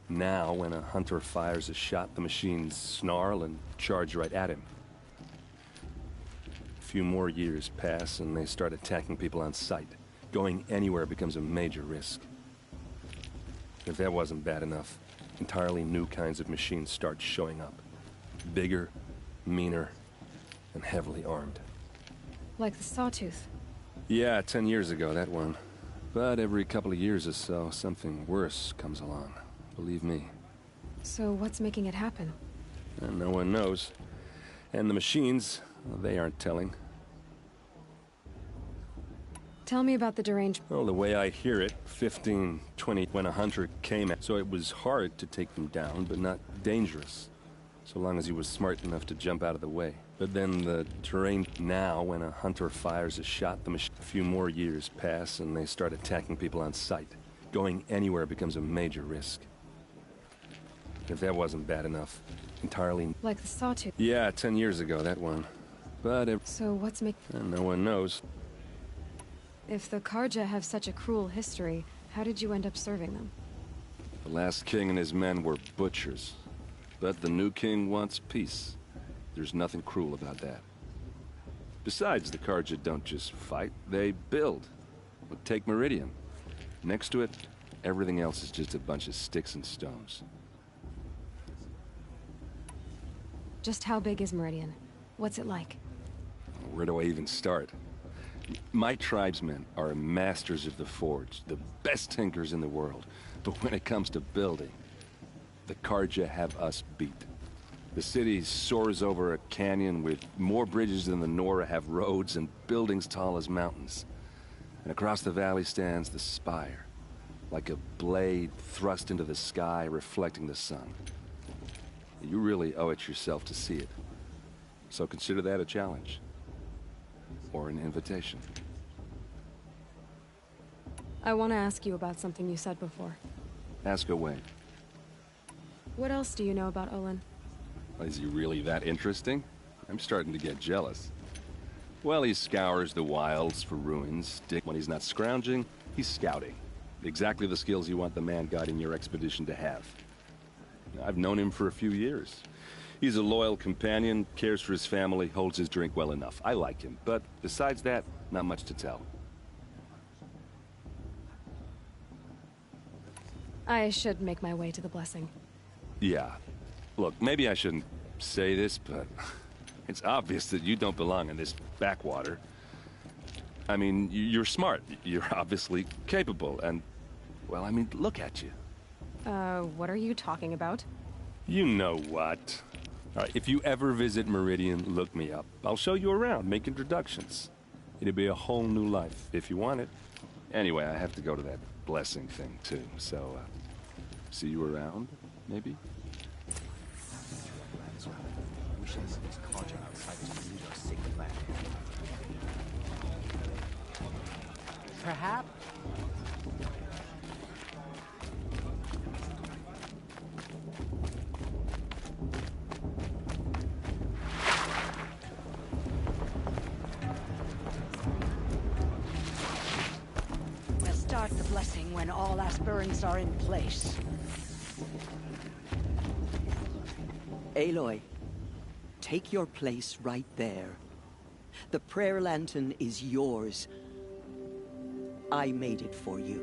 Speaker 7: Now, when a hunter fires a shot, the machines snarl and charge right at him. A few more years pass and they start attacking people on sight. Going anywhere becomes a major risk. If that wasn't bad enough, entirely new kinds of machines start showing up. Bigger, meaner, and heavily armed.
Speaker 12: Like the Sawtooth.
Speaker 7: Yeah, 10 years ago, that one. But every couple of years or so, something worse comes along. Believe me.
Speaker 12: So what's making it happen?
Speaker 7: And no one knows. And the machines, well, they aren't telling.
Speaker 12: Tell me about the deranged...
Speaker 7: Well, the way I hear it, 15, 20, when a hunter came at... So it was hard to take them down, but not dangerous. So long as he was smart enough to jump out of the way. But then the terrain... Now, when a hunter fires a shot, a few more years pass and they start attacking people on sight. Going anywhere becomes a major risk. If that wasn't bad enough, entirely...
Speaker 12: Like the Sawtooth.
Speaker 7: Yeah, 10 years ago, that one. But
Speaker 12: So what's making...
Speaker 7: And no one knows.
Speaker 12: If the Karja have such a cruel history, how did you end up serving them?
Speaker 7: The last king and his men were butchers. But the new king wants peace. There's nothing cruel about that. Besides, the Karja don't just fight, they build. But take Meridian. Next to it, everything else is just a bunch of sticks and stones.
Speaker 12: Just how big is Meridian? What's it like?
Speaker 7: Where do I even start? My tribesmen are masters of the forge, the best tinkers in the world. But when it comes to building, the Karja have us beat. The city soars over a canyon with more bridges than the Nora have roads and buildings tall as mountains. And across the valley stands the spire, like a blade thrust into the sky reflecting the sun. You really owe it yourself to see it. So consider that a challenge. Or an invitation.
Speaker 12: I want to ask you about something you said before.
Speaker 7: Ask away.
Speaker 12: What else do you know about Olin?
Speaker 7: Is he really that interesting? I'm starting to get jealous. Well, he scours the wilds for ruins. When he's not scrounging, he's scouting. Exactly the skills you want the man guiding your expedition to have. I've known him for a few years. He's a loyal companion, cares for his family, holds his drink well enough. I like him, but besides that, not much to tell.
Speaker 12: I should make my way to the blessing.
Speaker 7: Yeah. Look, maybe I shouldn't say this, but it's obvious that you don't belong in this backwater. I mean, you're smart. You're obviously capable, and... well, I mean, look at you.
Speaker 15: What are you talking about?
Speaker 7: You know what. All right, if you ever visit Meridian, look me up. I'll show you around, make introductions. It'll be a whole new life, if you want it. Anyway, I have to go to that blessing thing, too, so, see you around, maybe?
Speaker 20: We should have this conjure outside to use our sacred land. Perhaps?
Speaker 11: We'll start the blessing when all aspirants are in place.
Speaker 3: Aloy, take your place right there. The prayer lantern is yours. I made it for you.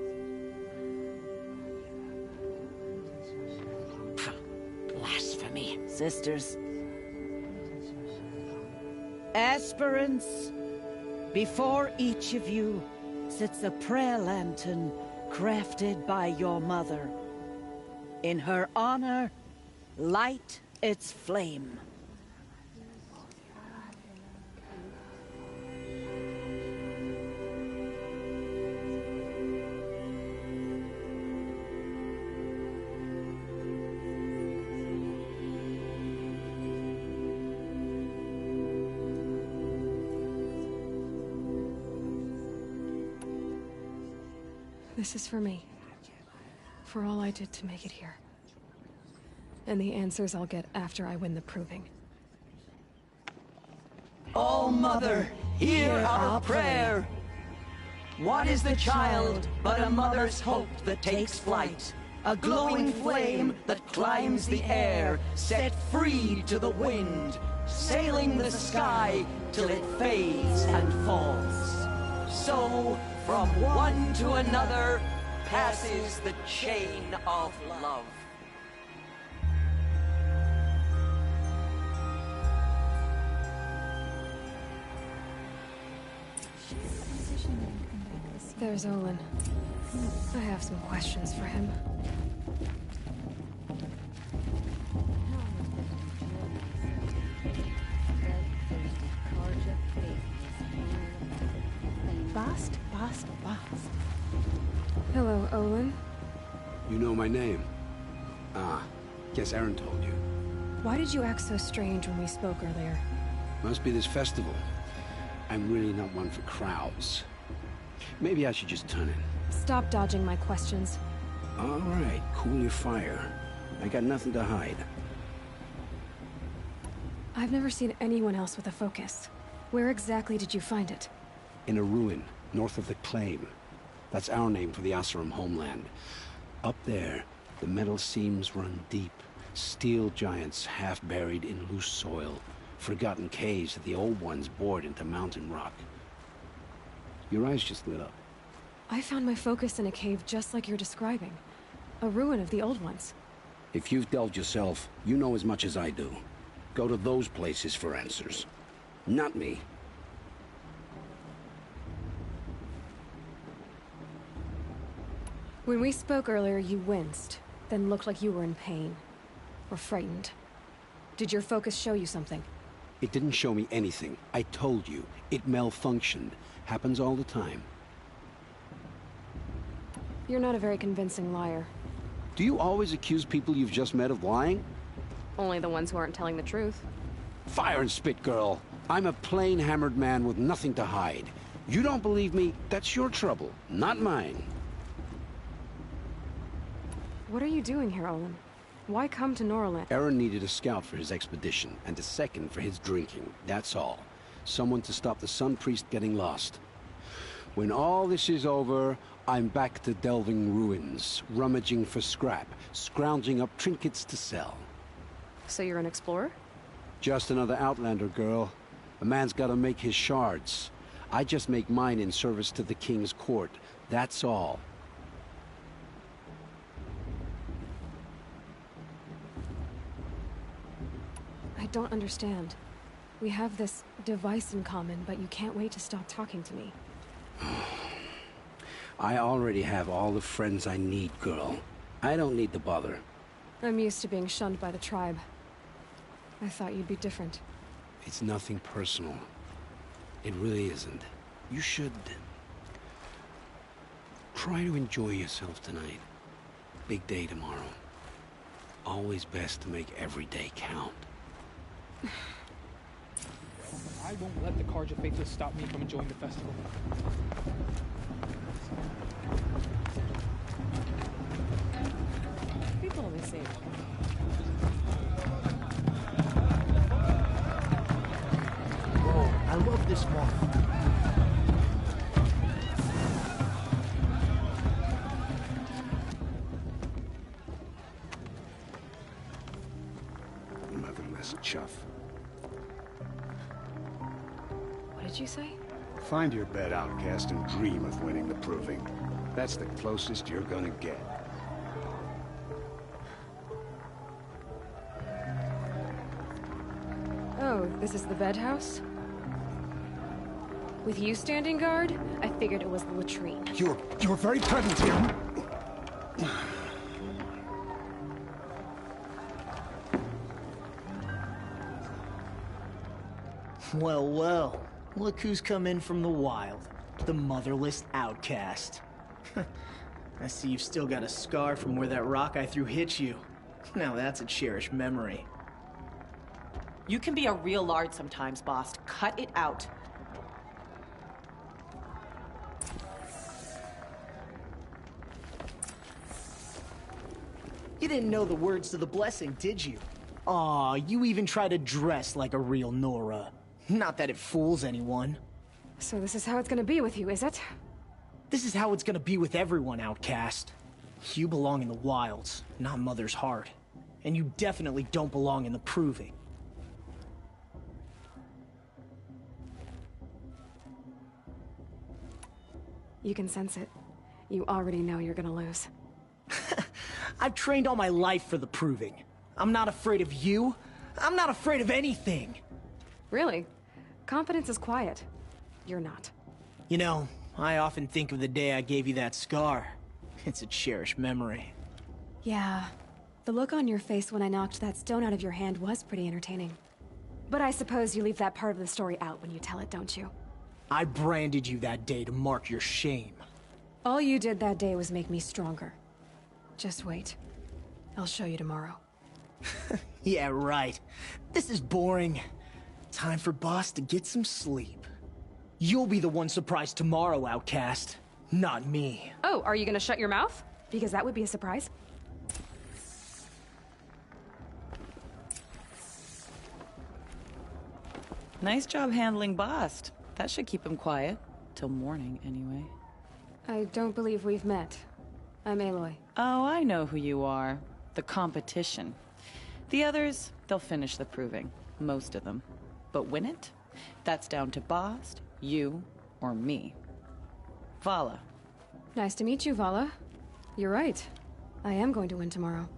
Speaker 11: Blasphemy.
Speaker 23: Sisters. Aspirants, before each of you sits a prayer lantern crafted by your mother. In her honor, light its flame.
Speaker 12: This is for me. For all I did to make it here. And the answers I'll get after I win the proving.
Speaker 3: All Mother, hear our prayer. What is the child but a mother's hope that takes flight? A glowing flame that climbs the air, set free to the wind, sailing the sky till it fades and falls. So, from one to another, passes the chain of love.
Speaker 12: There's Olin. I have some questions for him.
Speaker 23: Bast.
Speaker 12: Hello, Olin.
Speaker 24: You know my name? Ah, guess Aaron told you.
Speaker 12: Why did you act so strange when we spoke earlier?
Speaker 24: Must be this festival. I'm really not one for crowds. Maybe I should just turn in.
Speaker 12: Stop dodging my questions.
Speaker 24: All right, cool your fire. I got nothing to hide.
Speaker 12: I've never seen anyone else with a focus. Where exactly did you find it?
Speaker 24: In a ruin, north of the Claim. That's our name for the Asuram homeland. Up there, the metal seams run deep. Steel giants half buried in loose soil. Forgotten caves that the old ones bored into mountain rock. Your eyes just lit up.
Speaker 12: I found my focus in a cave just like you're describing. A ruin of the old ones.
Speaker 24: If you've delved yourself, you know as much as I do. Go to those places for answers. Not me.
Speaker 12: When we spoke earlier, you winced, then looked like you were in pain. Or frightened. Did your focus show you something?
Speaker 24: It didn't show me anything. I told you. It malfunctioned. Happens all the time.
Speaker 12: You're not a very convincing liar.
Speaker 24: Do you always accuse people you've just met of lying?
Speaker 12: Only the ones who aren't telling the truth.
Speaker 24: Fire and spit, girl. I'm a plain hammered man with nothing to hide. You don't believe me, that's your trouble, not mine.
Speaker 12: What are you doing here, Olin? Why come to Norland?
Speaker 24: Aaron needed a scout for his expedition, and a second for his drinking, that's all. Someone to stop the Sun Priest getting lost. When all this is over, I'm back to delving ruins, rummaging for scrap, scrounging up trinkets to sell.
Speaker 12: So you're an explorer?
Speaker 24: Just another Outlander, girl. A man's gotta make his shards. I just make mine in service to the King's court, that's all.
Speaker 12: I don't understand. We have this device in common, but you can't wait to stop talking to me.
Speaker 24: I already have all the friends I need, girl. I don't need the bother.
Speaker 15: I'm used to being shunned by the tribe. I thought you'd be different.
Speaker 24: It's nothing personal. It really isn't. You should... try to enjoy yourself tonight. Big day tomorrow. Always best to make every day count.
Speaker 5: I won't let the Carja Faithless stop me from enjoying the festival.
Speaker 15: People always say it.
Speaker 6: Whoa, I love this one.
Speaker 24: Motherless chuff.
Speaker 15: What did you say?
Speaker 24: Find your bed, outcast, and dream of winning the proving. That's the closest you're gonna get.
Speaker 15: Oh, this is the bed house? With you standing guard, I figured it was the latrine.
Speaker 24: You're very present here.
Speaker 6: Well, well. Look who's come in from the wild. The motherless outcast. I see you've still got a scar from where that rock I threw hit you. Now that's a cherished memory.
Speaker 9: You can be a real lard sometimes, boss. Cut it out.
Speaker 6: You didn't know the words to the blessing, did you? Aw, you even try to dress like a real Nora. Not that it fools anyone.
Speaker 15: So this is how it's gonna be with you, is it?
Speaker 6: This is how it's gonna be with everyone, outcast. You belong in the wilds, not Mother's heart. And you definitely don't belong in the proving.
Speaker 15: You can sense it. You already know you're gonna lose.
Speaker 6: I've trained all my life for the proving. I'm not afraid of you. I'm not afraid of anything.
Speaker 15: Really? Confidence is quiet. You're not.
Speaker 6: You know, I often think of the day I gave you that scar. It's a cherished memory.
Speaker 15: Yeah. The look on your face when I knocked that stone out of your hand was pretty entertaining. But I suppose you leave that part of the story out when you tell it, don't you?
Speaker 6: I branded you that day to mark your shame.
Speaker 15: All you did that day was make me stronger. Just wait. I'll show you tomorrow.
Speaker 6: Yeah, right. This is boring. Time for Boss to get some sleep. You'll be the one surprised tomorrow, outcast. Not me.
Speaker 15: Oh, are you gonna shut your mouth? Because that would be a surprise.
Speaker 9: Nice job handling Bast. That should keep him quiet. Till morning, anyway.
Speaker 15: I don't believe we've met. I'm Aloy.
Speaker 9: Oh, I know who you are. The competition. The others, they'll finish the proving. Most of them. But win it? That's down to Bast, you, or me. Vala.
Speaker 15: Nice to meet you, Vala. You're right. I am going to win tomorrow.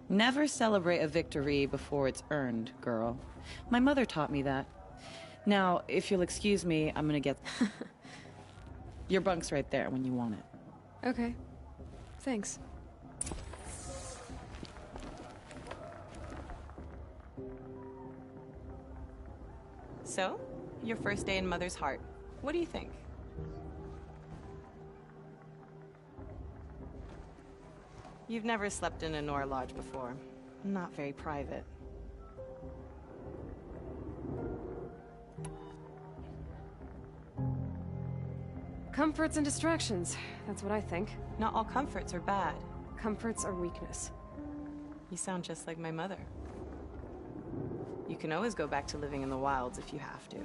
Speaker 9: Never celebrate a victory before it's earned, girl. My mother taught me that. Now, if you'll excuse me, I'm gonna get... Your bunk's right there when you want it.
Speaker 15: Okay. Thanks.
Speaker 9: So, your first day in Mother's heart. What do you think? You've never slept in a Nora lodge before. Not very private.
Speaker 15: Comforts and distractions. That's what I think.
Speaker 9: Not all comforts are bad.
Speaker 15: Comforts are weakness.
Speaker 9: You sound just like my mother. You can always go back to living in the wilds if you have to.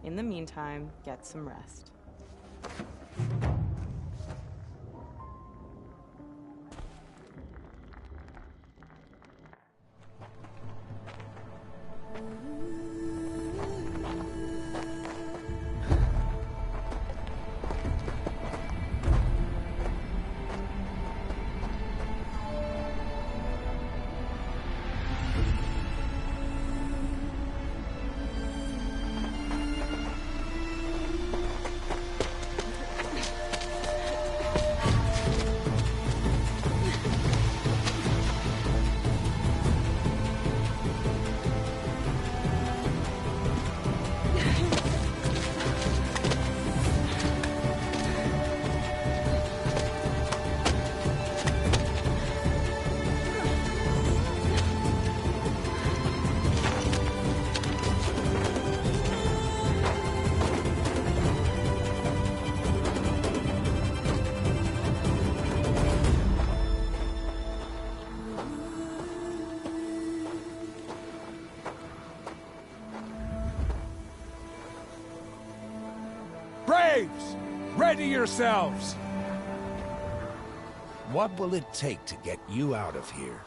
Speaker 9: In the meantime, get some rest.
Speaker 2: Braves! Ready yourselves!
Speaker 13: What will it take to get you out of here?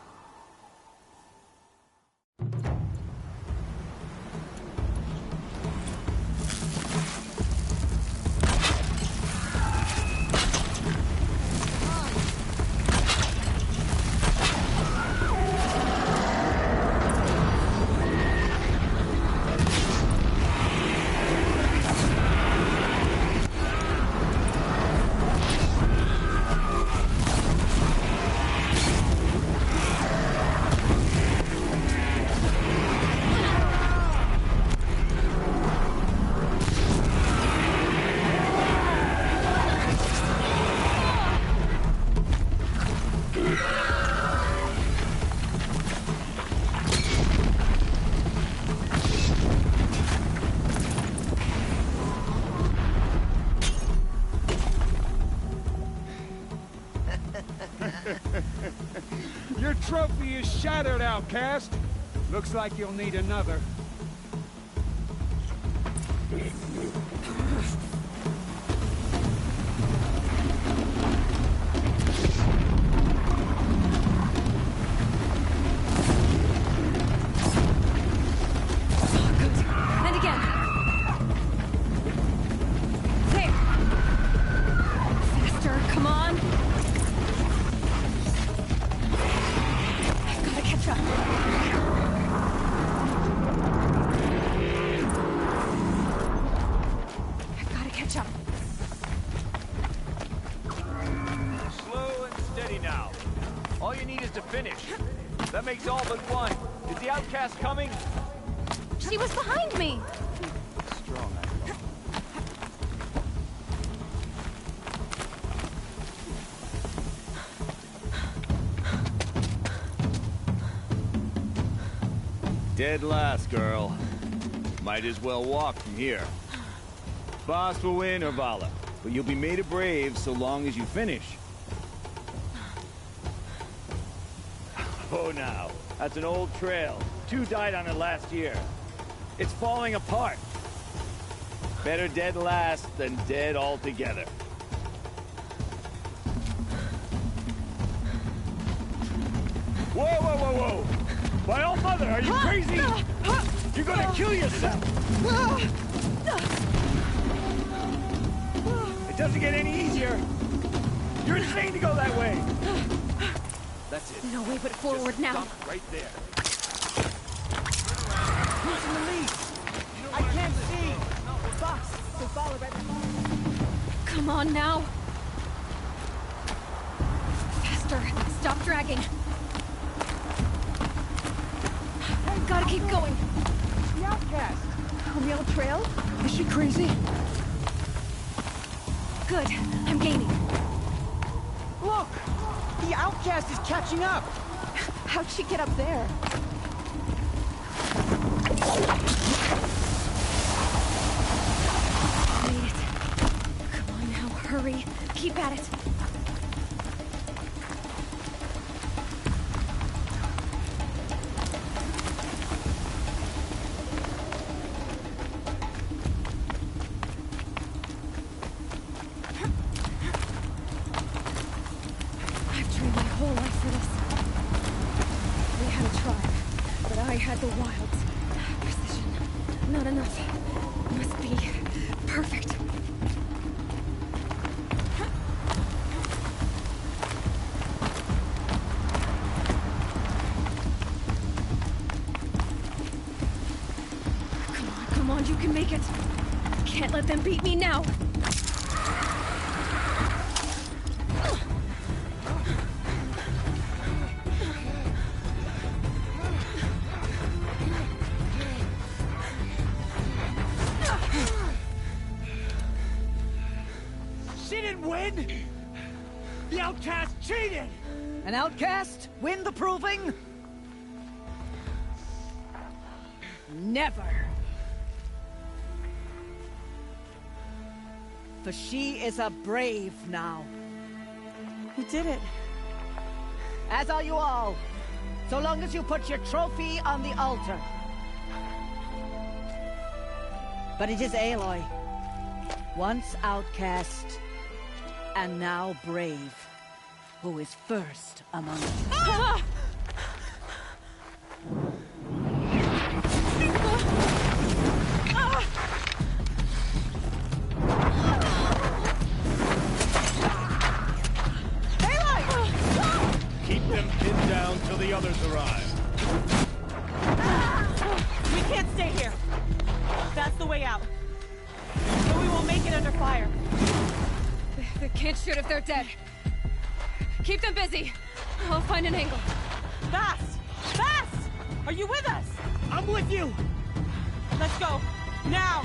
Speaker 2: Your trophy is shattered, outcast. Looks like you'll need another.
Speaker 12: And again. There. Faster, come on. I've gotta catch up. I've gotta catch up.
Speaker 17: Slow and steady now. All you need is to finish. That makes all but one. Is the outcast coming?
Speaker 12: She was behind me.
Speaker 17: Strong.
Speaker 14: Dead last, girl. Might as well walk from here. Boss will win or Vala, but you'll be made a brave so long as you finish. Oh, now. That's an old trail. 2 died on it last year. It's falling apart. Better dead last than dead altogether. Whoa, whoa, whoa, whoa! My old mother, are you crazy? You're gonna kill yourself! It doesn't get any easier. You're insane to go that way. That's it.
Speaker 12: No way but forward now.
Speaker 14: Stop right there.
Speaker 17: Who's in the lead? I can't see. Fox, so follow right behind.
Speaker 12: Come on now. Faster. Stop dragging. I've gotta keep going.
Speaker 17: The outcast.
Speaker 12: On the old trail?
Speaker 17: Is she crazy?
Speaker 12: Good. I'm gaining.
Speaker 17: Look! The outcast is catching up!
Speaker 12: How'd she get up there? Made it. Come on now, hurry. Keep at it. I've trained my whole life for this. We had a tribe, but I had the wilds. Precision. Not enough. Must be perfect. Come on, you can make it. Can't let them beat me now.
Speaker 17: She didn't win! The outcast cheated!
Speaker 23: An outcast? Win the proving? Never. For she is a brave now.
Speaker 9: You did it.
Speaker 23: As are you all. So long as you put your trophy on the altar. But it is Aloy.
Speaker 4: Once outcast, and now brave, who is first among you.
Speaker 15: Ah!
Speaker 22: Keep them pinned down till the others arrive.
Speaker 16: We can't stay here. That's the way out. But we won't make it under fire.
Speaker 15: They can't shoot if they're dead. Keep them busy. I'll find an angle.
Speaker 16: Fast! Fast! Are you with us?
Speaker 23: I'm with you!
Speaker 16: Let's go. Now!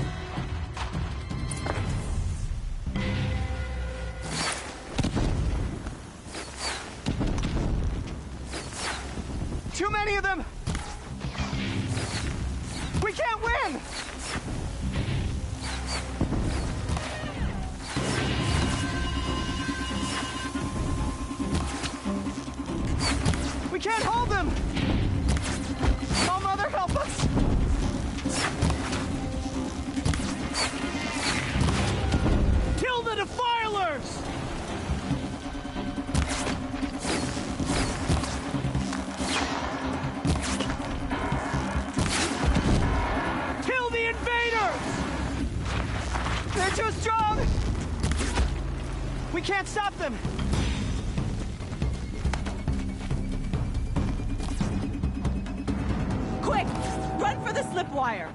Speaker 23: Too many of them! We can't win! We can't hold them! Oh, Mother, help us! Kill the Defilers! Kill the Invaders! They're too strong! We can't stop them!
Speaker 16: Quick! Run for the slip wire!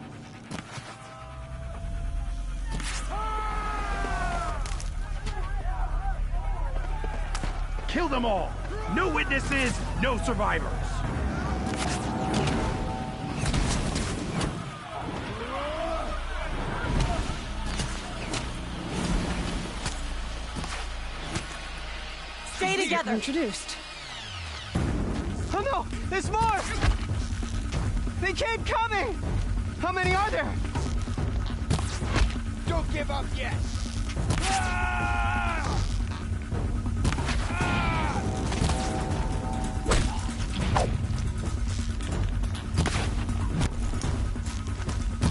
Speaker 22: Kill them all! No witnesses, no survivors!
Speaker 16: Stay together!
Speaker 15: Introduced.
Speaker 23: Oh no! There's more! They keep coming! How many are there?
Speaker 22: Don't give up yet!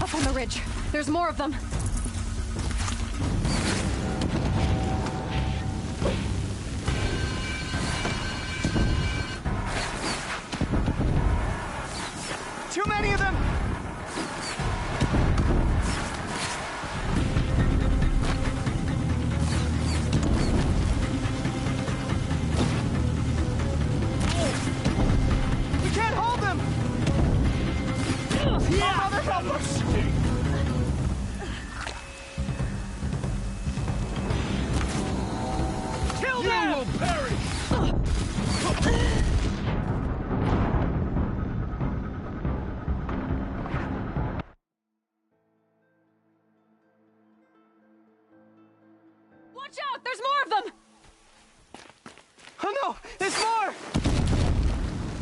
Speaker 15: Up on the ridge. There's more of them.
Speaker 23: Too many of them! We can't hold them! Yeah! Oh, Mother, help us! Kill them!
Speaker 22: You will perish!
Speaker 15: Watch out! There's more of them!
Speaker 23: Oh no! There's more!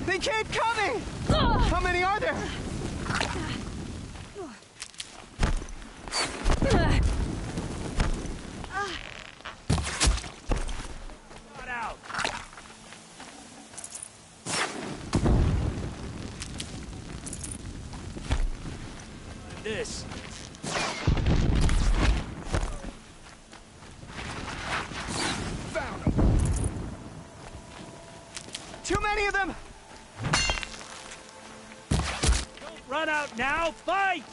Speaker 23: They keep coming! How many are there?
Speaker 22: Not out! This. Found them!
Speaker 23: Too many of them!
Speaker 22: Don't run out now! Fight!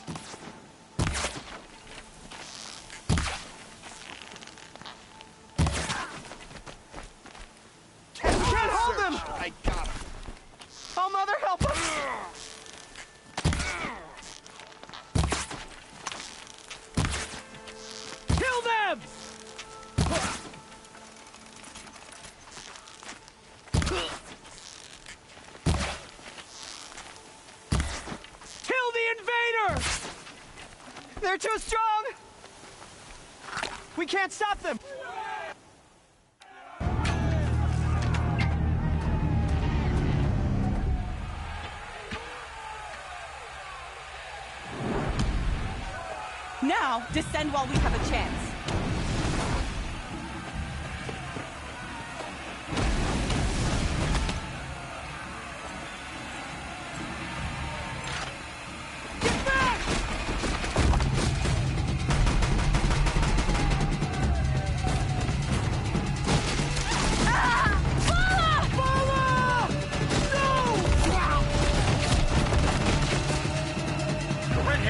Speaker 23: We can't hold them!
Speaker 22: I got him!
Speaker 23: Oh, Mother, help us! Kill them! Kill the invaders! They're too strong! We can't stop them!
Speaker 16: Now, descend while we have a chance.
Speaker 23: Get back!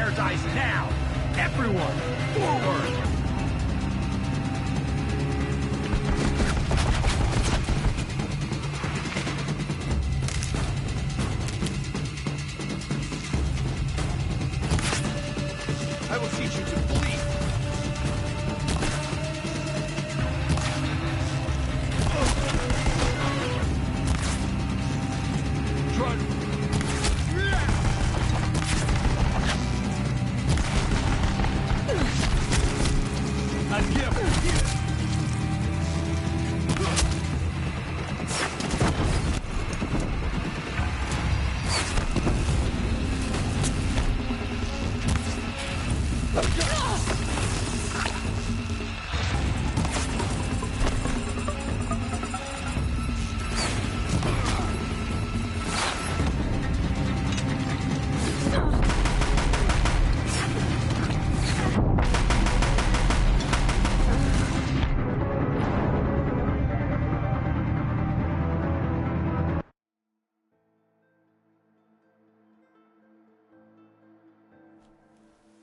Speaker 17: Bear's eyes now! Everyone, forward!
Speaker 22: I will teach you to bleed.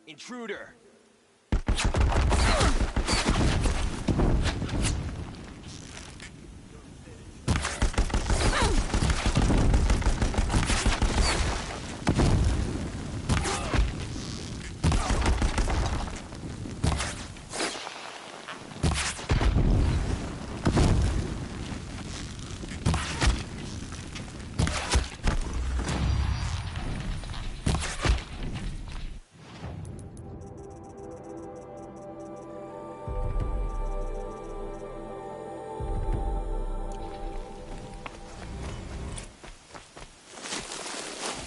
Speaker 20: Intruder!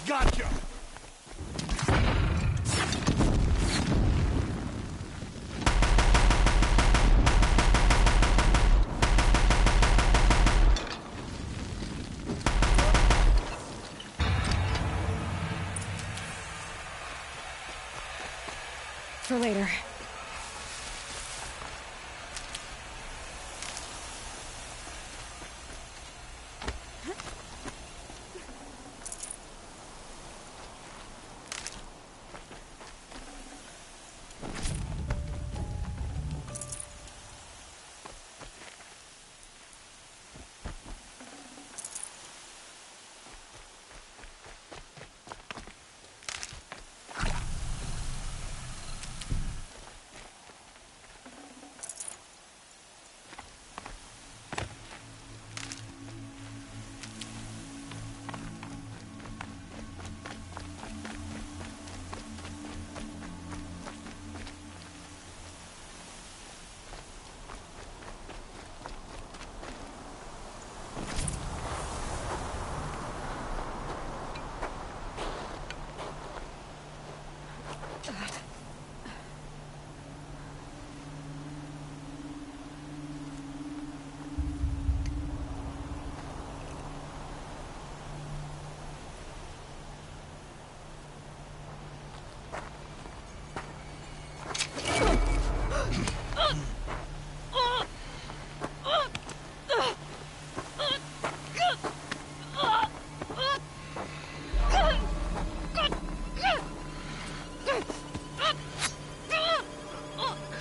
Speaker 22: Gotcha!
Speaker 15: For later.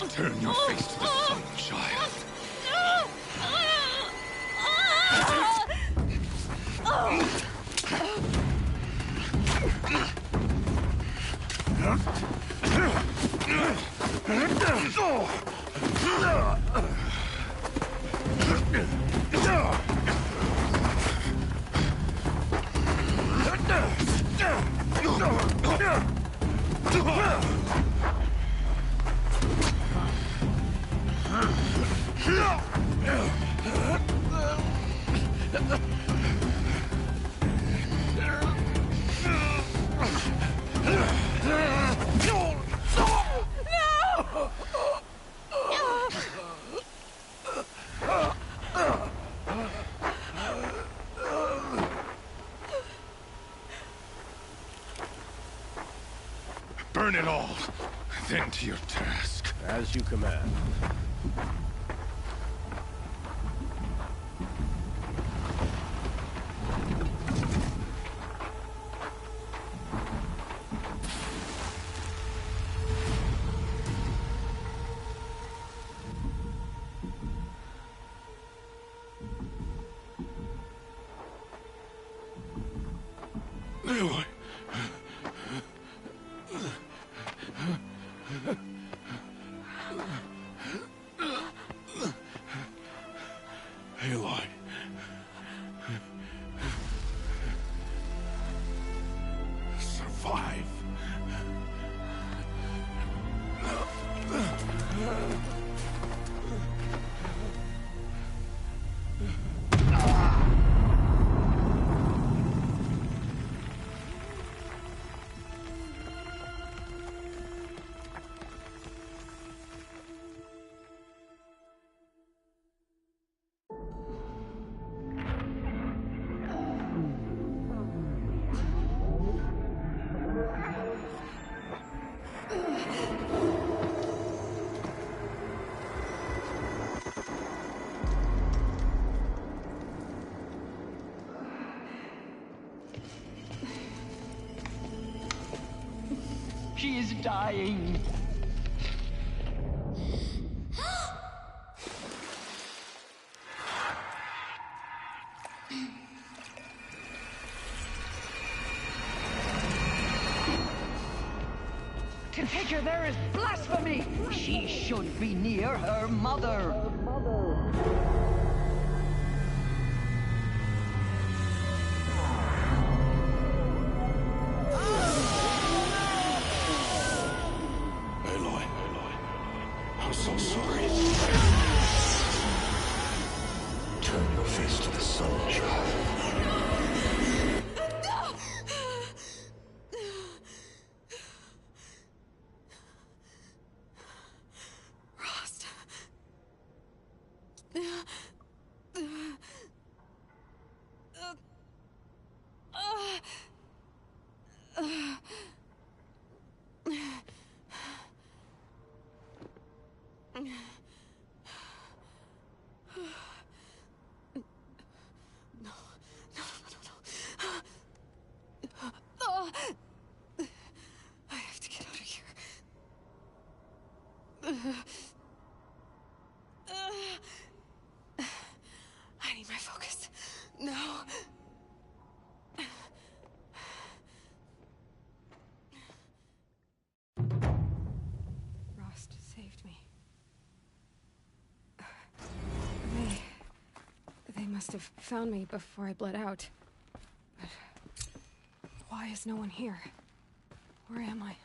Speaker 22: Turn your face to the sun, child. Burn it all, then to your task.
Speaker 20: As you command.
Speaker 10: Aloy. Aloy. Survive.
Speaker 3: She is dying. To take her there is blasphemy. She should be near her mother.
Speaker 10: Aloy. I'm so sorry. Turn your face to the sun, child.
Speaker 12: Rost. I have to get out of here. I need my focus. No. Rost saved me. They must have found me before I bled out. But why is no one here? Where am I?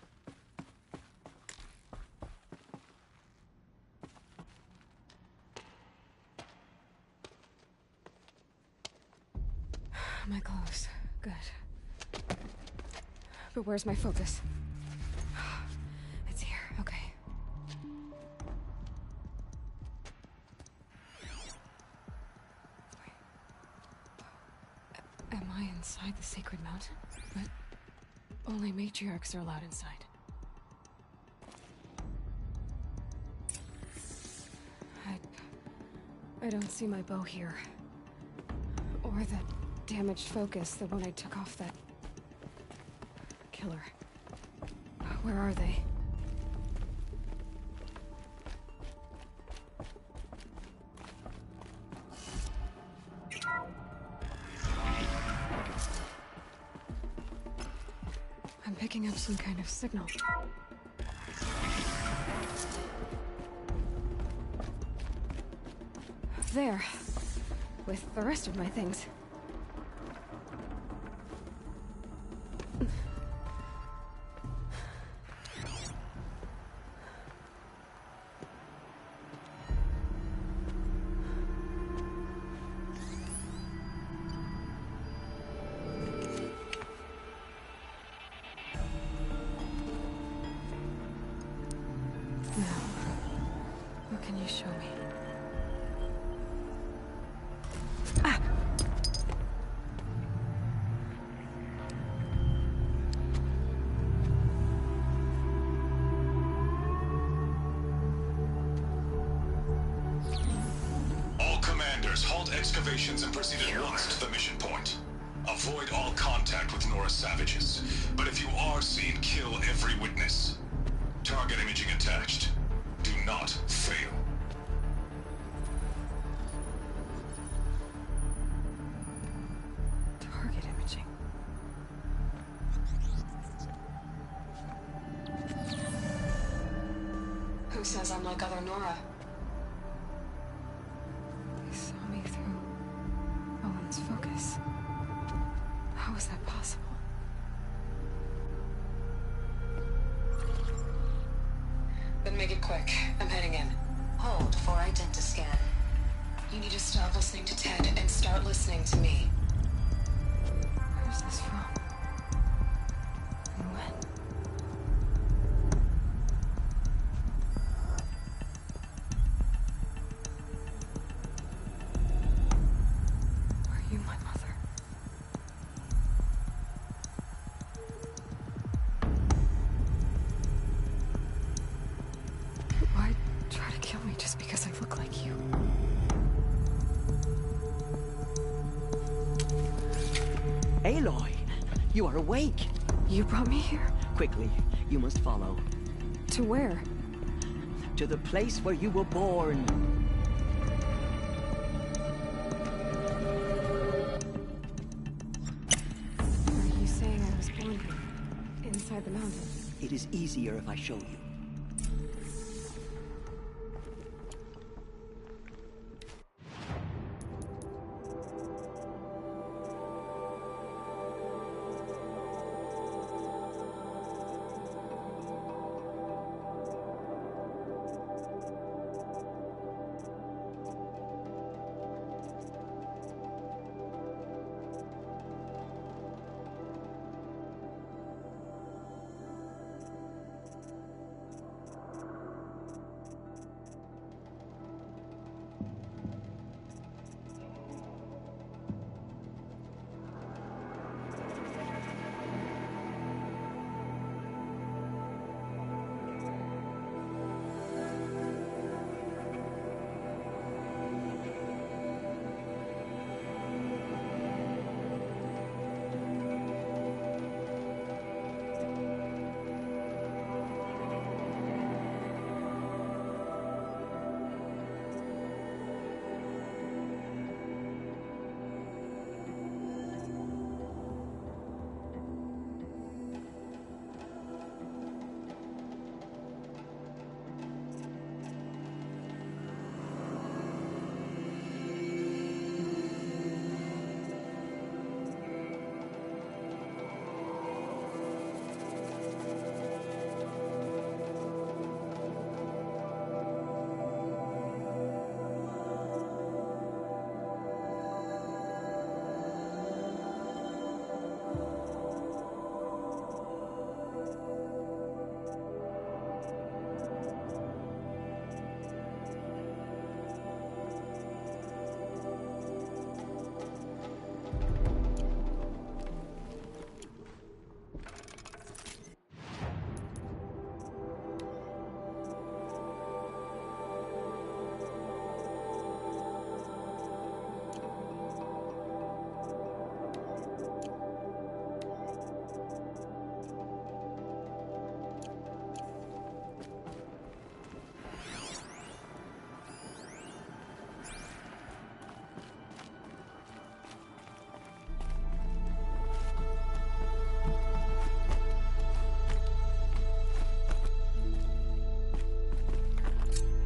Speaker 12: My clothes. Good. But where's my focus? It's here. Okay. Am I inside the sacred mountain? But only matriarchs are allowed inside. I don't see my bow here. Or that damaged focus, the one I took off that killer. Where are they? I'm picking up some kind of signal. There. With the rest of my things. What can you show me?
Speaker 18: All commanders, halt excavations and proceed at once to the mission point. Avoid all contact with Nora savages. But if you are seen, kill every witness. Target imaging attached. Do not fail.
Speaker 12: Target imaging. Who says I'm like other Nora? They saw me through Owen's focus. How is that possible? Then make it quick. I'm heading in.
Speaker 1: Hold for identiscan.
Speaker 12: You need to stop listening to Ted and start listening to me. Where's this from? And when? Are you my mother? Why try to kill me just because I look like you?
Speaker 3: Aloy, you are awake.
Speaker 12: You brought me here?
Speaker 3: Quickly, you must follow.
Speaker 12: To where?
Speaker 3: To the place where you were born.
Speaker 12: Are you saying I was born here? Inside the mountain?
Speaker 3: It is easier if I show you.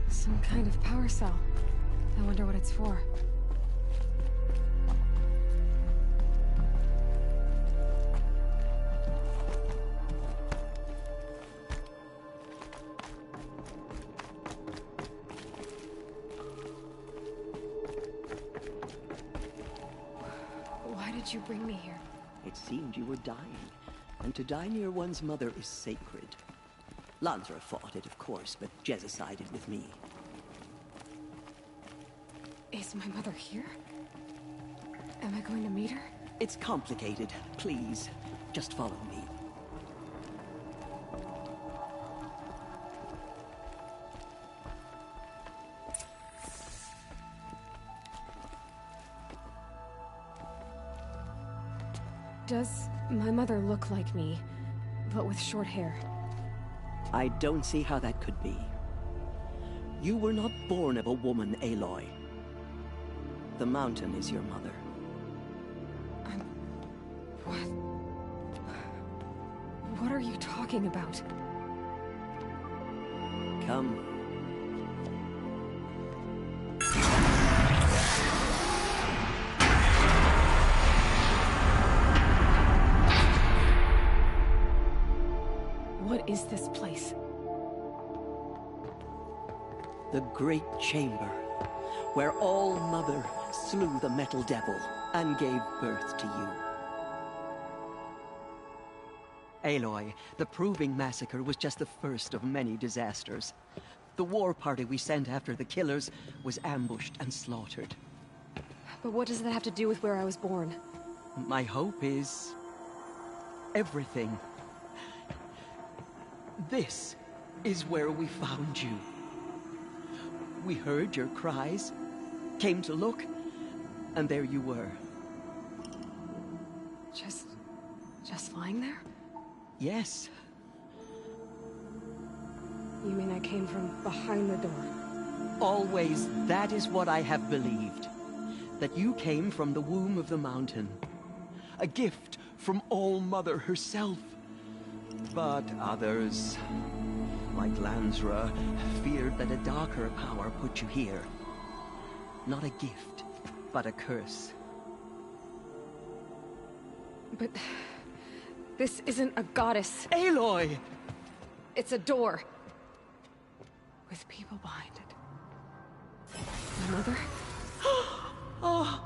Speaker 12: Some kind of power cell. I wonder what it's for. Why did you bring me here?
Speaker 3: It seemed you were dying, and to die near one's mother is sacred. Lansra fought it, of course, but Jezza sided with me.
Speaker 12: Is my mother here? Am I going to meet her?
Speaker 3: It's complicated. Please, just follow me.
Speaker 12: Does my mother look like me, but with short hair?
Speaker 3: I don't see how that could be. You were not born of a woman, Aloy. The mountain is your mother.
Speaker 12: What? What are you talking about?
Speaker 3: Come,
Speaker 12: What is this place?
Speaker 3: The Great Chamber, where All Mother slew the Metal Devil and gave birth to you. Aloy, the Proving Massacre was just the first of many disasters. The war party we sent after the killers was ambushed and slaughtered.
Speaker 12: But what does that have to do with where I was born?
Speaker 3: My hope is... everything. This is where we found you. We heard your cries, came to look, and there you were.
Speaker 12: Just lying there?
Speaker 3: Yes.
Speaker 12: You mean I came from behind the door?
Speaker 3: Always, that is what I have believed. That you came from the womb of the mountain. A gift from All Mother herself. But others, like Lansra, feared that a darker power put you here. Not a gift, but a curse.
Speaker 12: But... this isn't a goddess.
Speaker 3: Aloy!
Speaker 12: It's a door. With people behind it. My mother?
Speaker 3: Oh!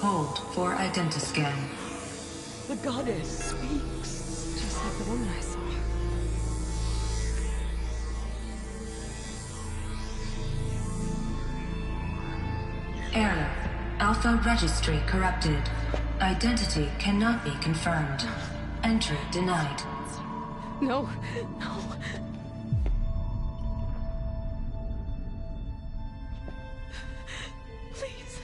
Speaker 1: Hold for identiscan.
Speaker 3: The goddess speaks.
Speaker 12: Just like the woman I saw.
Speaker 1: Error. Alpha registry corrupted. Identity cannot be confirmed. Entry denied.
Speaker 12: No, no. Please.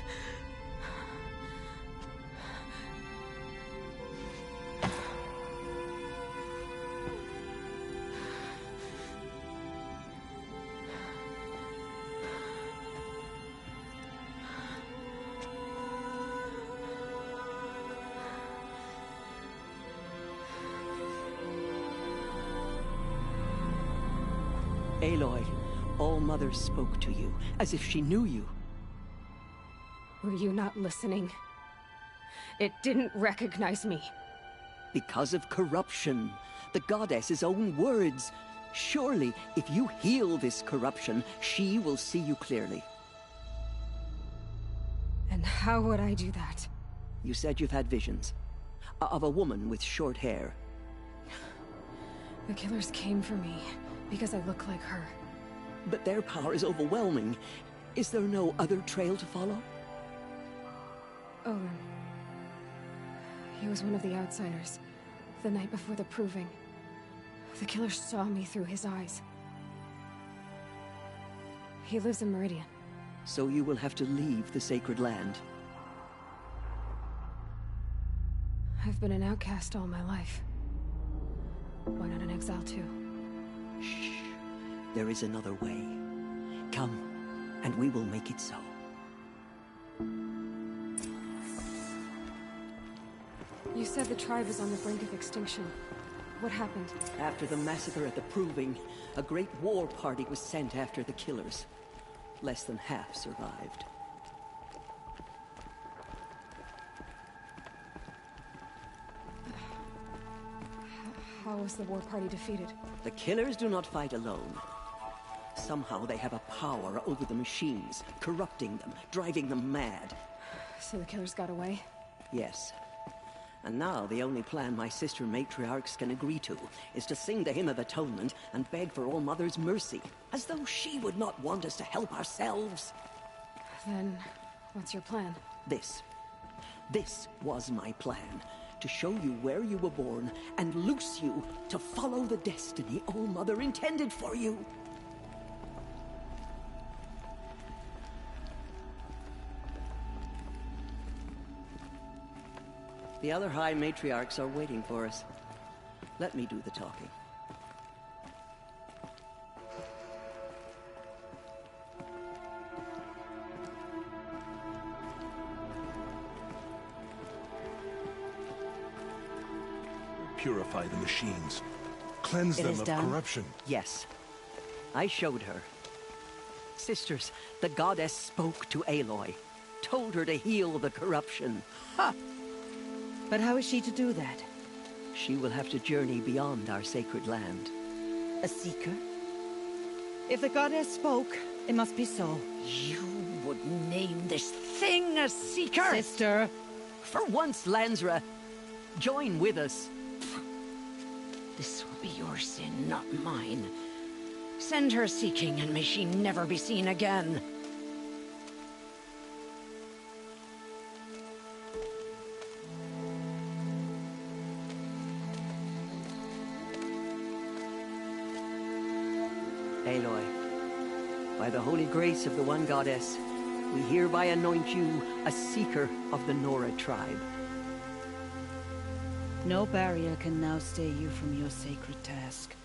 Speaker 3: Aloy, All Mother spoke to you, as if she knew you.
Speaker 12: Were you not listening? It didn't recognize me.
Speaker 3: Because of corruption. The goddess's own words. Surely, if you heal this corruption, she will see you clearly.
Speaker 12: And how would I do that?
Speaker 3: You said you've had visions. Of a woman with short hair.
Speaker 12: The killers came for me, because I look like her.
Speaker 3: But their power is overwhelming. Is there no other trail to follow?
Speaker 12: Oh, he was one of the outsiders. The night before the Proving. The killer saw me through his eyes. He lives in Meridian.
Speaker 3: So you will have to leave the sacred land.
Speaker 12: I've been an outcast all my life. Why not an exile too?
Speaker 3: Shh. There is another way. Come, and we will make it so.
Speaker 12: You said the tribe was on the brink of extinction. What happened?
Speaker 3: After the massacre at the Proving, a great war party was sent after the killers. Less than half survived.
Speaker 12: How was the war party defeated?
Speaker 3: The killers do not fight alone. Somehow they have a power over the machines, corrupting them, driving them mad.
Speaker 12: So the killers got away?
Speaker 3: Yes. And now the only plan my sister matriarchs can agree to is to sing the Hymn of Atonement and beg for All Mother's mercy, as though she would not want us to help ourselves.
Speaker 12: Then, what's your plan?
Speaker 3: This. This was my plan. To show you where you were born and loose you to follow the destiny All Mother intended for you. The other High Matriarchs are waiting for us. Let me do the talking.
Speaker 22: Purify the machines. Cleanse
Speaker 3: It
Speaker 22: them
Speaker 3: is
Speaker 22: of
Speaker 3: done?
Speaker 22: corruption.
Speaker 3: Yes. I showed her. Sisters, the goddess spoke to Aloy. Told her to heal the corruption. Ha!
Speaker 4: But how is she to do that?
Speaker 3: She will have to journey beyond our sacred land.
Speaker 4: A seeker? If the goddess spoke, it must be so.
Speaker 3: You would name this thing a seeker?
Speaker 4: Sister!
Speaker 3: For once, Lansra, join with us.
Speaker 7: This will be your sin, not mine. Send her seeking, and may she never be seen again.
Speaker 3: Aloy, by the holy grace of the one goddess, we hereby anoint you a seeker of the Nora tribe.
Speaker 4: No barrier can now stay you from your sacred task.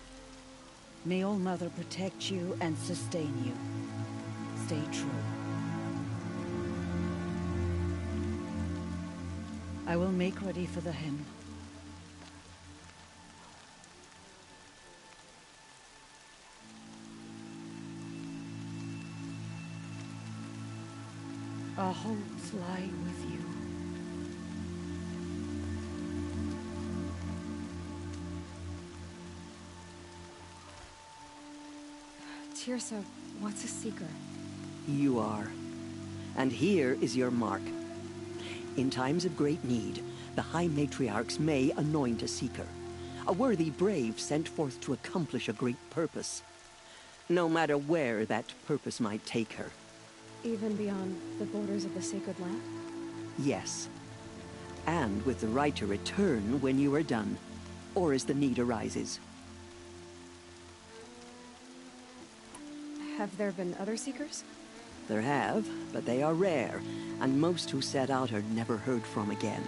Speaker 4: May All Mother protect you and sustain you. Stay true. I will make ready for the hymn. Our hopes lie with you.
Speaker 12: Tirsa, what's a seeker?
Speaker 3: You are. And here is your mark. In times of great need, the High Matriarchs may anoint a seeker. A worthy brave sent forth to accomplish a great purpose. No matter where that purpose might take her.
Speaker 12: Even beyond the borders of the sacred land?
Speaker 3: Yes. And with the right to return when you are done, or as the need arises.
Speaker 12: Have there been other seekers?
Speaker 3: There have, but they are rare, and most who set out are never heard from again.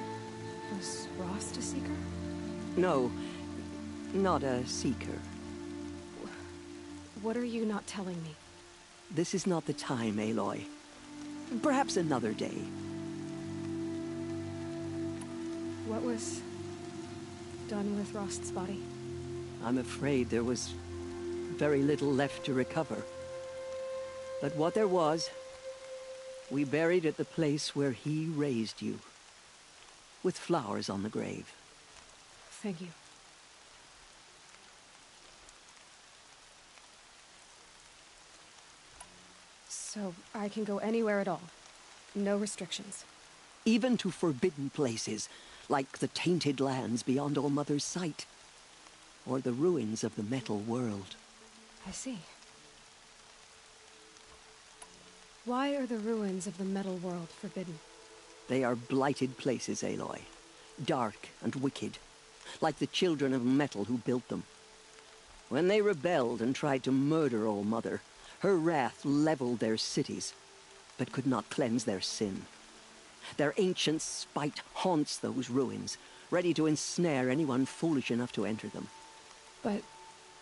Speaker 12: Was Rost a seeker?
Speaker 3: No, not a seeker.
Speaker 12: What are you not telling me?
Speaker 3: This is not the time, Aloy. Perhaps another day.
Speaker 12: What was done with Rost's body?
Speaker 3: I'm afraid there was very little left to recover. But what there was, we buried at the place where he raised you, with flowers on the grave.
Speaker 12: Thank you. So, I can go anywhere at all. No restrictions.
Speaker 3: Even to forbidden places, like the tainted lands beyond All Mother's sight, or the ruins of the metal world.
Speaker 12: I see. Why are the ruins of the metal world forbidden?
Speaker 3: They are blighted places, Aloy. Dark and wicked, like the children of metal who built them. When they rebelled and tried to murder All Mother, her wrath leveled their cities, but could not cleanse their sin. Their ancient spite haunts those ruins, ready to ensnare anyone foolish enough to enter them.
Speaker 12: But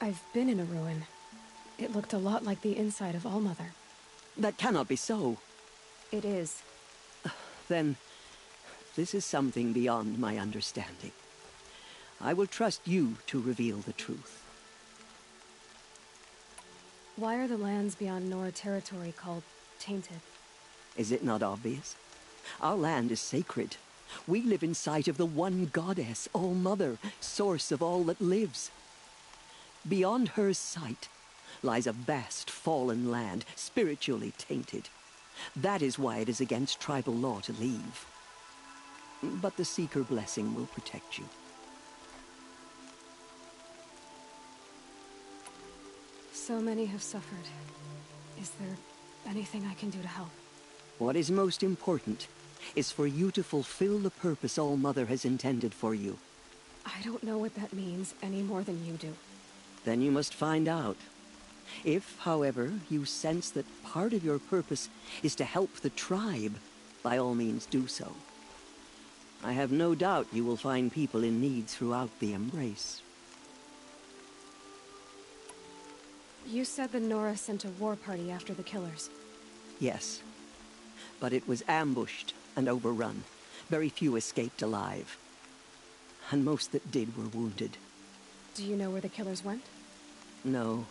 Speaker 12: I've been in a ruin. It looked a lot like the inside of All Mother.
Speaker 3: That cannot be so.
Speaker 12: It is.
Speaker 3: Then, this is something beyond my understanding. I will trust you to reveal the truth.
Speaker 12: Why are the lands beyond Nora territory called tainted?
Speaker 3: Is it not obvious? Our land is sacred. We live in sight of the one goddess, All Mother, source of all that lives. Beyond her sight lies a vast fallen land, spiritually tainted. That is why it is against tribal law to leave. But the Seeker blessing will protect you.
Speaker 12: So many have suffered. Is there anything I can do to help?
Speaker 3: What is most important is for you to fulfill the purpose All Mother has intended for you.
Speaker 12: I don't know what that means any more than you do.
Speaker 3: Then you must find out. If, however, you sense that part of your purpose is to help the tribe, by all means do so. I have no doubt you will find people in need throughout the Embrace.
Speaker 12: You said the Nora sent a war party after the killers.
Speaker 3: Yes, but it was ambushed and overrun. Very few escaped alive. And most that did were wounded.
Speaker 12: Do you know where the killers went?
Speaker 3: No,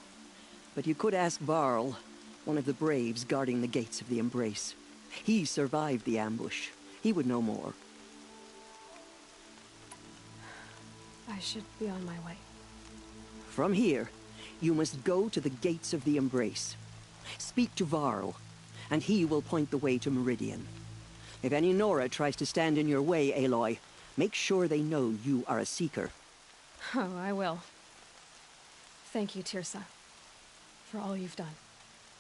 Speaker 3: but you could ask Varl. one of the braves guarding the gates of the Embrace. He survived the ambush. He would know more.
Speaker 12: I should be on my way.
Speaker 3: From here, you must go to the gates of the Embrace. Speak to Varl, and he will point the way to Meridian. If any Nora tries to stand in your way, Aloy, make sure they know you are a Seeker.
Speaker 12: Oh, I will. Thank you, Tirsa, for all you've done.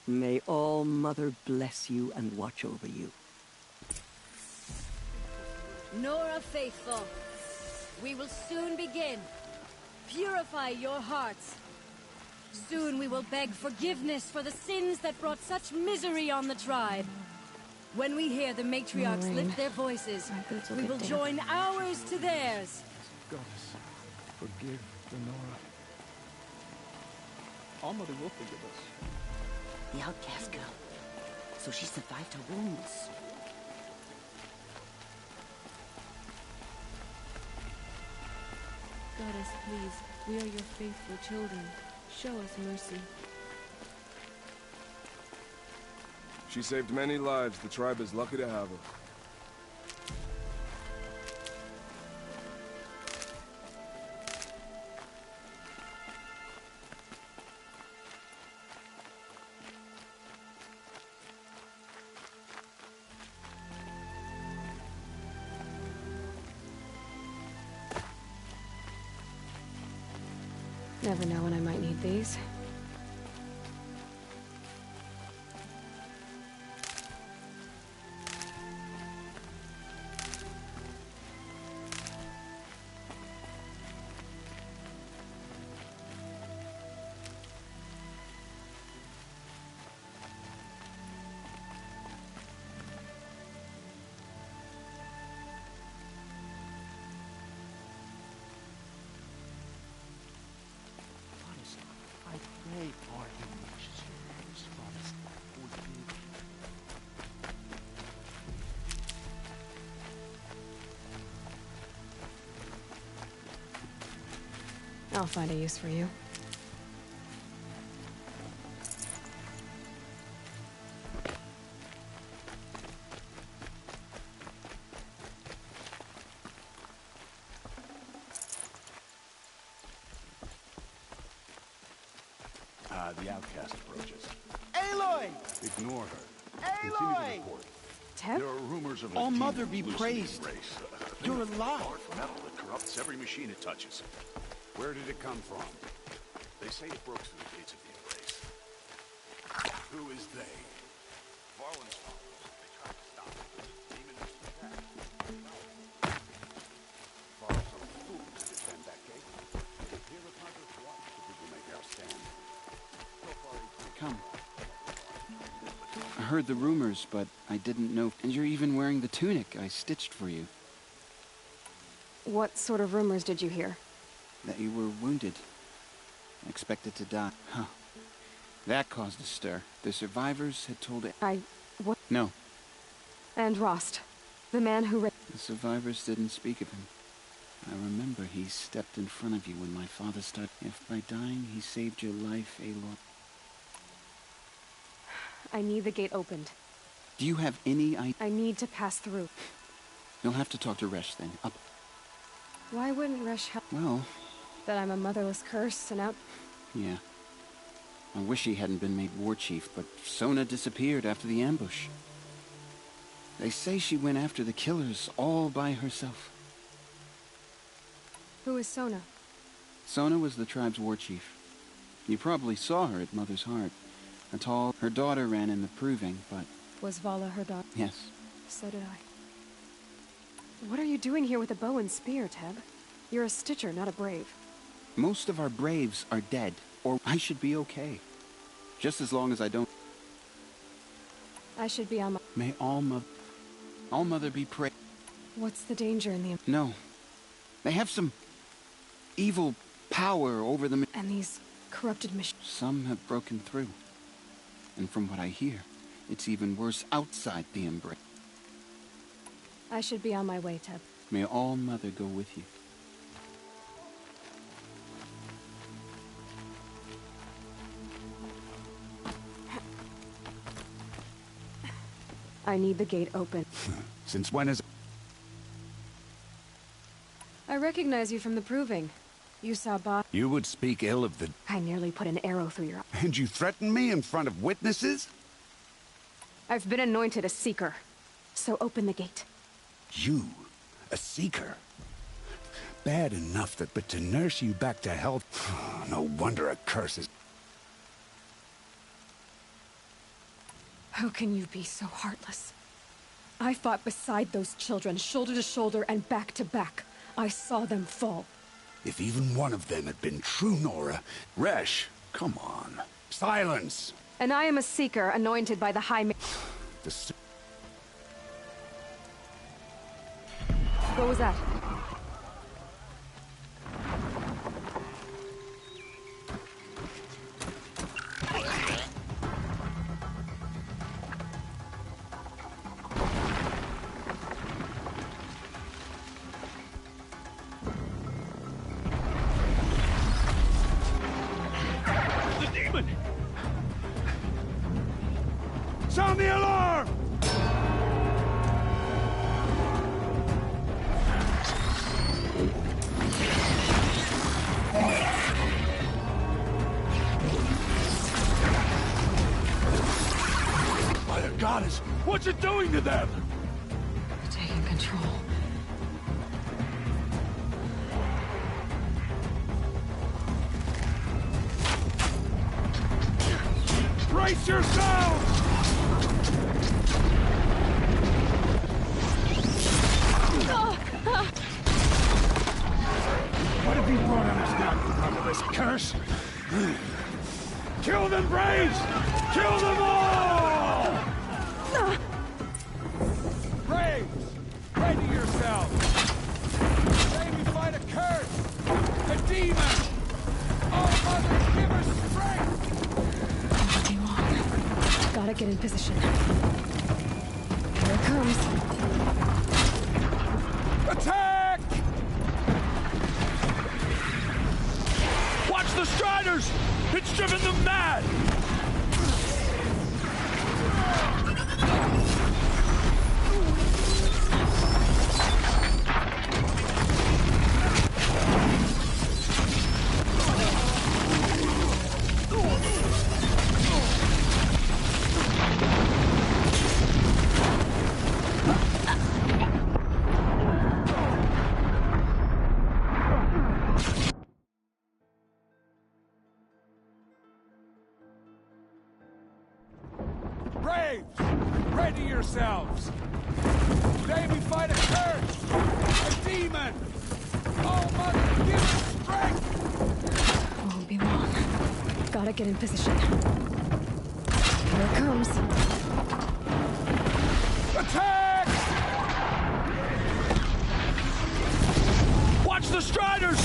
Speaker 3: May All Mother bless you and watch over you.
Speaker 8: Nora faithful, we will soon begin. Purify your hearts. Soon we will beg forgiveness for the sins that brought such misery on the tribe. When we hear the matriarchs
Speaker 12: Maureen,
Speaker 8: lift their voices,
Speaker 12: will
Speaker 8: we
Speaker 12: get
Speaker 8: will
Speaker 12: damp.
Speaker 8: join ours to theirs.
Speaker 2: Goddess, forgive the Nora.
Speaker 5: All Mother will forgive us.
Speaker 11: The outcast girl. So she survived her wounds.
Speaker 19: Goddess, please, we are your faithful children. Show us mercy.
Speaker 21: She saved many lives. The tribe is lucky to have her.
Speaker 12: Never know when I might need these.
Speaker 20: I pray pardon reaches your ears, Goddess. Forgive.
Speaker 12: I'll find a use for you.
Speaker 24: The outcast approaches.
Speaker 23: Aloy!
Speaker 24: Ignore her. Continue to
Speaker 23: Aloy!
Speaker 24: report.
Speaker 12: Teb?
Speaker 24: There are rumors of a
Speaker 23: All
Speaker 24: demon
Speaker 23: Mother be
Speaker 24: loose in the
Speaker 23: praised.
Speaker 24: Embrace.
Speaker 23: You're alive.
Speaker 24: Powerful metal that corrupts every machine it touches. Where did it come from? They say it broke through the gates of the Embrace. Who is they? Varlin's followers. They tried to stop it, but the demon was attacked. Varl's a fool to defend that gate. Here at Mother's watch, the people make our stand.
Speaker 25: Come. I heard the rumors, but I didn't know. And you're even wearing the tunic I stitched for you.
Speaker 12: What sort of rumors did you hear?
Speaker 25: That you were wounded. Expected to die. Huh. That caused a stir. The survivors had told it.
Speaker 12: What?
Speaker 25: No.
Speaker 12: And Rost, the man who
Speaker 25: The survivors didn't speak of him. I remember he stepped in front of you when my father started. If by dying he saved your life, Aloy.
Speaker 12: I need the gate opened.
Speaker 25: Do you have any idea?
Speaker 12: I need to pass through.
Speaker 25: You'll have to talk to Resh then. Up.
Speaker 12: Why wouldn't Resh help?
Speaker 25: Well,
Speaker 12: That I'm a motherless curse and out.
Speaker 25: yeah. I wish he hadn't been made war chief, but Sona disappeared after the ambush. They say she went after the killers all by herself.
Speaker 12: Who is Sona?
Speaker 25: Sona was the tribe's war chief. You probably saw her at Mother's Heart. Her daughter ran in the proving, but...
Speaker 12: Was Vala her daughter?
Speaker 25: Yes.
Speaker 12: So did I. What are you doing here with a bow and spear, Teb? You're a Stitcher, not a Brave.
Speaker 25: Most of our braves are dead, or I should be okay. Just as long as I don't...
Speaker 12: I should be on my...
Speaker 25: May All Mother be praised.
Speaker 12: What's the danger in the...
Speaker 25: No. They have some evil power over them.
Speaker 12: And these corrupted machines...
Speaker 25: Some have broken through. And from what I hear, it's even worse outside the Embrace.
Speaker 12: I should be on my way, Teb.
Speaker 25: May All Mother go with you.
Speaker 15: I need the gate open.
Speaker 6: Since when is...
Speaker 15: I recognize you from the proving. You saw Bob.
Speaker 6: You would speak ill of the...
Speaker 15: I nearly put an arrow through your...
Speaker 6: And you threaten me in front of witnesses?
Speaker 15: I've been anointed a seeker. So open the gate.
Speaker 6: You? A seeker? Bad enough that, but to nurse you back to health... No wonder a curse is...
Speaker 15: How can you be so heartless? I fought beside those children, shoulder to shoulder and back to back. I saw them fall.
Speaker 6: If even one of them had been true Nora... Resh, come on. Silence!
Speaker 15: And I am a seeker anointed by the High Ma... What was that?
Speaker 2: Sound the alarm!
Speaker 6: By the goddess, what's it doing to them?
Speaker 15: Taking control.
Speaker 2: Brace yourselves! What have you brought on us now because of this curse? Kill them, Braves! Kill them all! Braves, ready yourselves! Today we fight a curse! A demon! Oh, Mother, give us strength!
Speaker 15: Too long. Gotta get in position. Here it comes.
Speaker 2: Attack!
Speaker 17: Watch the Striders! It's driven them mad!
Speaker 2: Braves, ready yourselves! Today we fight a curse! A demon! Oh, Mother, give us strength!
Speaker 15: Won't be long. Gotta get in position. Here it comes.
Speaker 2: Attack!
Speaker 17: Watch the Striders!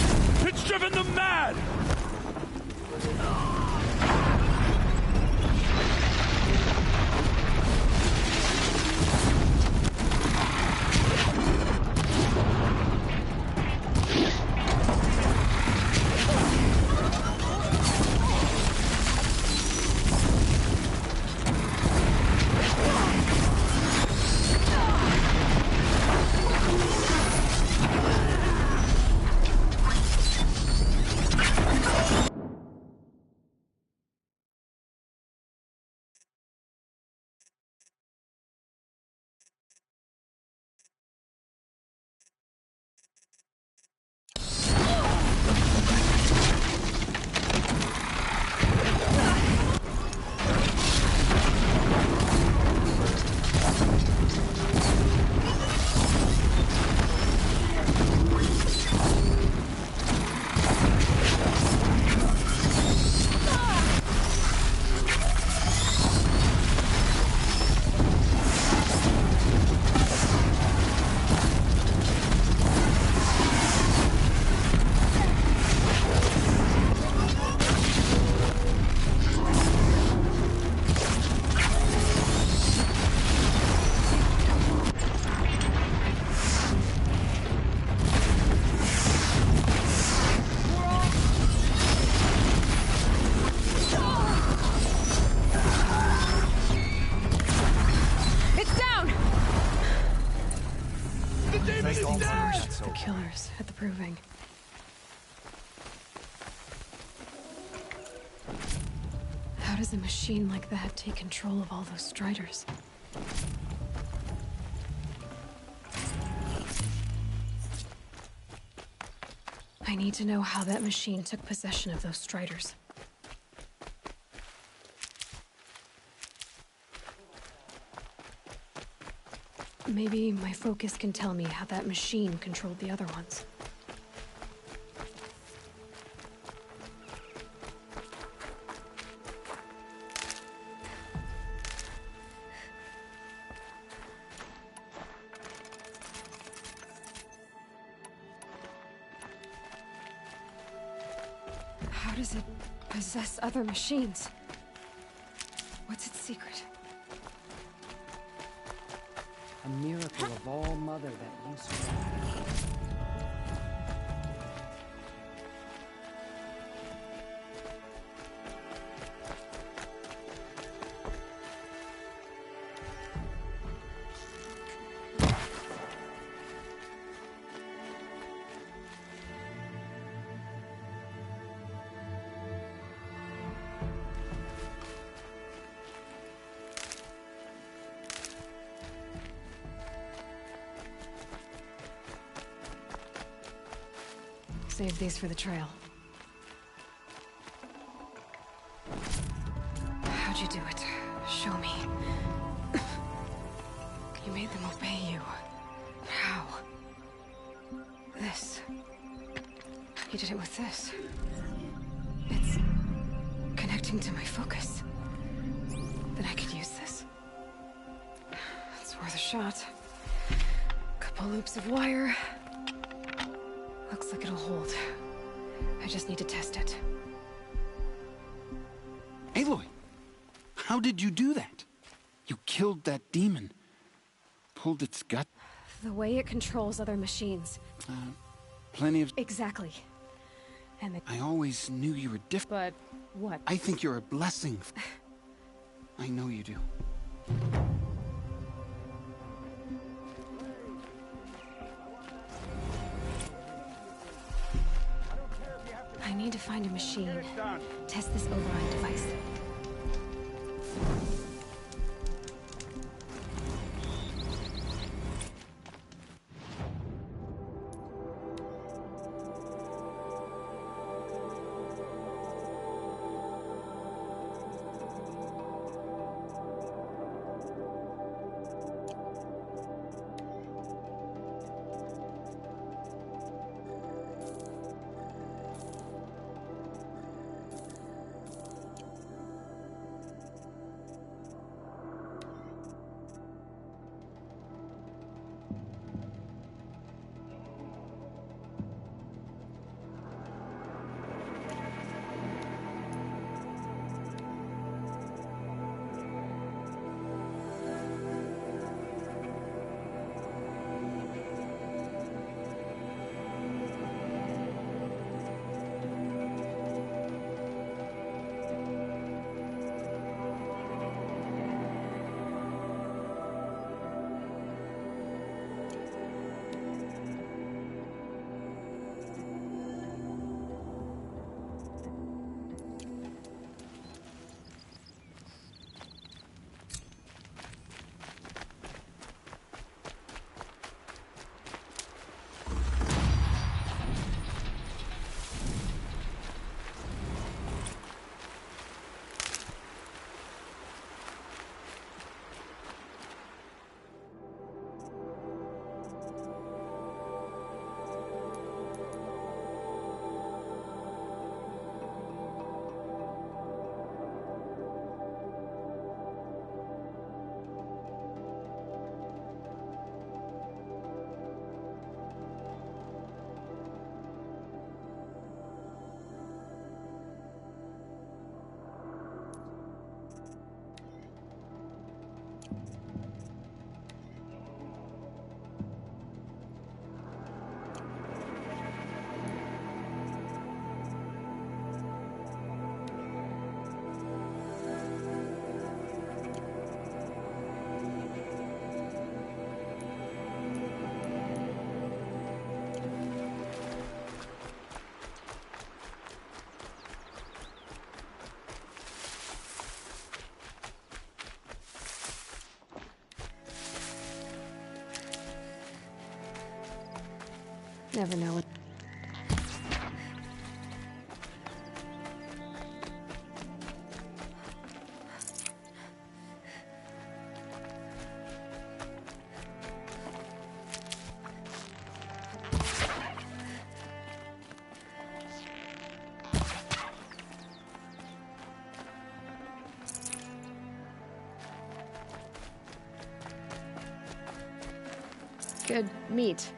Speaker 17: It's driven them mad!
Speaker 12: These things marched the killers at the proving. How does a machine like that take control of all those Striders? I need to know how that machine took possession of those Striders. Maybe my focus can tell me how that machine controlled the other ones. How does it possess other machines? What's its secret?
Speaker 3: A miracle of all mother that you survived.
Speaker 12: Save these for the trail. How'd you do it? Show me. You made them obey you. How? This. You did it with this. It's connecting to my focus. Then I could use this. It's worth a shot. Couple loops of wire. Looks like it'll hold. I just need to test it.
Speaker 25: Aloy! How did you do that? You killed that demon. Pulled its gut.
Speaker 12: The way it controls other machines.
Speaker 25: Plenty of...
Speaker 12: Exactly. And
Speaker 25: I always knew you were different.
Speaker 12: But what?
Speaker 25: I think you're a blessing. I know you do.
Speaker 12: I need to find a machine. Test this override device.
Speaker 15: Never know what... Good meat.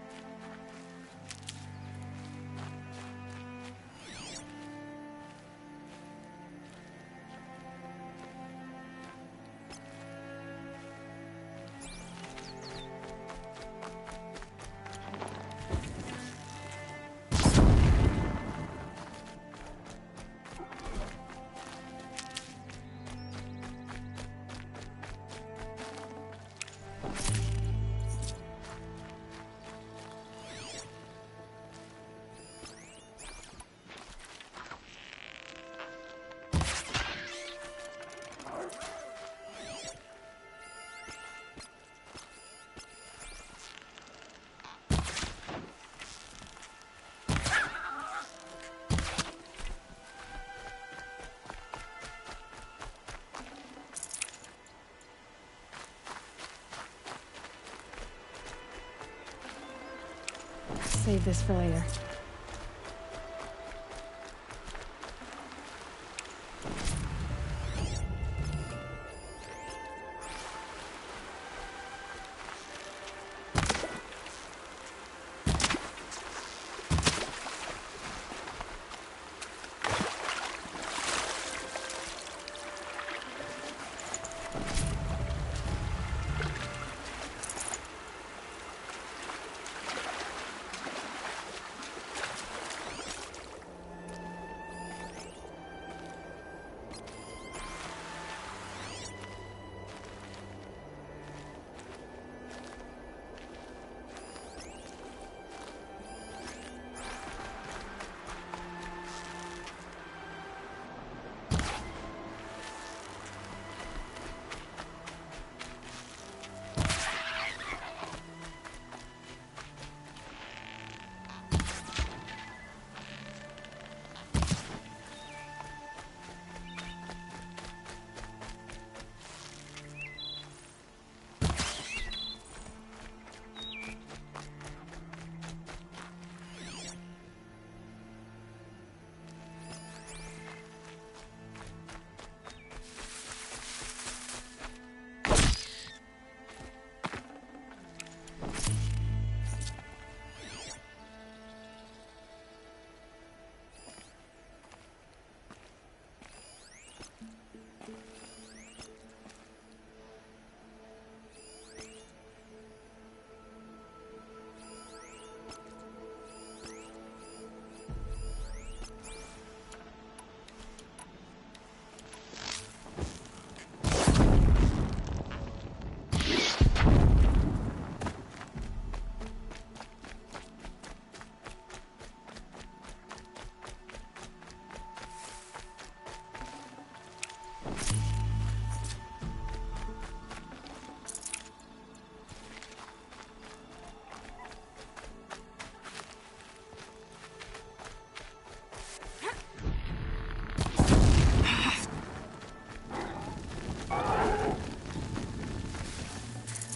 Speaker 15: Save this for later.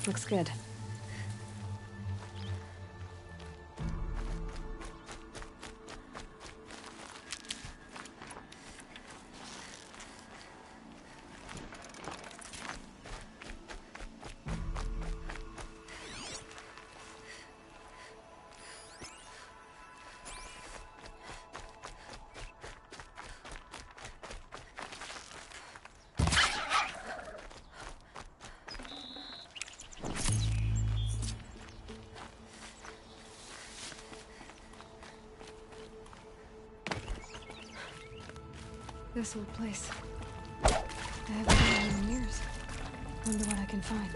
Speaker 15: Looks good. This old place. I haven't been here in years. Wonder what I can find.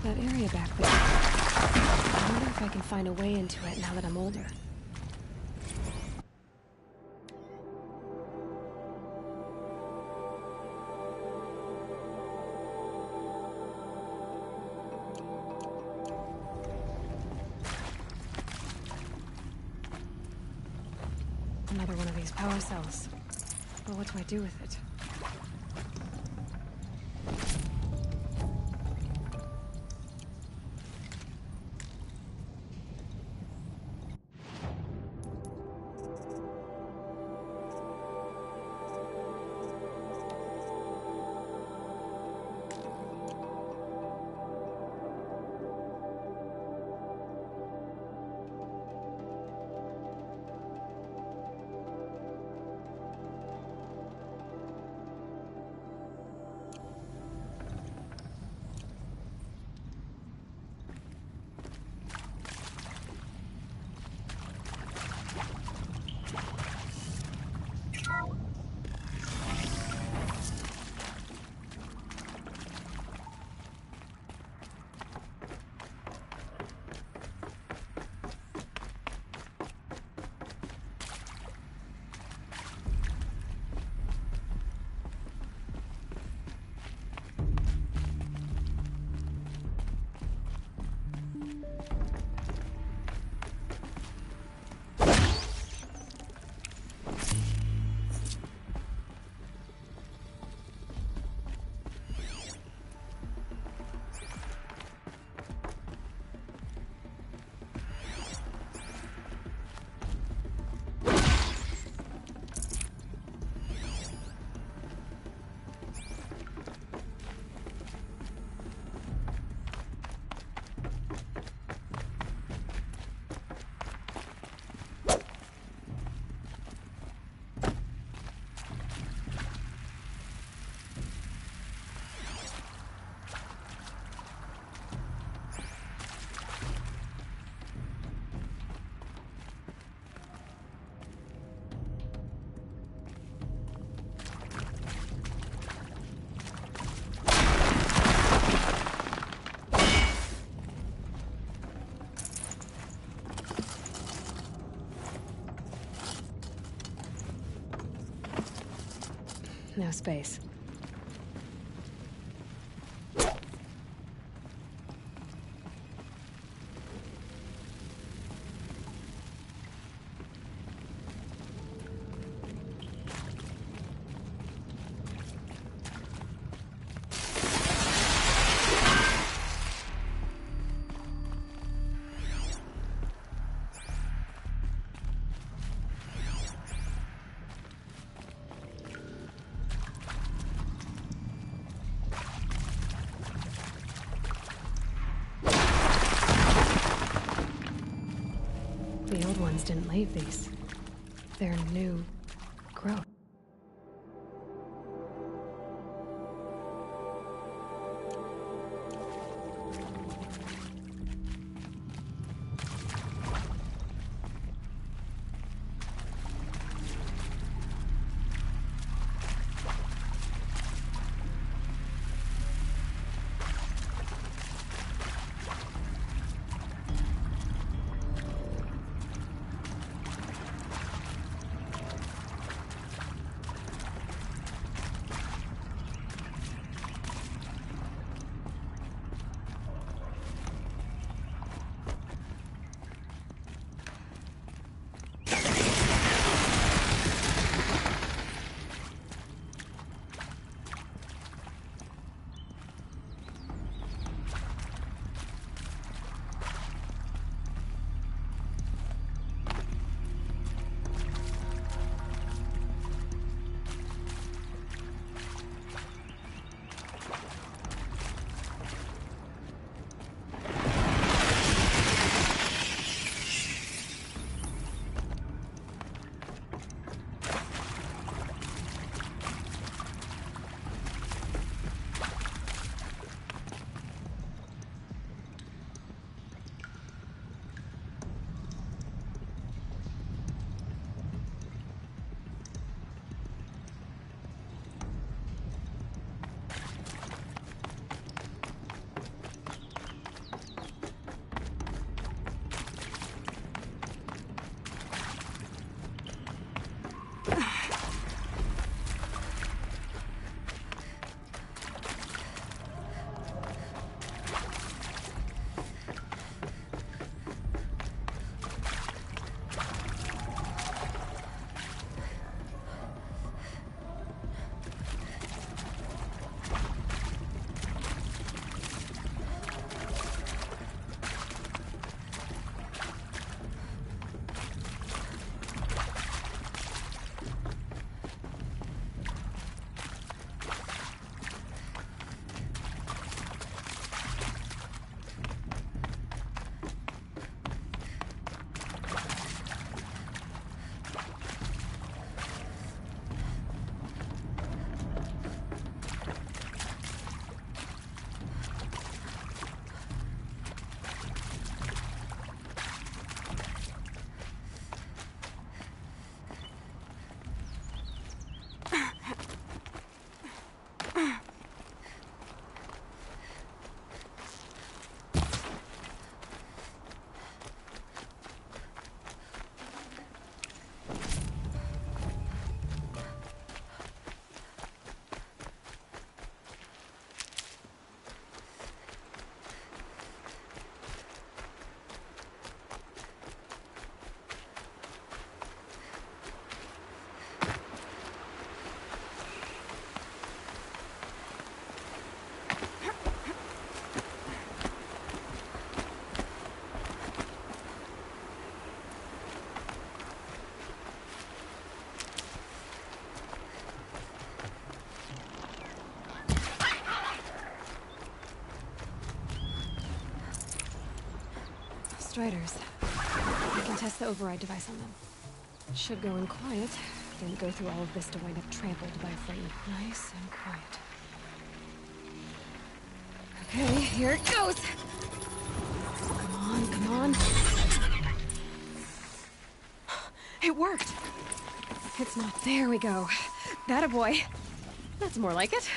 Speaker 12: That area back there. I wonder if I can find a way into it now that I'm older. Another one of these power cells. Well, what do I do with it? No space. old ones didn't leave these. They're new growth. Striders. I can test the override device on them. Should go in quiet. Didn't go through all of this to wind up trampled by a frightened. Nice and quiet. Okay, here it goes! Come on, come on. It worked! It's not. There we go. That a boy. That's more like it.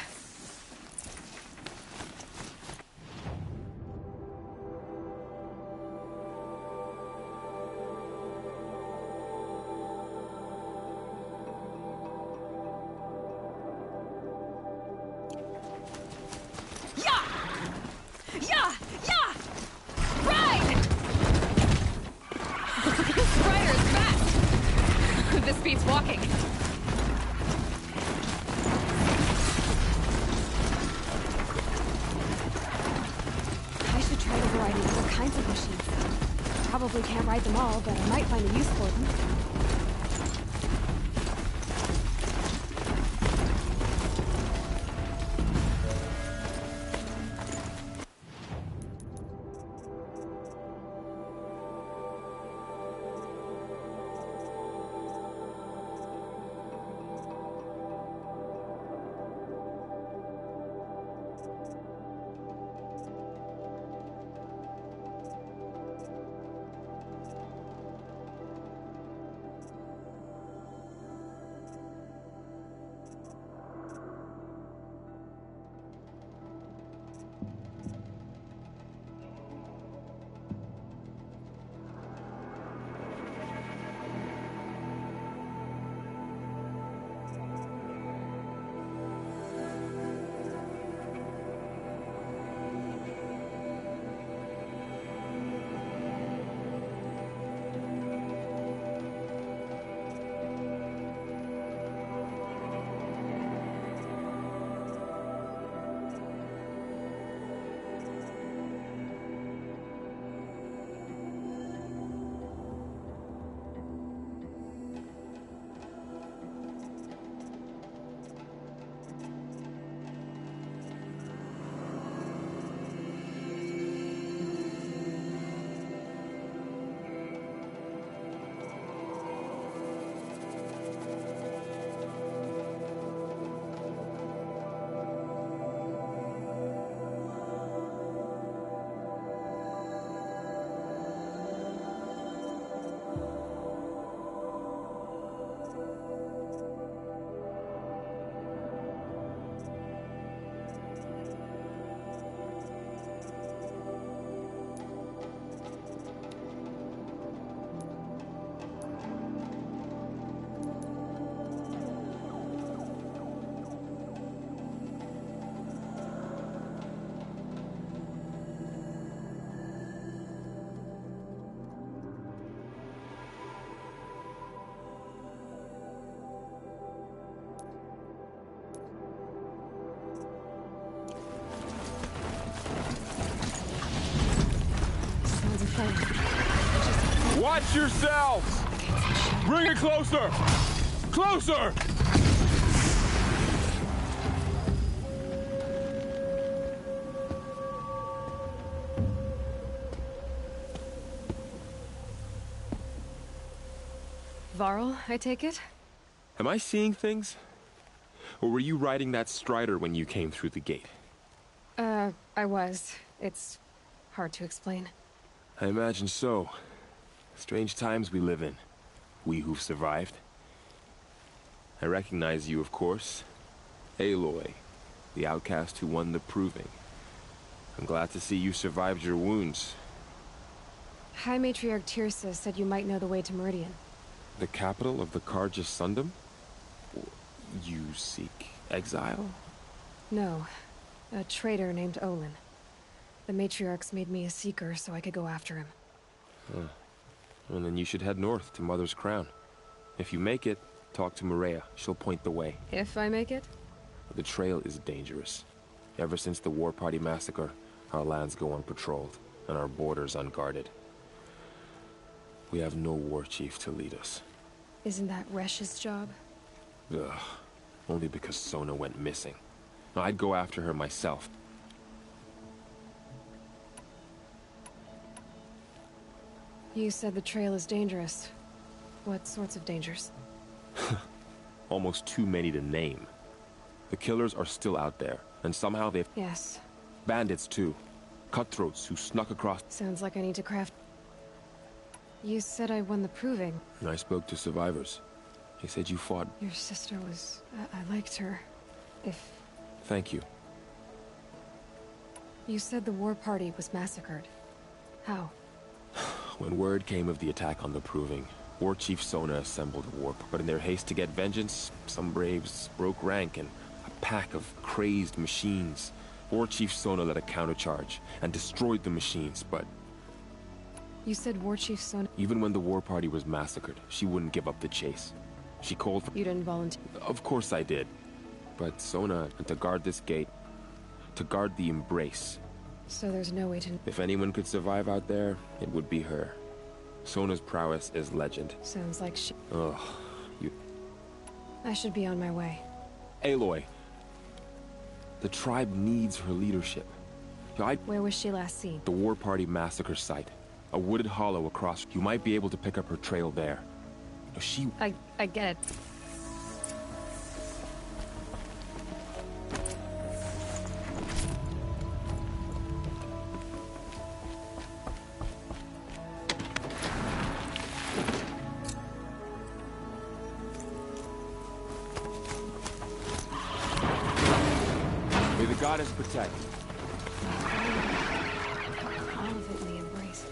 Speaker 12: Probably can't ride them all, but I might find a use for them.
Speaker 9: Watch yourselves! Bring it closer! Closer!
Speaker 15: Varl, I take it?
Speaker 9: Am I seeing things? Or were you riding that strider when you came through the gate?
Speaker 15: I was. It's hard to explain.
Speaker 9: I imagine so. Strange times we live in. We who've survived. I recognize you, of course. Aloy, the outcast who won the proving. I'm glad to see you survived your wounds.
Speaker 15: High Matriarch Tirsa said you might know the way to Meridian.
Speaker 9: The capital of the Carja Sundom? You seek exile?
Speaker 15: No. A traitor named Olin. The Matriarchs made me a seeker so I could go after him.
Speaker 9: Huh. Well, then you should head north to Mother's Crown. If you make it, talk to Maria. She'll point the way.
Speaker 15: If I make it?
Speaker 9: The trail is dangerous. Ever since the War Party massacre, our lands go unpatrolled, and our borders unguarded. We have no war chief to lead us.
Speaker 15: Isn't that Resh's job?
Speaker 9: Ugh. Only because Sona went missing. I'd go after her myself.
Speaker 15: You said the trail is dangerous. What sorts of dangers?
Speaker 9: Almost too many to name. The killers are still out there, and somehow they've...
Speaker 15: Yes.
Speaker 9: Bandits, too. Cutthroats who snuck across...
Speaker 15: Sounds like I need to craft... You said I won the proving.
Speaker 9: I spoke to survivors. They said you fought...
Speaker 15: Your sister was... I liked her. If...
Speaker 9: Thank you.
Speaker 15: You said the war party was massacred. How?
Speaker 9: When word came of the attack on the proving, War Chief Sona assembled a war, but in their haste to get vengeance, some braves broke rank and a pack of crazed machines. War Chief Sona led a countercharge and destroyed the machines, but...
Speaker 15: You said War Chief Sona...
Speaker 9: Even when the war party was massacred, she wouldn't give up the chase. She called for...
Speaker 15: You didn't volunteer?
Speaker 9: Of course I did. But Sona, to guard this gate, to guard the embrace.
Speaker 15: So there's no way to...
Speaker 9: If anyone could survive out there, it would be her. Sona's prowess is legend.
Speaker 15: Sounds like she...
Speaker 9: Ugh, you...
Speaker 15: I should be on my way.
Speaker 9: Aloy. The tribe needs her leadership.
Speaker 15: Where was she last seen?
Speaker 9: The war party massacre site. A wooded hollow across. You might be able to pick up her trail there. She...
Speaker 15: I get it.
Speaker 9: May the goddess protect.
Speaker 15: All of it in the embrace.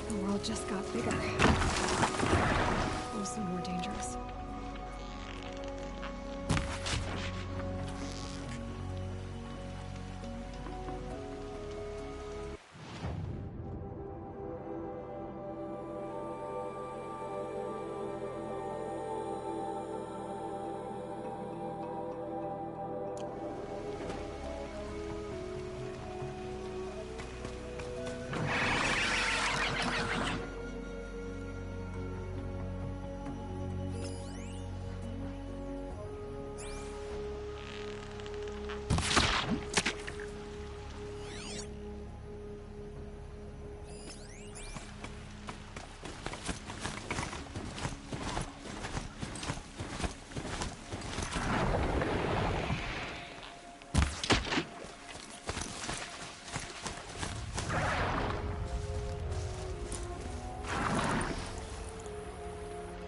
Speaker 15: The world just got bigger. Also more dangerous.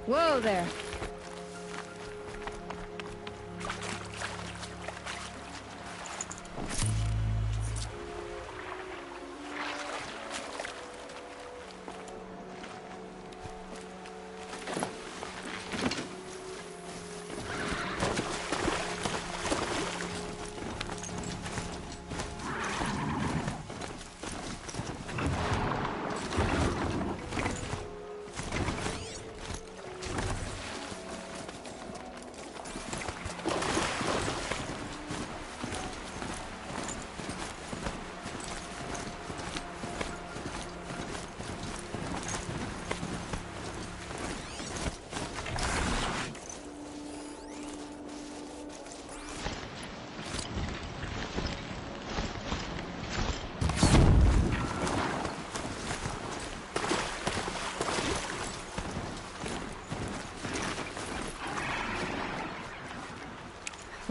Speaker 15: Whoa there.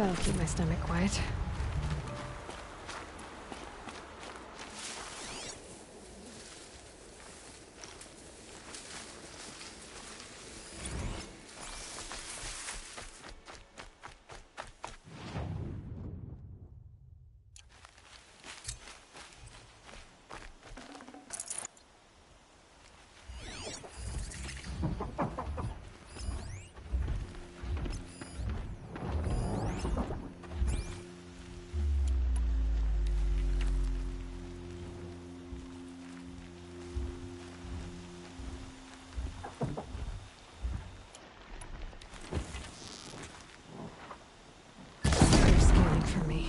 Speaker 12: That'll keep my stomach quiet. For me.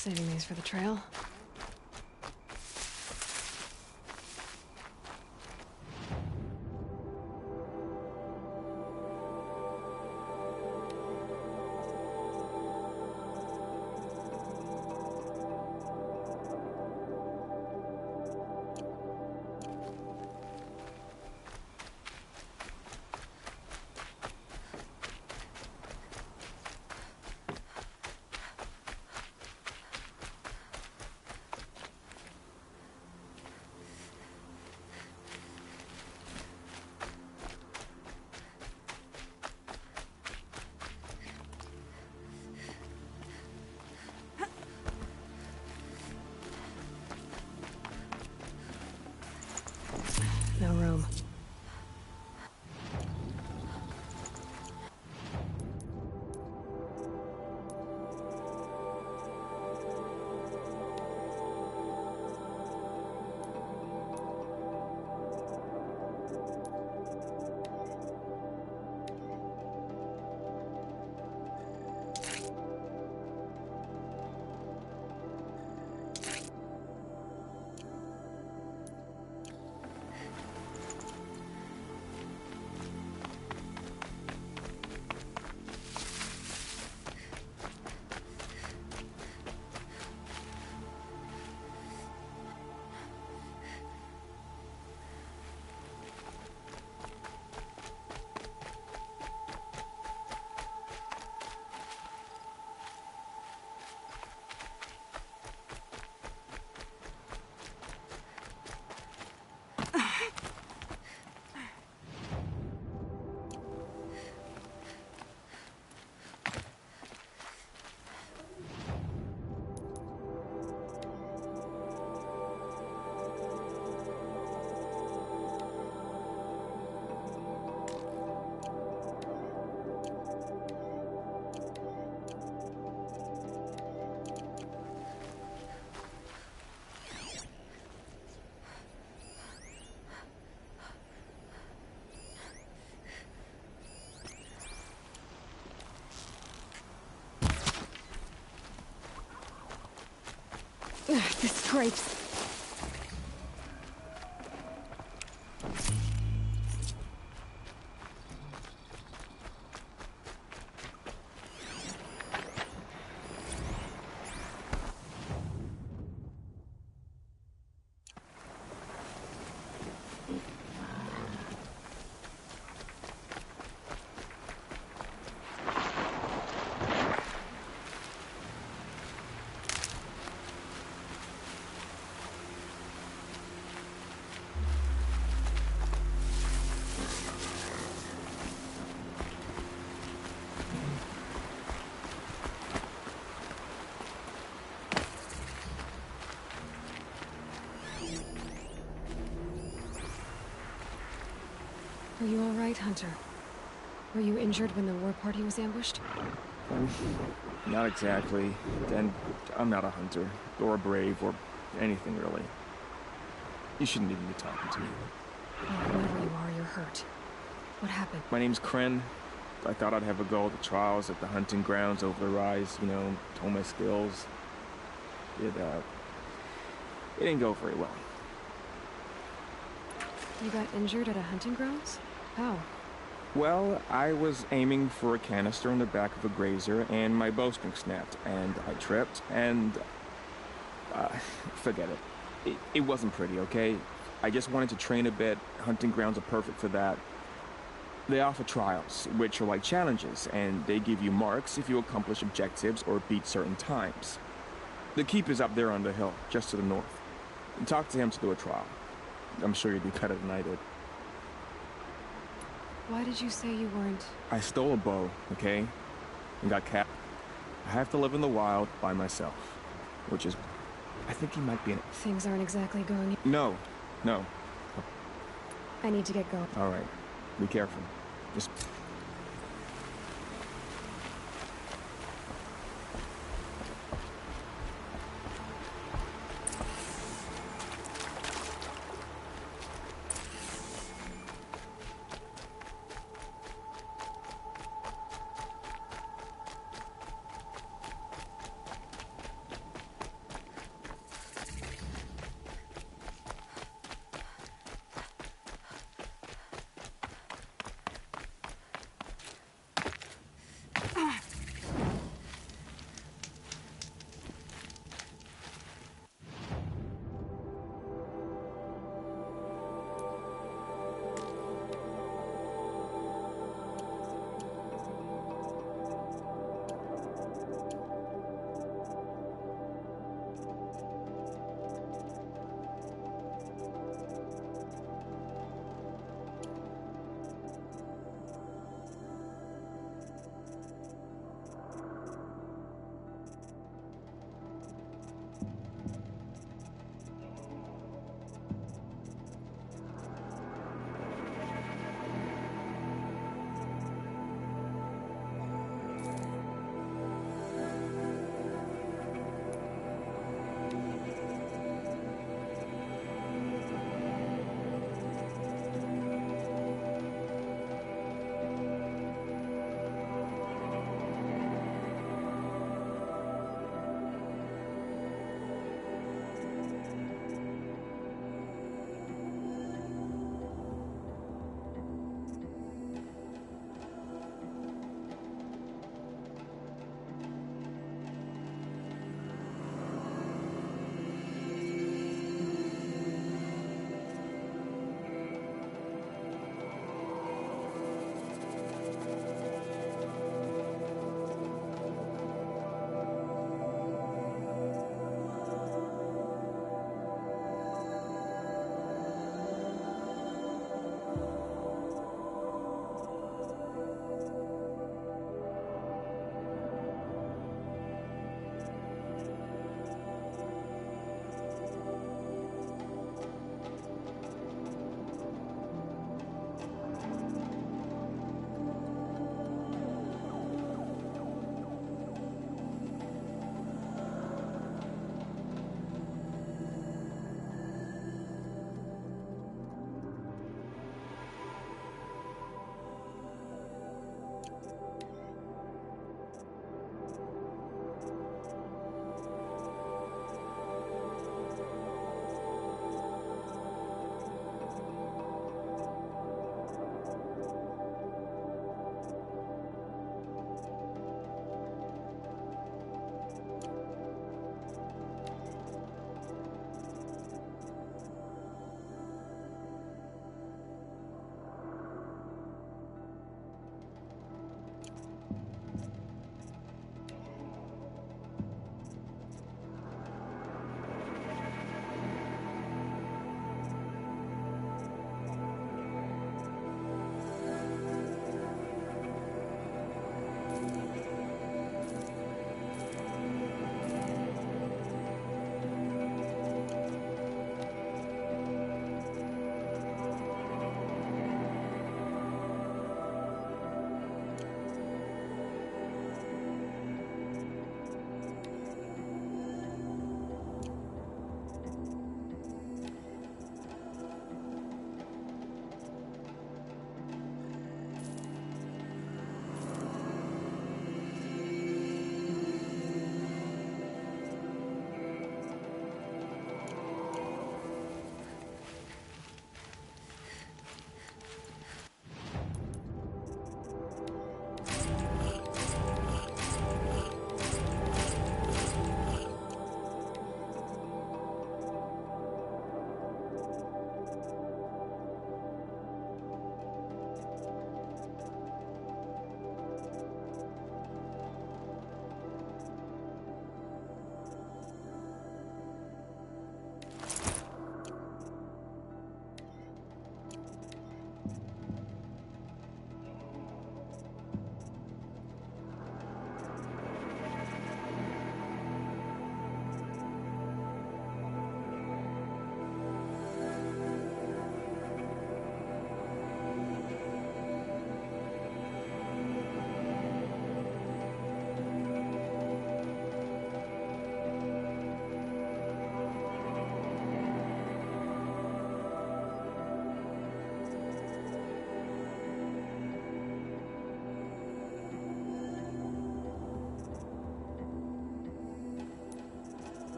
Speaker 12: Saving these for the trail.
Speaker 15: scrapes. Are you all right, Hunter? Were you injured when the war party was ambushed?
Speaker 10: Not exactly. And I'm not a hunter, or a brave, or anything really. You shouldn't even be talking to me.
Speaker 12: Oh, whoever you are, you're hurt. What happened?
Speaker 10: My name's Kren. I thought I'd have a go at the trials at the hunting grounds over the rise, you know, hone my skills. It didn't go very well.
Speaker 12: You got injured at a hunting grounds? How?
Speaker 10: Well, I was aiming for a canister in the back of a grazer, and my bowstring snapped, and I tripped, and... forget it. It wasn't pretty, okay? I just wanted to train a bit. Hunting grounds are perfect for that. They offer trials, which are like challenges, and they give you marks if you accomplish objectives or beat certain times. The keep is up there on the hill, just to the north. Talk to him to do a trial. I'm sure you'd do better than I did.
Speaker 12: Why did you say you weren't...
Speaker 10: I stole a bow, okay? And got capped. I have to live in the wild by myself. Which is... I think he might be in it.
Speaker 12: Things aren't exactly going...
Speaker 10: No.
Speaker 12: I need to get going.
Speaker 10: All right. Be careful. Just...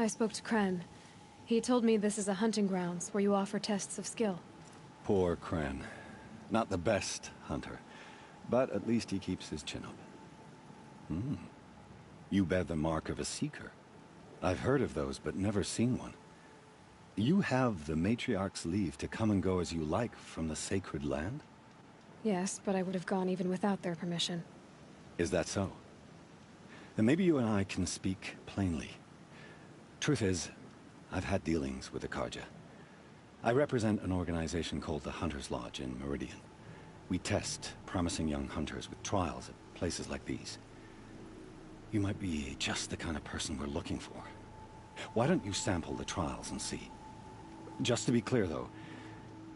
Speaker 12: I spoke to Kren. He told me this is a hunting grounds where you offer tests of skill.
Speaker 1: Poor Kren. Not the best hunter, but at least he keeps his chin up. You bear the mark of a seeker. I've heard of those, but never seen one. You have the matriarch's leave to come and go as you like from the sacred land?
Speaker 12: Yes, but I would have gone even without their permission.
Speaker 1: Is that so? Then maybe you and I can speak plainly. Truth is, I've had dealings with the Carja. I represent an organization called the Hunter's Lodge in Meridian. We test promising young hunters with trials at places like these. You might be just the kind of person we're looking for. Why don't you sample the trials and see? Just to be clear, though,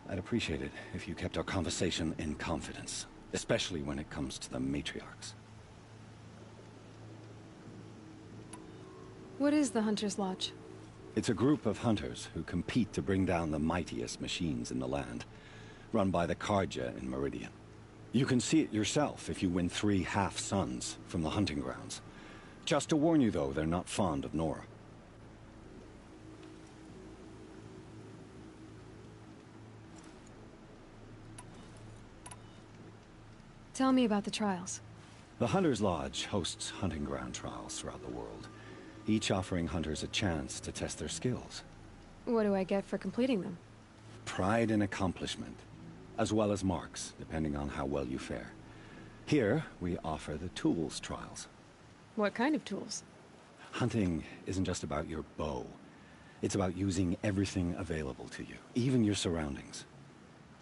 Speaker 1: I'd appreciate it if you kept our conversation in confidence, especially when it comes to the matriarchs.
Speaker 12: What is the Hunter's Lodge?
Speaker 1: It's a group of hunters who compete to bring down the mightiest machines in the land, run by the Carja in Meridian. You can see it yourself if you win 3 half-suns from the hunting grounds. Just to warn you, though, they're not fond of Nora.
Speaker 12: Tell me about the trials.
Speaker 1: The Hunter's Lodge hosts hunting ground trials throughout the world, each offering hunters a chance to test their skills.
Speaker 12: What do I get for completing them?
Speaker 1: Pride in accomplishment, as well as marks, depending on how well you fare. Here, we offer the tools trials.
Speaker 12: What kind of tools?
Speaker 1: Hunting isn't just about your bow. It's about using everything available to you, even your surroundings.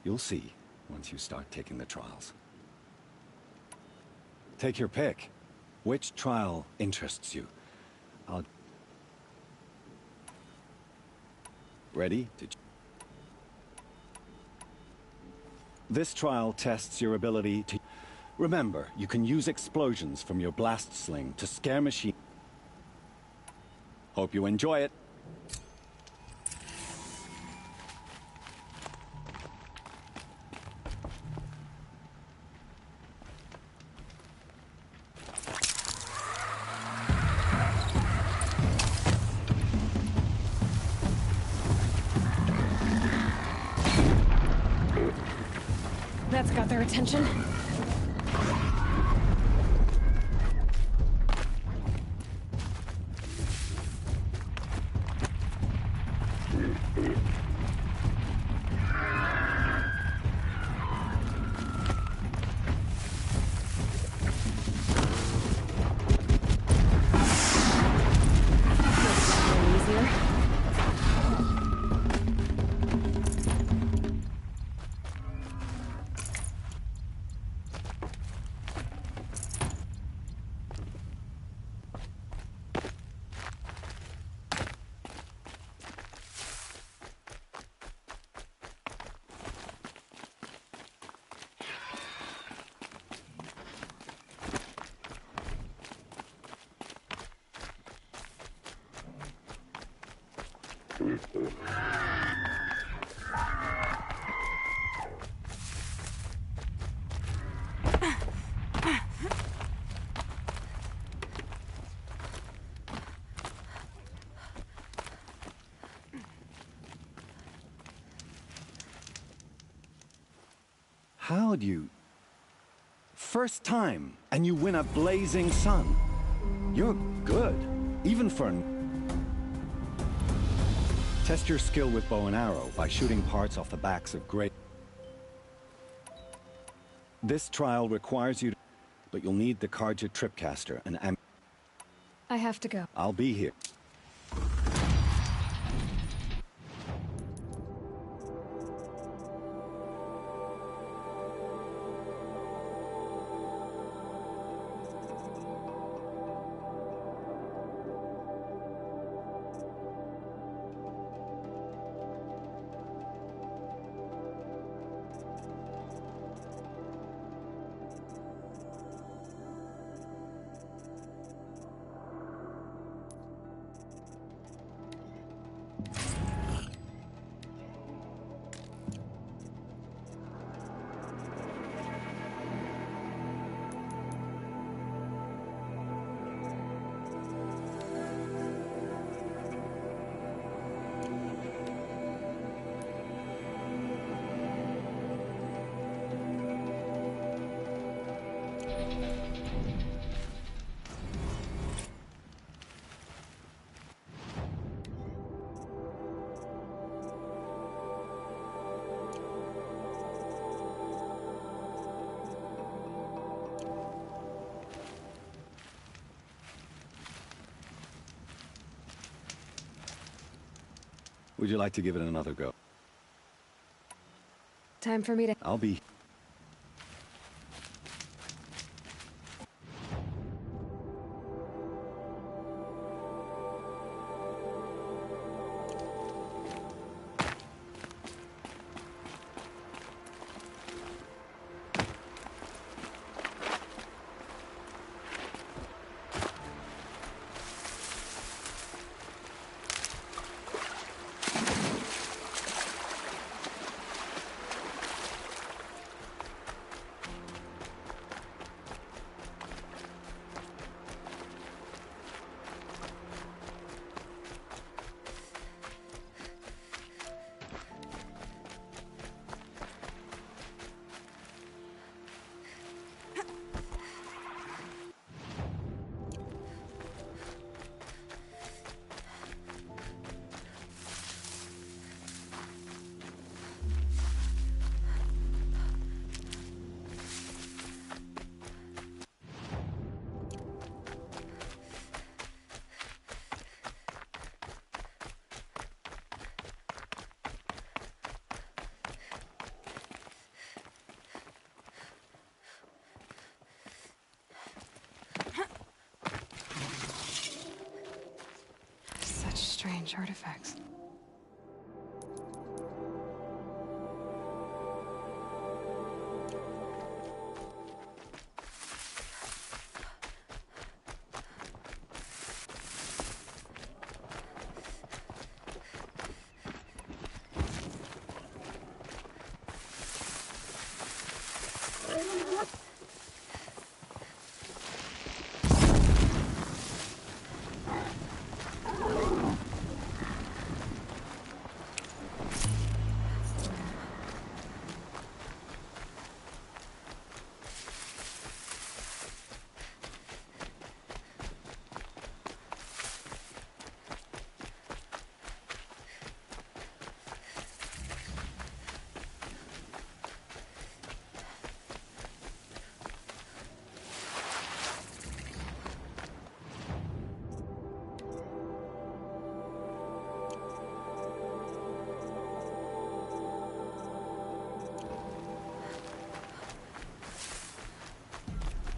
Speaker 1: You'll see once you start taking the trials. Take your pick. Which trial interests you? Ready? This trial tests your ability to... Remember, you can use explosions from your blast sling to scare machines. Hope you enjoy it.
Speaker 12: That's got their attention.
Speaker 1: How'd you... First time, and you win a blazing sun. You're good, even for... Test your skill with bow and arrow by shooting parts off the backs of great... This trial requires you to... But you'll need the Carja Tripcaster and
Speaker 12: I have to go.
Speaker 1: I'll be here. Would you like to give it another go?
Speaker 15: Time for me to...
Speaker 1: I'll be...
Speaker 12: Such strange artifacts.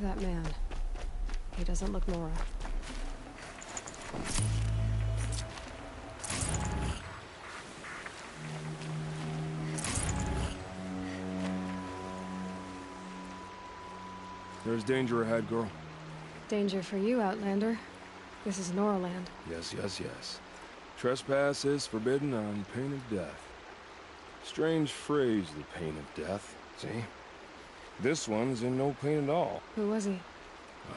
Speaker 12: That man. He doesn't look Nora.
Speaker 21: There's danger ahead, girl.
Speaker 12: Danger for you, Outlander. This is Noraland.
Speaker 21: Yes, yes, yes. Trespass is forbidden on pain of death. Strange phrase, the pain of death. See? This one's in no pain at all.
Speaker 12: Who was he?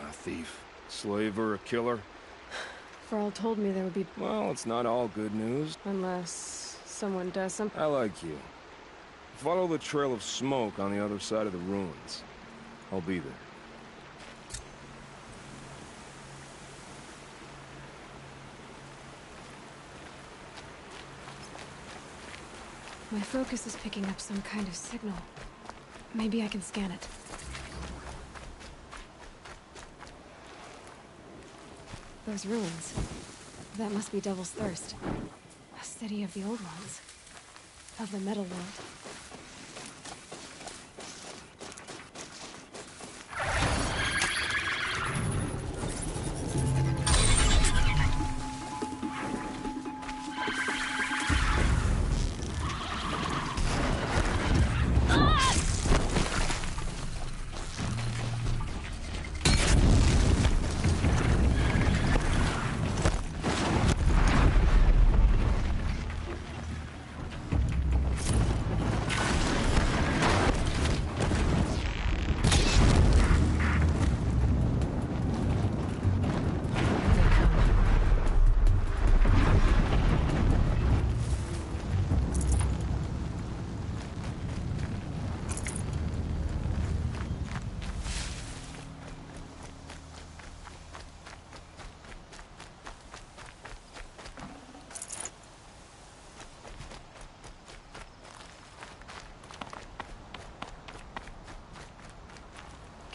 Speaker 21: A thief, slaver, a killer.
Speaker 12: Farrell told me there would be...
Speaker 21: Well, it's not all good news.
Speaker 12: Unless someone does something.
Speaker 21: I like you. Follow the trail of smoke on the other side of the ruins. I'll be there.
Speaker 12: My focus is picking up some kind of signal. Maybe I can scan it. Those ruins. That must be Devil's Thirst. A city of the old ones. Of the Metal World.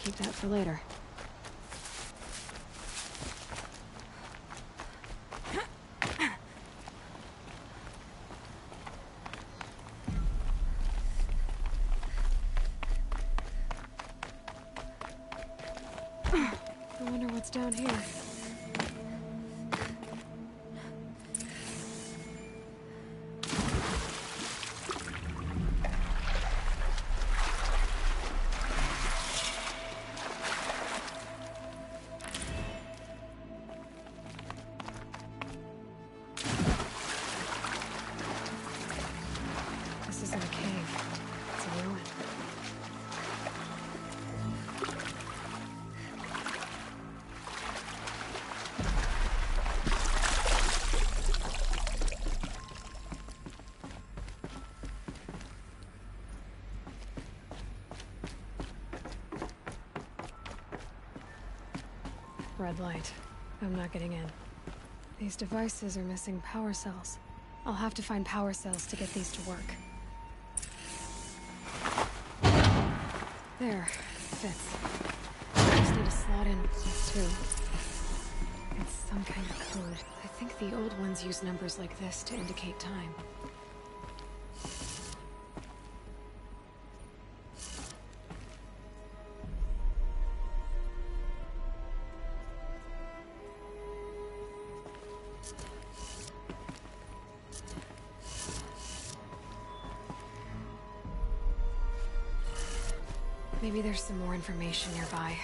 Speaker 12: Keep that for later. what's down here. This isn't a cave. It's a ruin. Red light. I'm not getting in. These devices are missing power cells. I'll have to find power cells to get these to work. There. Fits. I just need to slot in this too. It's some kind of code. I think the old ones use numbers like this to indicate time. Maybe there's some more information nearby.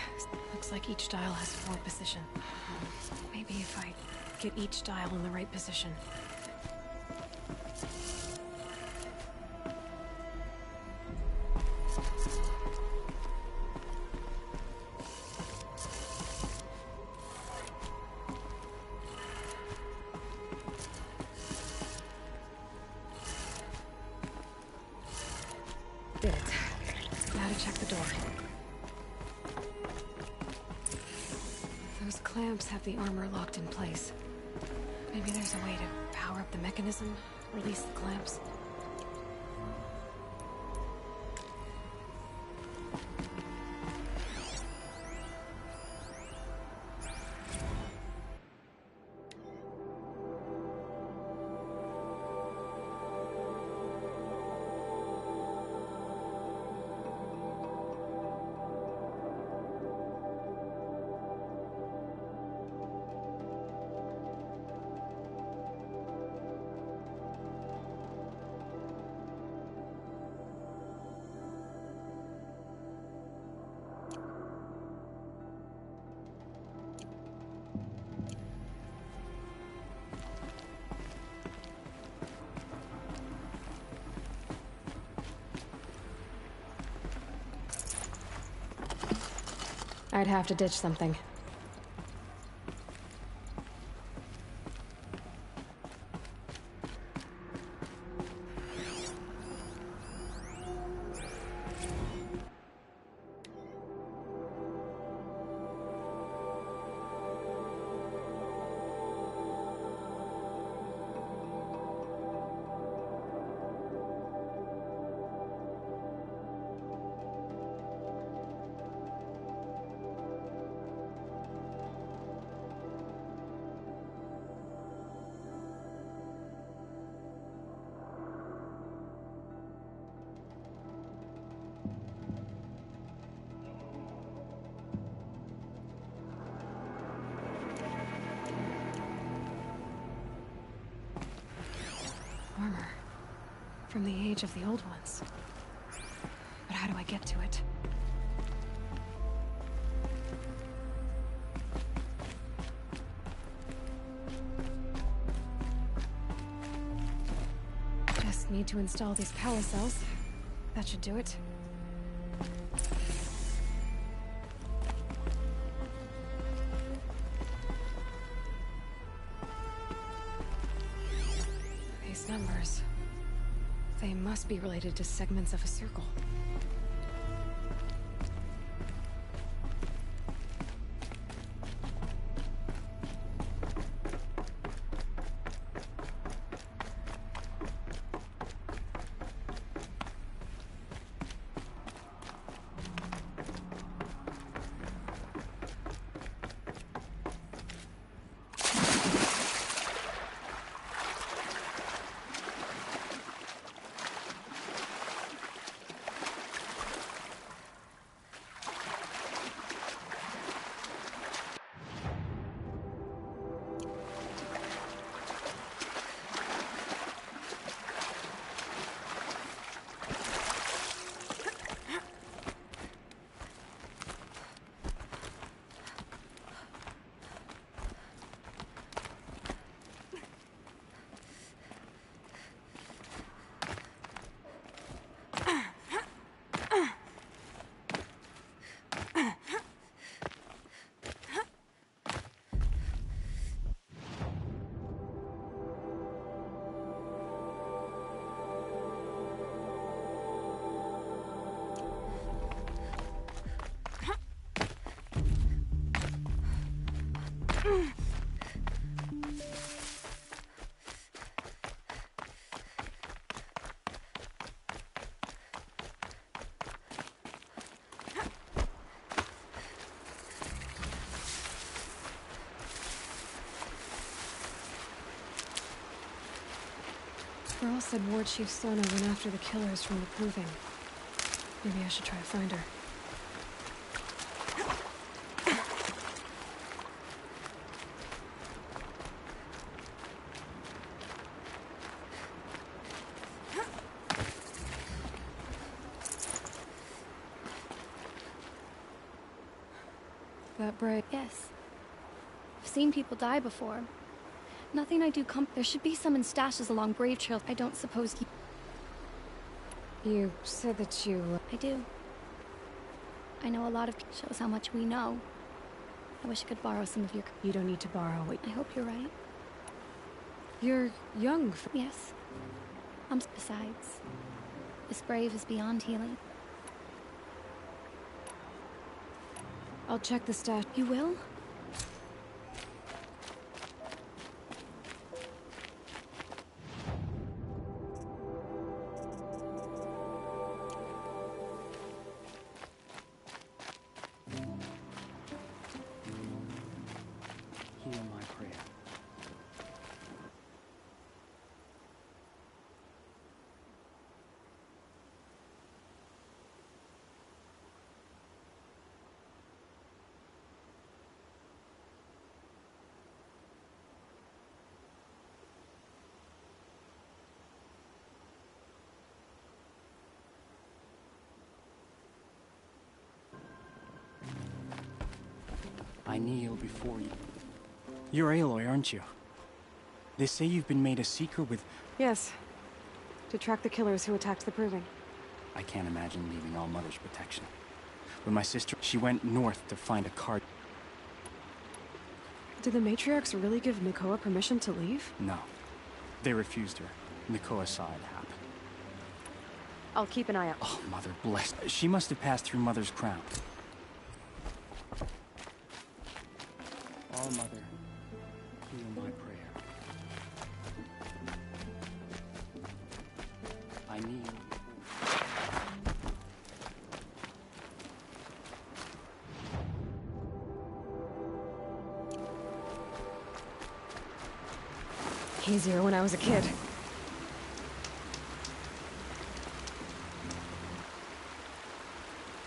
Speaker 12: Looks like each dial has 4 position. Maybe if I get each dial in the right position. Did it. Now to check the door. Those clamps have the armor locked in place. Maybe there's a way to power up the mechanism, release the clamps. I'd have to ditch something. Armor. From the age of the old ones. But how do I get to it? Just need to install these power cells. That should do it. These numbers. They must be related to segments of a circle. Girl said Ward Chief Sona went after the killers from the Proving. Maybe I should try to find her. That Bray?
Speaker 13: Yes. I've seen people die before. Nothing I do there should be some in stashes along Brave Trail. I don't suppose
Speaker 12: You said that you...
Speaker 13: I do. I know a lot of people. Shows how much we know. I wish I could borrow some of your...
Speaker 12: You don't need to borrow it.
Speaker 13: I hope you're right.
Speaker 12: You're young.
Speaker 13: Yes. Besides, this Brave is beyond healing.
Speaker 12: I'll check the stash.
Speaker 13: You will?
Speaker 14: Hear my prayer. I kneel before you. You're Aloy, aren't you? They say you've been made a seeker with...
Speaker 12: Yes. To track the killers who attacked the Proving.
Speaker 14: I can't imagine leaving All Mother's protection. When my sister, she went north to find a card.
Speaker 12: Did the matriarchs really give Nakoa permission to leave?
Speaker 14: No. They refused her. Nakoa saw it happen.
Speaker 12: I'll keep an eye out.
Speaker 14: Oh, Mother bless. She must have passed through Mother's crown. All Mother, hear my prayer. I kneel.
Speaker 12: Easier when I was a kid.